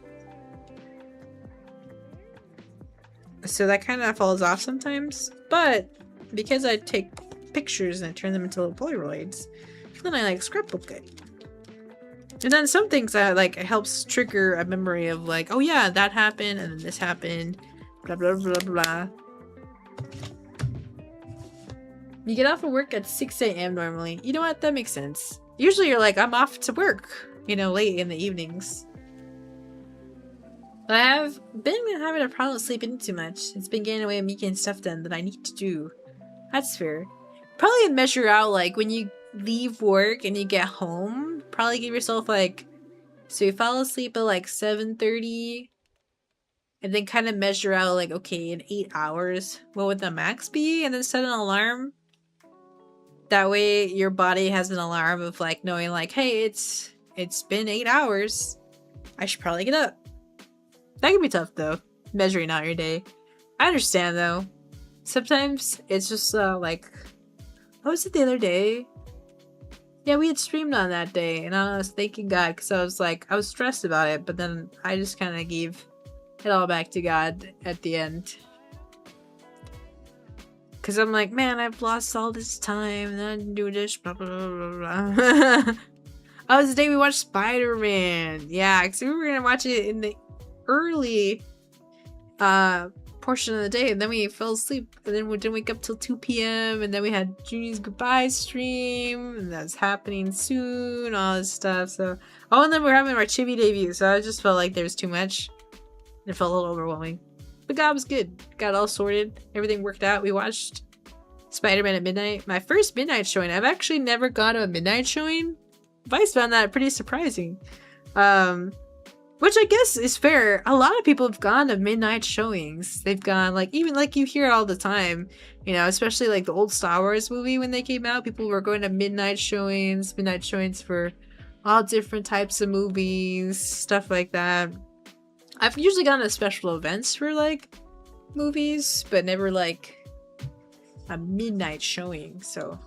So that kind of falls off sometimes. But because I take pictures and I turn them into little Polaroids, then I like scrapbook it. And then some things that like it helps trigger a memory of like, oh yeah, that happened and then this happened, blah blah blah blah. You get off of work at 6 a.m. normally. You know what? That makes sense. Usually you're like, I'm off to work, you know, late in the evenings. But I have been having a problem sleeping too much. It's been getting away with me getting stuff done that I need to do. That's fair. Probably measure out like when you leave work and you get home, probably give yourself like, so you fall asleep at like 7:30 and then kind of measure out like, okay, in 8 hours what would the max be, and then set an alarm. That way your body has an alarm of like knowing like, hey, it's been 8 hours, I should probably get up. That can be tough though, measuring out your day. I understand though, sometimes it's just like, what was it the other day? Yeah, we had streamed on that day, and I was thanking God because I was like, I was stressed about it, but then I just kind of gave it all back to God at the end. Because I'm like, man, I've lost all this time, and I didn't do this, blah, blah, blah, blah, blah. Oh, it was the day we watched Spider-Man. Yeah, because we were going to watch it in the early portion of the day, and then we fell asleep, and then we didn't wake up till 2 p.m, and then we had Junie's goodbye stream, and that's happening soon, all this stuff. So, oh, and then we're having our Chibi debut, so I just felt like there was too much. It felt a little overwhelming. But God was good. Got all sorted. Everything worked out. We watched Spider-Man at midnight. My first midnight showing. I've actually never gone to a midnight showing. Vice found that pretty surprising. Which I guess is fair. A lot of people have gone to midnight showings. They've gone, like, even like you hear it all the time, you know, especially like the old Star Wars movie when they came out. People were going to midnight showings for all different types of movies, stuff like that. I've usually gone to special events for like movies, but never like a midnight showing, so.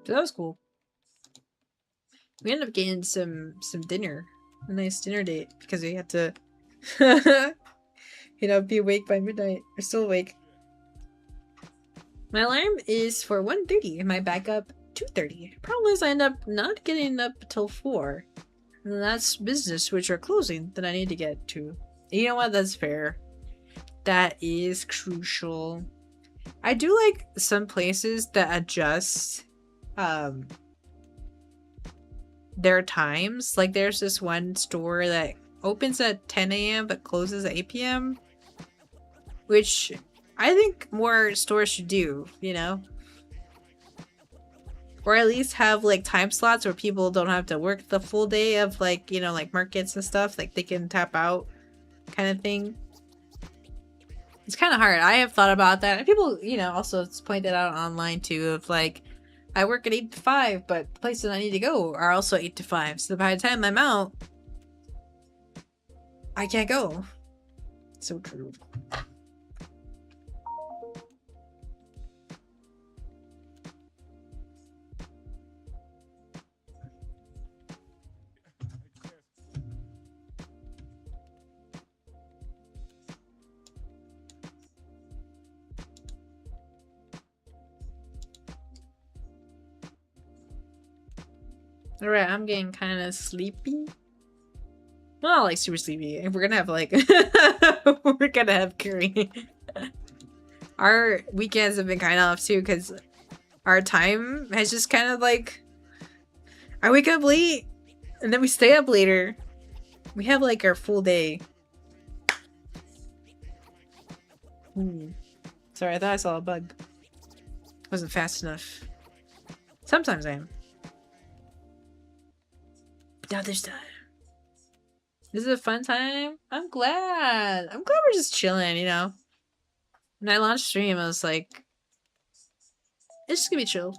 So that was cool. We ended up getting some dinner. A nice dinner date because we had to you know, be awake by midnight. We're still awake. My alarm is for 1:30 and my backup 2:30. Problem is I end up not getting up till 4. And that's business which are closing that I need to get to. You know what? That's fair. That is crucial. I do like some places that adjust their times. Like there's this one store that opens at 10 a.m. but closes at 8 p.m. which I think more stores should do, you know? Or at least have like time slots where people don't have to work the full day of like, you know, like markets and stuff. Like they can tap out kind of thing. It's kind of hard. I have thought about that. And people, you know, also pointed out online too of like, I work at 8 to 5, but the places I need to go are also 8 to 5. So by the time I'm out, I can't go. So true. Alright, I'm getting kind of sleepy. Not like super sleepy. If we're gonna have like we're gonna have curry. Our weekends have been kind of off too because our time has just kind of like I wake up late and then we stay up later. We have like our full day. Sorry, I thought I saw a bug. Wasn't fast enough. Sometimes I am. Now this time. This is a fun time. I'm glad. We're just chilling, you know. When I launched stream, I was like, it's just gonna be chill.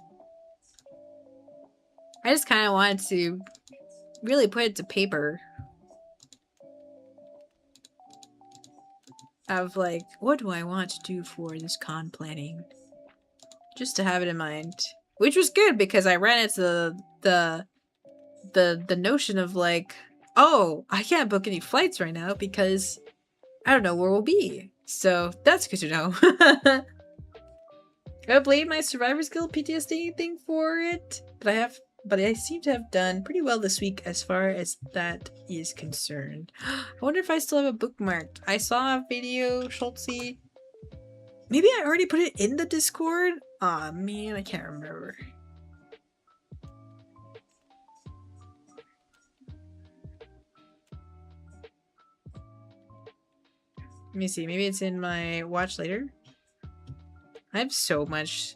I just kind of wanted to really put it to paper. Of like, what do I want to do for this con planning? Just to have it in mind. Which was good because I ran into the notion of like, oh, I can't book any flights right now because I don't know where we'll be. So that's good to know. I blame my Survivor's Guild PTSD thing for it, but I seem to have done pretty well this week as far as that is concerned. I wonder if I still have it bookmarked. I saw a video, Schultzy. Maybe I already put it in the Discord? Aw, man, I can't remember. Let me see. Maybe it's in my watch later. I have so much.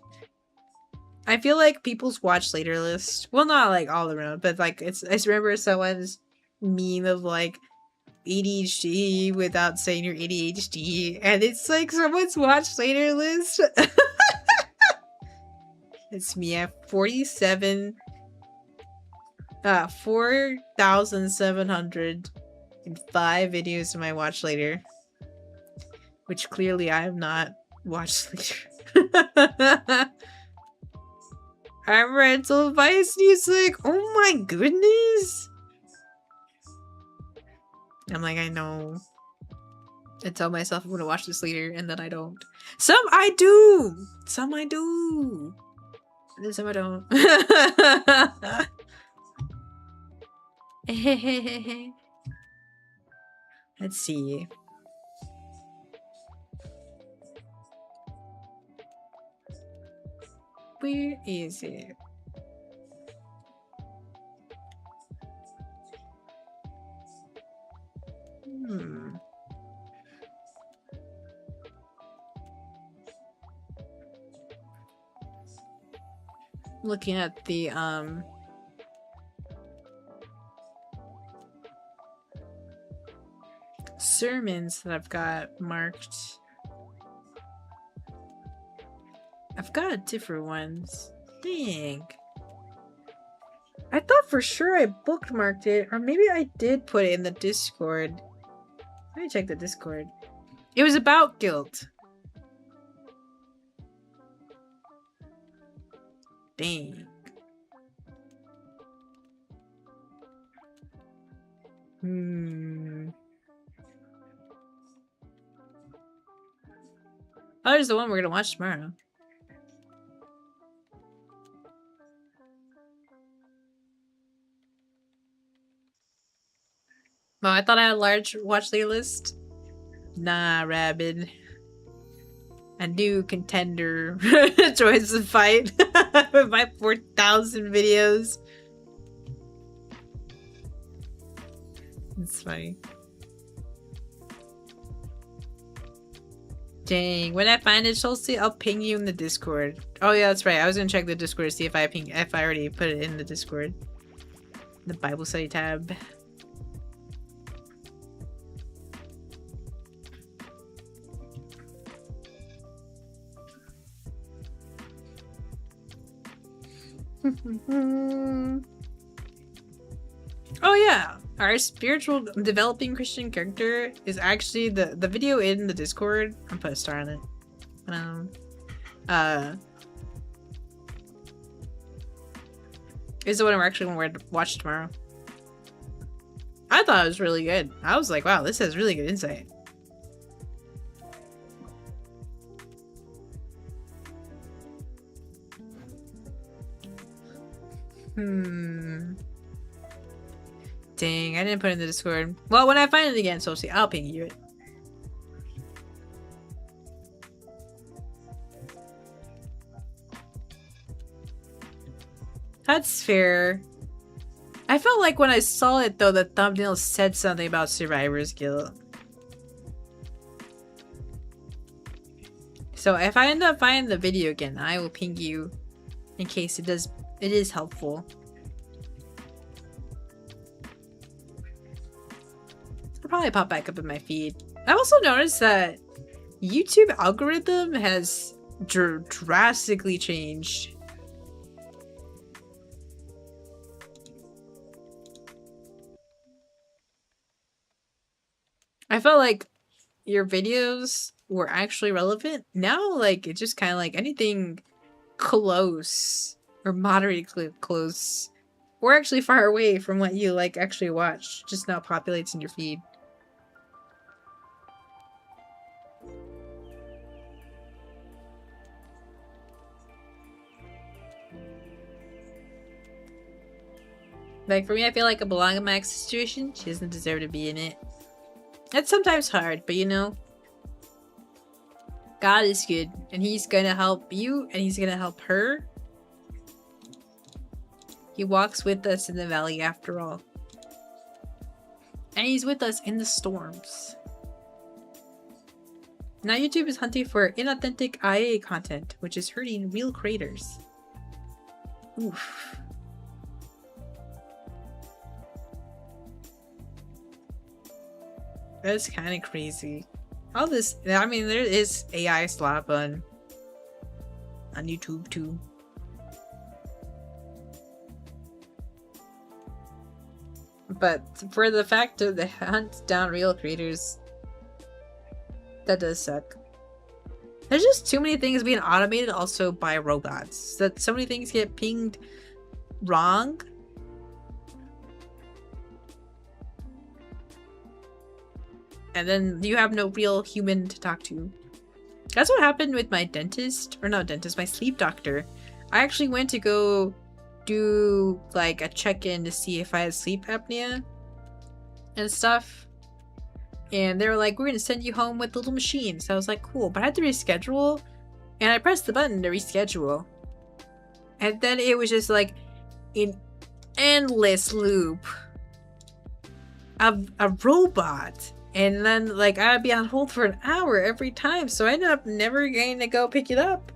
I feel like people's watch later list. Well, not like all around, but like I remember someone's meme of like ADHD without saying you're ADHD, and it's like someone's watch later list. It's me at 4,705 videos in my watch later. Which clearly I have not watched later. I'm rental advice and he's like, oh my goodness. I'm like, I know. I tell myself I'm gonna watch this later and then I don't. Some I do! Some I do! And then some I don't. Let's see. Where is it? Looking at the sermons that I've got marked. I've got different ones. Dang. I thought for sure I bookmarked it, or maybe I did put it in the Discord. Let me check the Discord. It was about guilt. Dang. Oh, there's the one we're gonna watch tomorrow. Oh, I thought I had a large watch list. Nah, Rabid. A new contender joins the fight with my 4,000 videos. It's funny. Dang, when I find it, Chelsea, I'll ping you in the Discord. Oh yeah, that's right. I was gonna check the Discord to see if I already put it in the Discord. The Bible study tab. Oh yeah, our spiritual developing Christian character is actually the video in the Discord. I'll put a star on it. Is the one we're actually going to watch tomorrow. I thought it was really good. I was like, wow, this has really good insight. Dang, I didn't put it in the Discord. Well, when I find it again, Sophie, I'll ping you it. That's fair. I felt like when I saw it, though, the thumbnail said something about survivor's guilt. So if I end up finding the video again, I will ping you in case it is helpful. It'll probably pop back up in my feed. I've also noticed that YouTube algorithm has drastically changed. I felt like your videos were actually relevant. Now, like, it's just kind of like anything close or moderately close or actually far away from what you, like, actually watch just now populates in your feed. Like, for me, I feel like a belong in my ex situation. She doesn't deserve to be in it. It's sometimes hard, but you know, God is good, and He's gonna help you, and He's gonna help her. He walks with us in the valley after all. And He's with us in the storms. Now YouTube is hunting for inauthentic IA content, which is hurting real creators. Oof. That's kind of crazy. All this, I mean, there is AI slop on YouTube too. But for the fact of the hunt down real creators, that does suck. There's just too many things being automated also by robots. That so many things get pinged wrong. And then you have no real human to talk to. That's what happened with my dentist, or not dentist, my sleep doctor. I actually went to go do like a check-in to see if I had sleep apnea and stuff. And they were like, we're gonna send you home with the little machine. So I was like, cool. But I had to reschedule. And I pressed the button to reschedule. And then it was just like an endless loop of a robot. And then like I'd be on hold for an hour every time. So I ended up never getting to go pick it up.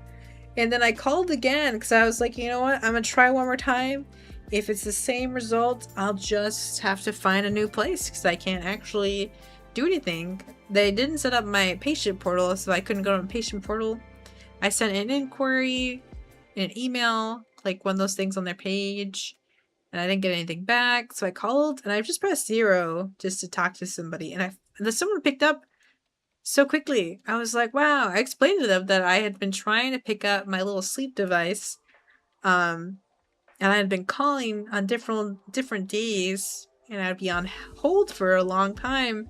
And then I called again because I was like, you know what? I'm gonna try one more time. If it's the same result, I'll just have to find a new place because I can't actually do anything. They didn't set up my patient portal, so I couldn't go to the patient portal. I sent an inquiry, an email, like one of those things on their page, and I didn't get anything back. So I called, and I just pressed 0 just to talk to somebody, and someone picked up so quickly. I was like, wow. I explained to them that I had been trying to pick up my little sleep device, and I had been calling on different days, and I'd be on hold for a long time,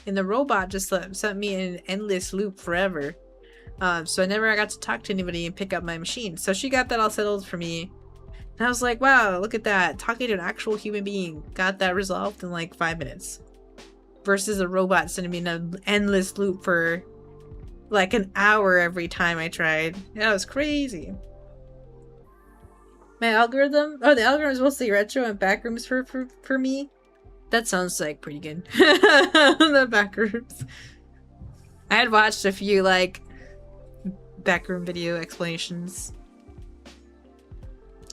and the robot just sent me in an endless loop forever. So I never got to talk to anybody and pick up my machine. So she got that all settled for me. And I was like, wow, look at that. Talking to an actual human being got that resolved in like 5 minutes. Versus a robot sending me in an endless loop for like an hour every time I tried. That was crazy. My algorithm? Oh, the algorithm is mostly retro and backrooms for me. That sounds like pretty good. The backrooms. I had watched a few like backroom video explanations.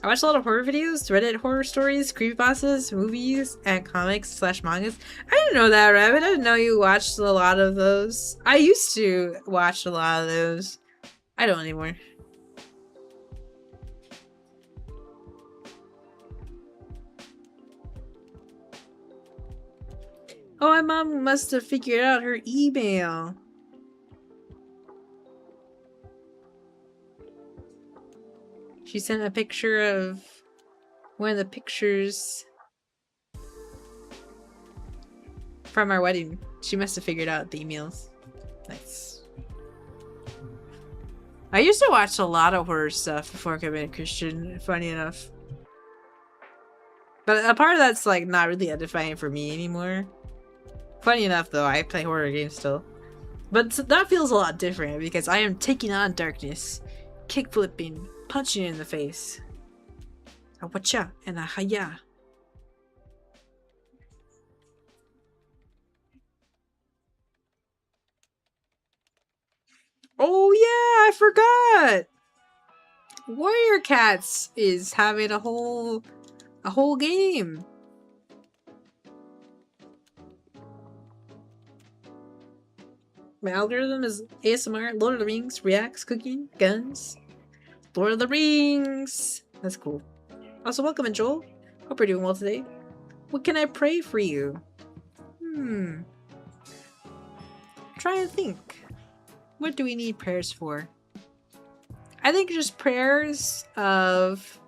I watched a lot of horror videos, Reddit horror stories, creepypastas, movies, and comics/mangas. I didn't know that, Rabbit. I didn't know you watched a lot of those. I used to watch a lot of those. I don't anymore. Oh, my mom must have figured out her email. She sent a picture of one of the pictures from our wedding. She must have figured out the emails. Nice. I used to watch a lot of horror stuff before I became a Christian, funny enough. But a part of that's like not really edifying for me anymore. Funny enough though, I play horror games still. But that feels a lot different because I am taking on darkness, kick flipping, punching you in the face. A wacha and a haya. Oh yeah, I forgot! Warrior Cats is having a whole game. My algorithm is ASMR, Lord of the Rings, reacts, cooking, guns. Lord of the Rings! That's cool. Also, welcome, Joel. Hope you're doing well today. What can I pray for you? Try and think. What do we need prayers for? I think just prayers of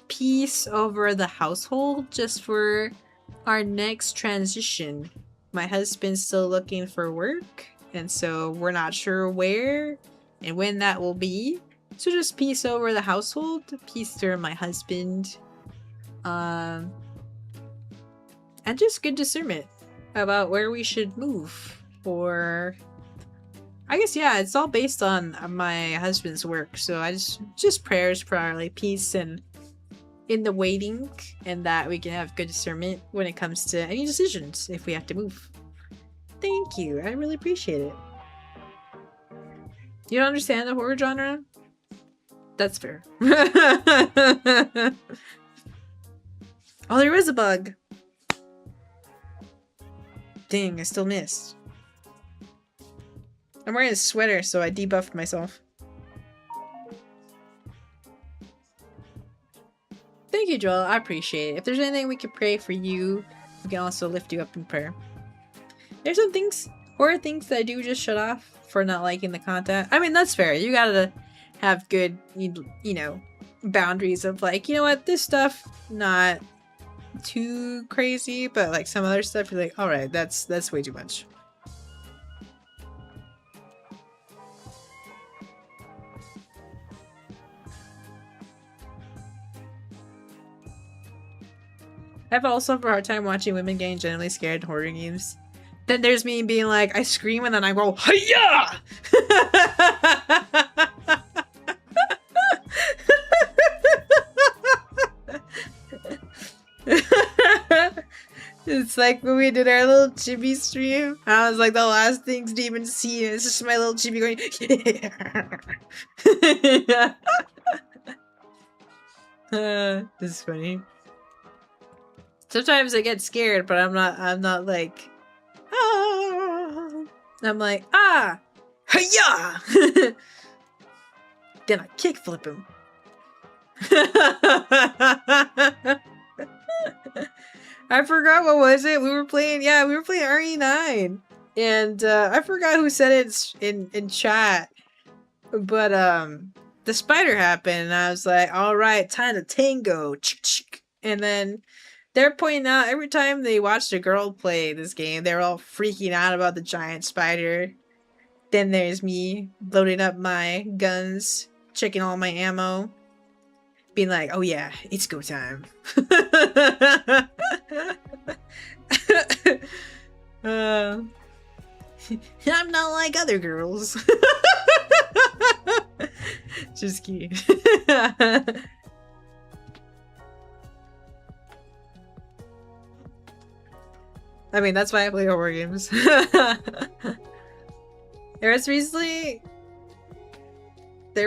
peace over the household just for our next transition. My husband's still looking for work, and so we're not sure where and when that will be. So just peace over the household, peace through my husband, and just good discernment about where we should move. Or I guess yeah, it's all based on my husband's work. So I just prayers for our like peace and in the waiting, and that we can have good discernment when it comes to any decisions if we have to move. Thank you, I really appreciate it. You don't understand the horror genre? That's fair. Oh, there is a bug. Dang, I still missed. I'm wearing a sweater, so I debuffed myself. Thank you, Joel. I appreciate it. If there's anything we can pray for you, we can also lift you up in prayer. There's some things, horror things that I do just shut off for not liking the content. I mean, that's fair. You gotta have good, you know, boundaries of like, you know what, this stuff, not too crazy, but like some other stuff, you're like, alright, that's way too much. have also have a hard time watching women getting generally scared in horror games. Then there's me being like, I scream and then I go, hiya! It's like when we did our little chibi stream. I was like, the last things to even see. It's just my little chibi going, yeah. This is funny. Sometimes I get scared, but I'm not like, ah. I'm like, ah, hiya! Then I kickflip him. I forgot what was it. We were playing RE9. And I forgot who said it in chat. But the spider happened and I was like, alright, time to tango. And then they're pointing out every time they watched a girl play this game, they're all freaking out about the giant spider. Then there's me loading up my guns, checking all my ammo, being like, oh yeah, it's go time. I'm not like other girls. Just kidding. I mean, that's why I play horror games. There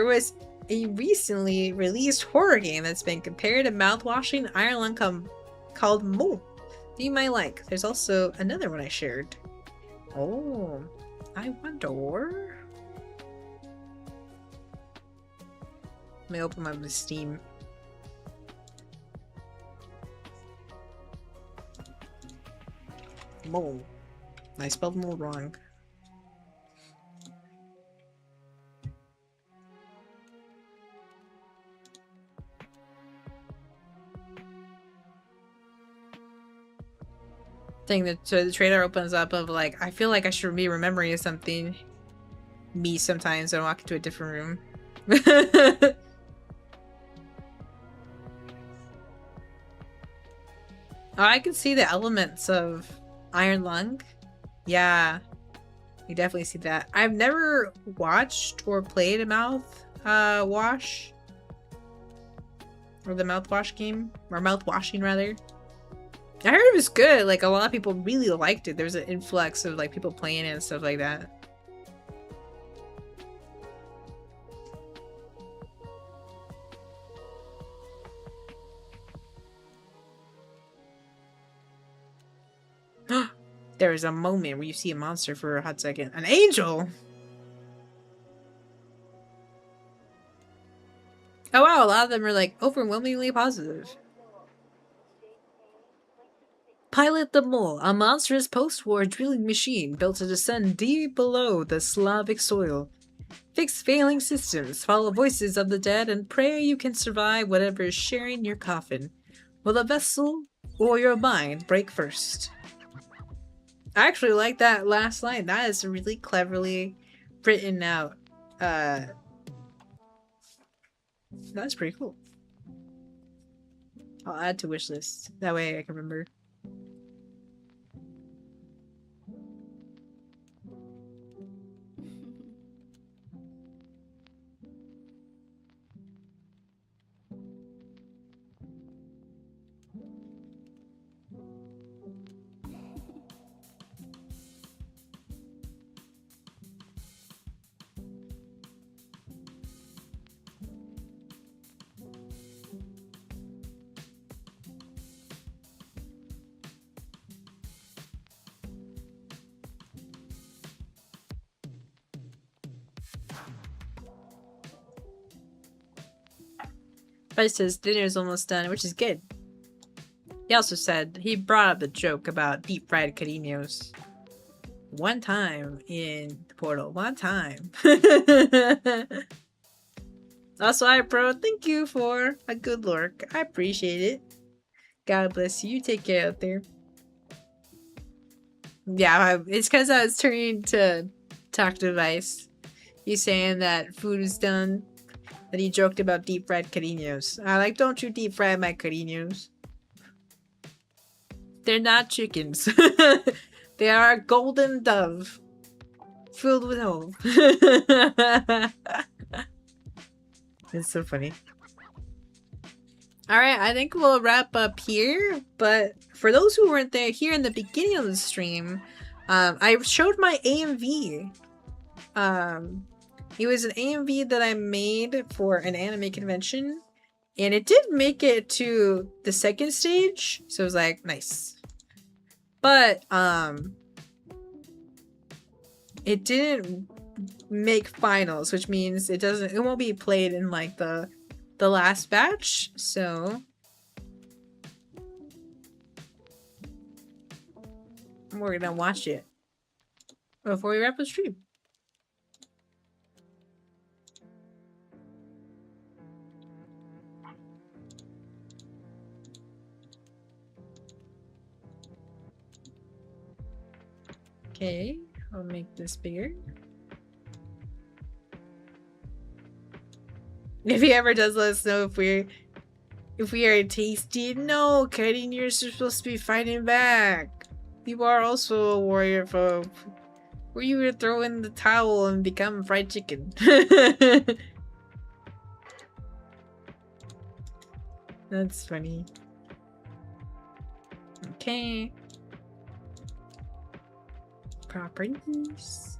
was a recently released horror game that's been compared to mouth-washing Iron Lung called Mo. That you might like. There's also another one I shared. Oh, I wonder. Let me open my Steam. Mo. I spelled Mo wrong. Thing that so the trailer opens up of like, I feel like I should be remembering something. Me sometimes I walk into a different room. Oh, I can see the elements of Iron Lung. Yeah, you definitely see that. I've never watched or played a mouth wash. Or the mouthwash game. Or mouthwashing rather. I heard it was good. Like, a lot of people really liked it. There was an influx of like people playing it and stuff like that. There is a moment where you see a monster for a hot second. An angel? Oh wow, a lot of them are like overwhelmingly positive. Pilot the Mole, a monstrous post-war drilling machine built to descend deep below the Slavic soil. Fix failing systems, follow voices of the dead, and pray you can survive whatever is sharing your coffin. Will the vessel or your mind break first? I actually like that last line. That is really cleverly written out. That's pretty cool. I'll add to wishlist. That way I can remember. But says dinner's almost done, which is good. He also said he brought up the joke about deep fried cariños. One time in the portal. One time. Also, hi bro, thank you for a good lurk. I appreciate it. God bless you. Take care out there. Yeah, it's because I was turning to talk to Vice. He's saying that food is done. That he joked about deep fried cariños. I like, don't you deep fry my cariños. They're not chickens. They are a golden dove filled with hope. It's so funny. Alright, I think we'll wrap up here, but for those who weren't there here in the beginning of the stream, I showed my AMV. It was an AMV that I made for an anime convention, and it did make it to the second stage, so it was like, nice. But, it didn't make finals, which means it won't be played in like the last batch, so we're gonna watch it before we wrap the stream. Okay, I'll make this bigger. If he ever does, let us know if we are tasty. No, cutting you're supposed to be fighting back. You are also a warrior folk. Were you to throw in the towel and become fried chicken? That's funny. Okay. Properties.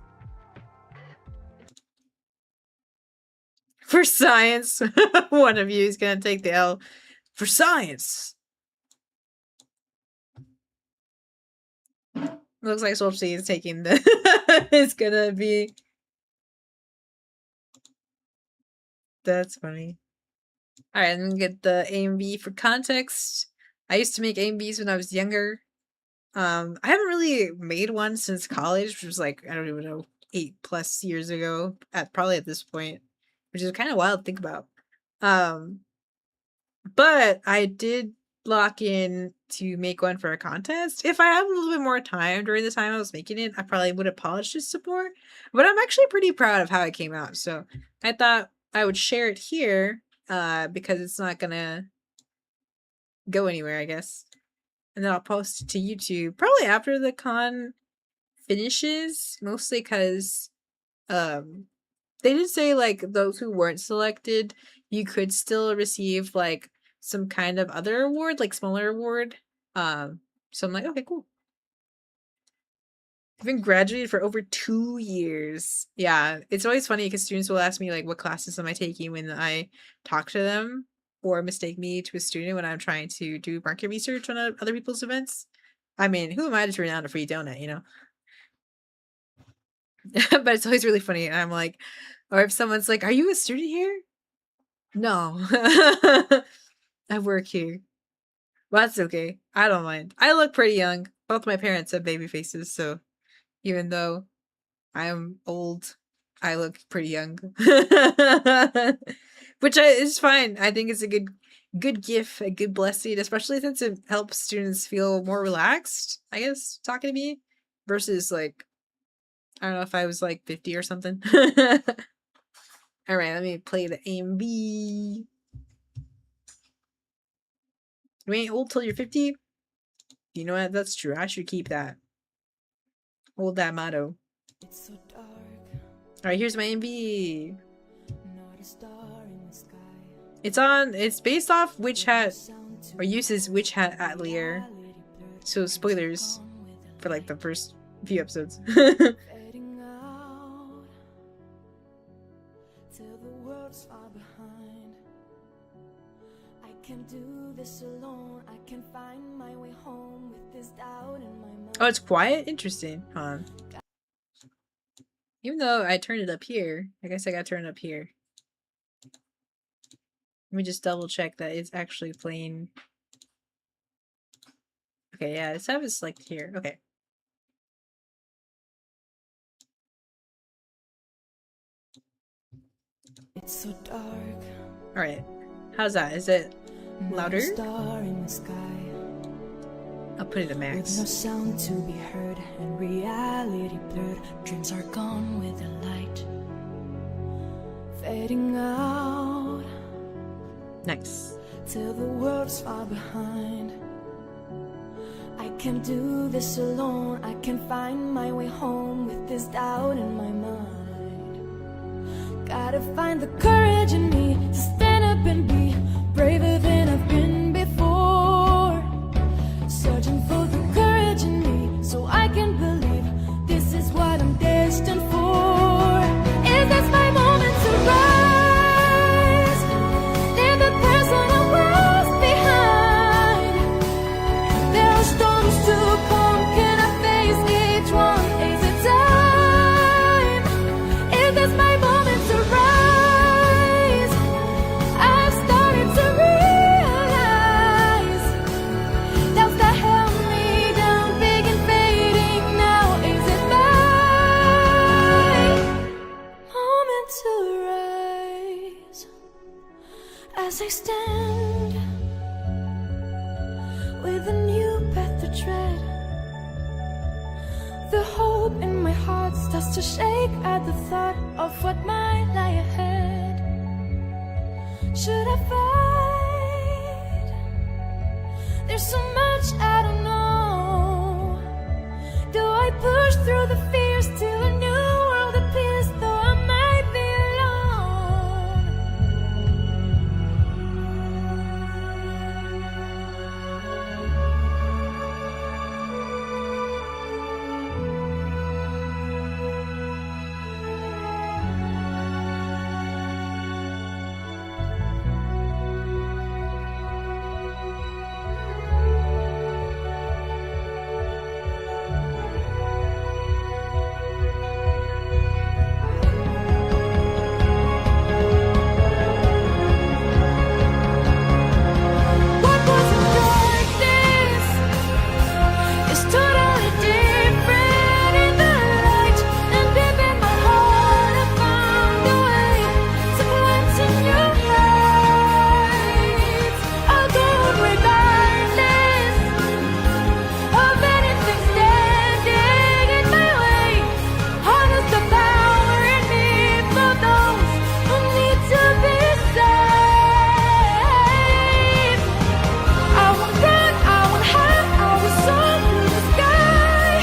For science. One of you is gonna take the L. For science. Looks like Swapsy is taking the it's gonna be. That's funny. Alright, I'm gonna get the AMV for context. I used to make AMVs when I was younger. I haven't really made one since college, which was like, I don't even know, 8+ years ago, probably at this point, which is kind of wild to think about. But I did lock in to make one for a contest. If I had a little bit more time during the time I was making it, I probably would have polished it some more. But I'm actually pretty proud of how it came out, so I thought I would share it here, because it's not gonna go anywhere, I guess. And then I'll post it to YouTube probably after the con finishes, mostly because they did say like those who weren't selected, you could still receive like some kind of other award, like smaller award. So I'm like, okay, cool. I've been graduated for over 2 years. Yeah, it's always funny because students will ask me like, what classes am I taking when I talk to them, or mistake me to a student when I'm trying to do market research on other people's events. I mean, who am I to turn down a free donut, you know? But it's always really funny. And I'm like, or if someone's like, are you a student here? No. I work here. Well, that's okay. I don't mind. I look pretty young. Both my parents have baby faces, so even though I'm old, I look pretty young. Which is fine. I think it's a good gift, a good blessing, especially since it helps students feel more relaxed, I guess, talking to me, versus like, I don't know, if I was like 50 or something. All right, let me play the AMV. You ain't old till you're 50? You know what? That's true. I should keep that. Hold that motto. It's so dark, All right, here's my AMV. not a star in the sky. It's based off Witch Hat, or uses Witch Hat Atelier. So spoilers for like the first few episodes. Fading out till the world's far behind. I can do this alone. I can find my way home with this doubt in my mind. Oh, it's quiet? Interesting. Hold on. Even though I turned it up here, I guess I gotta turn it up here. Let me just double check that it's actually playing. Okay, yeah, this have it selected here. Okay. It's so dark. Alright. How's that? Is it Not a louder? star in the sky. I'll put it at With no max. sound to be heard and reality blurred. Dreams are gone with the light fading out Nice. till the world's far behind. I can't do this alone. I can't find my way home with this doubt in my mind. Gotta find the courage in me to stand up and be braver than I've been before. Searching for the courage in me so I can believe this is what I'm destined for. Is this my moment to rise? Leave the person I was behind. There are storms to come, can I face each one? Is it time? Is this my moment to rise? I've started to realize doubts that held me down, big and fading now. Is it my moment to rise? As I stand with a new path to tread, the hope in my heart starts to shake at the thought of what might lie ahead. Should I fight? There's so much I don't know. Do I push through the fears till a new world appears, though I might be alone? What was in darkness is totally different in the light, and deep in my heart I found a way to climb to new heights. I'll go regardless of anything standing in my way. Harness the power in me for those who need to be saved. I won't run, I won't hide, I will soar through the sky.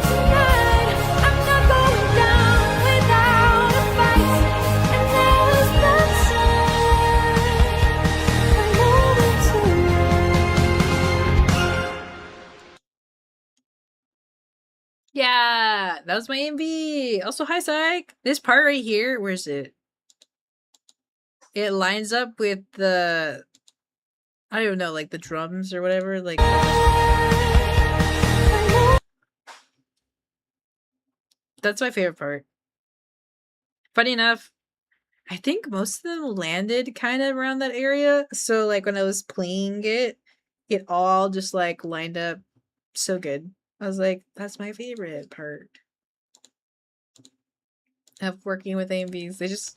Tonight, I'm not going down without a fight. And now is the time, a moment to Yeah, that was my MV. Also, hi, Psych. This part right here, where is it? It lines up with the, I don't even know, like the drums or whatever. Like, that's my favorite part. Funny enough, I think most of them landed kind of around that area. So, like, when I was playing it, it all just like lined up so good. I was like, that's my favorite part of working with AMVs. They just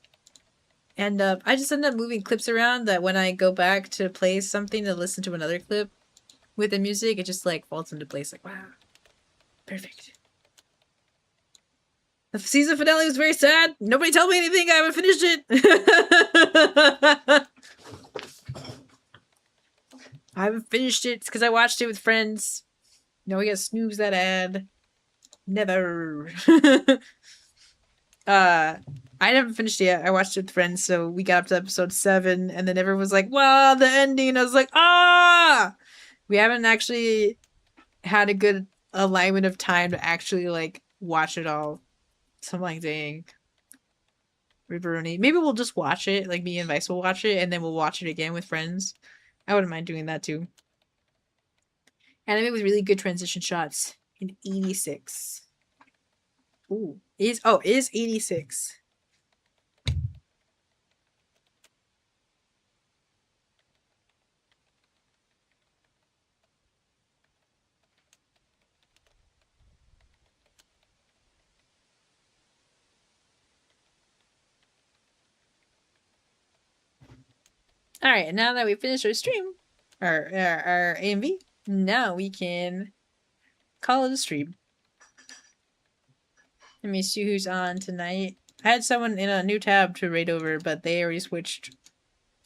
I just end up moving clips around that when I go back to play something to listen to another clip with the music, it just like falls into place. Like, wow, perfect. The season finale was very sad. Nobody told me anything. I haven't finished it. I haven't finished it because I watched it with friends. No, we gotta snooze that ad. Never. I haven't finished it yet. I watched it with friends, so we got up to episode 7, and then everyone was like, wow, the ending. I was like, ah! We haven't actually had a good alignment of time to actually, like, watch it all. So I'm like, dang. Riveroni. Maybe we'll just watch it. Like, me and Vice will watch it, and then we'll watch it again with friends. I wouldn't mind doing that, too. Anime with really good transition shots in 86. Ooh. Is 86. Alright, now that we finished our stream, our AMV, now we can call it a stream. Let me see who's on tonight. I had someone in a new tab to raid over, but they already switched.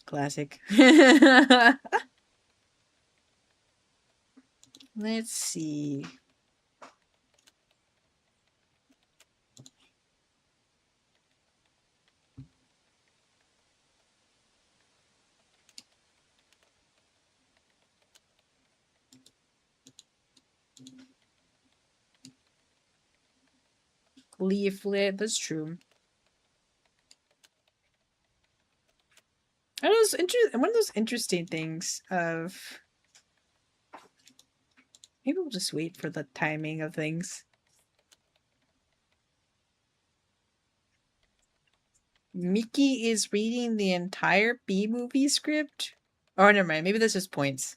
Classic. Let's see. Leaflet, that's true. One of those interesting things of maybe we'll just wait for the timing of things. Mickey is reading the entire B movie script. Oh, never mind. Maybe this is points.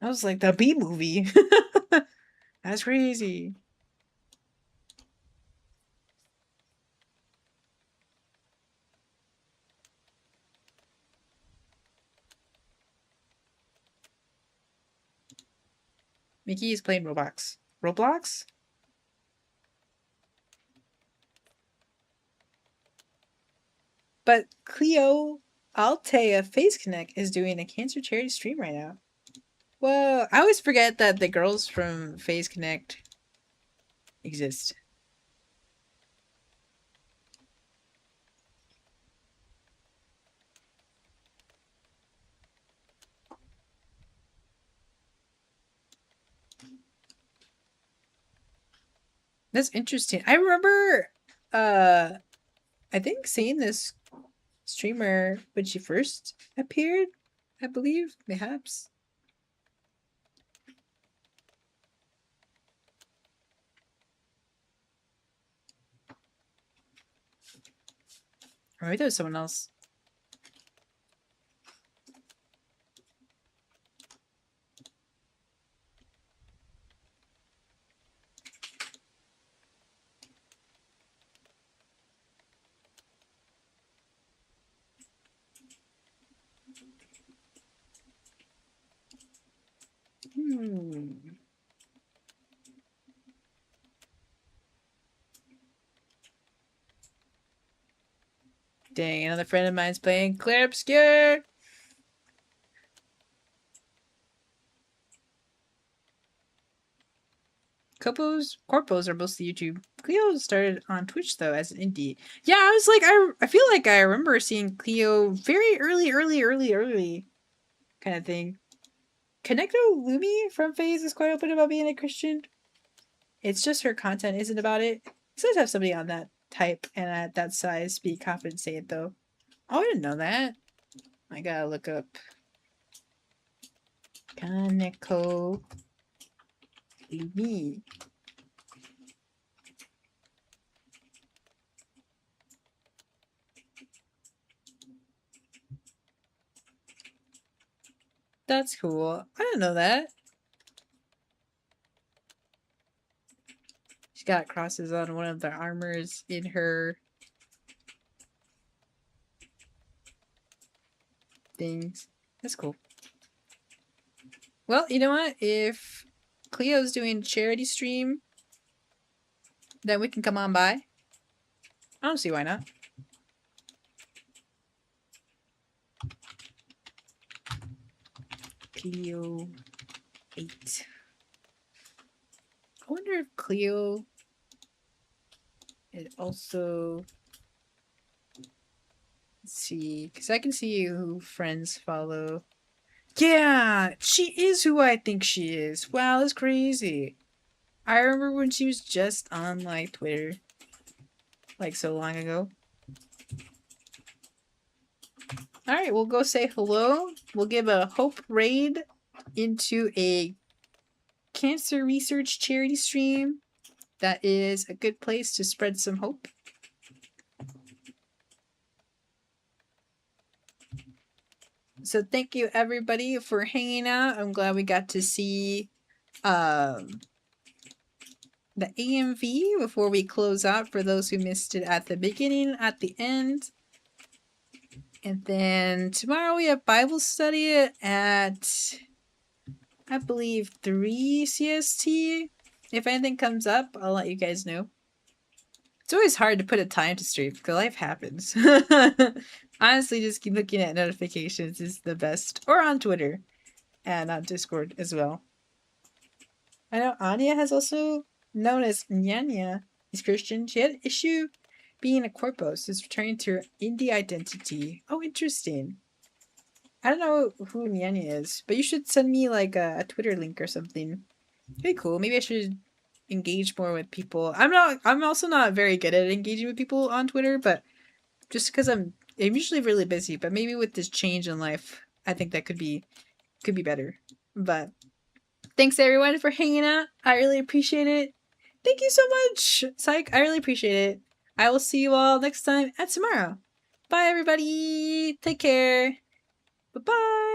I was like, the B movie. That's crazy. Mickey is playing Roblox. Roblox? But Cleo Altea Face Connect is doing a cancer charity stream right now. Whoa, I always forget that the girls from Face Connect exist. That's interesting. I remember I think seeing this streamer when she first appeared, I believe, perhaps. Or maybe there was someone else. Dang, another friend of mine's playing Clear Obscure. Corpos are mostly YouTube. Cleo started on Twitch though as an indie. Yeah, I was like, I feel like I remember seeing Cleo very early kind of thing. Connecto Lumi from FaZe is quite open about being a Christian. It's just her content isn't about it. It's nice to have somebody on that type and at that size be compensated though. Oh, I didn't know that. I gotta look up Kaneko Lumi. That's cool. I didn't know that. She's got crosses on one of the armors in her things. That's cool. Well, you know what? If Cleo's doing charity stream, then we can come on by. I don't see why not. Cleo 8. I wonder if Cleo is also... Let's see, because I can see who friends follow. Yeah, she is who I think she is. Wow, that's crazy. I remember when she was just on, like, Twitter. Like, so long ago. Alright, we'll go say hello. We'll give a hope raid into a cancer research charity stream. That is a good place to spread some hope. So thank you everybody for hanging out. I'm glad we got to see the AMV before we close out for those who missed it at the beginning, at the end. And then tomorrow we have Bible study at, I believe, 3 CST. If anything comes up, I'll let you guys know. It's always hard to put a time to stream because life happens. Honestly, just keep looking at notifications is the best. Or on Twitter and on Discord as well. I know Anya has also known as Nyanya. Is Christian. She had an issue being a corpus. Is returning to her indie identity. Oh, interesting. I don't know who Nyanya is, but you should send me like a Twitter link or something. Very cool. Maybe I should engage more with people. I'm also not very good at engaging with people on Twitter, but just because I'm usually really busy, but maybe with this change in life, I think that could be better. But thanks everyone for hanging out. I really appreciate it. Thank you so much, Psych. I really appreciate it. I will see you all next time and tomorrow. Bye everybody. Take care. Bye-bye.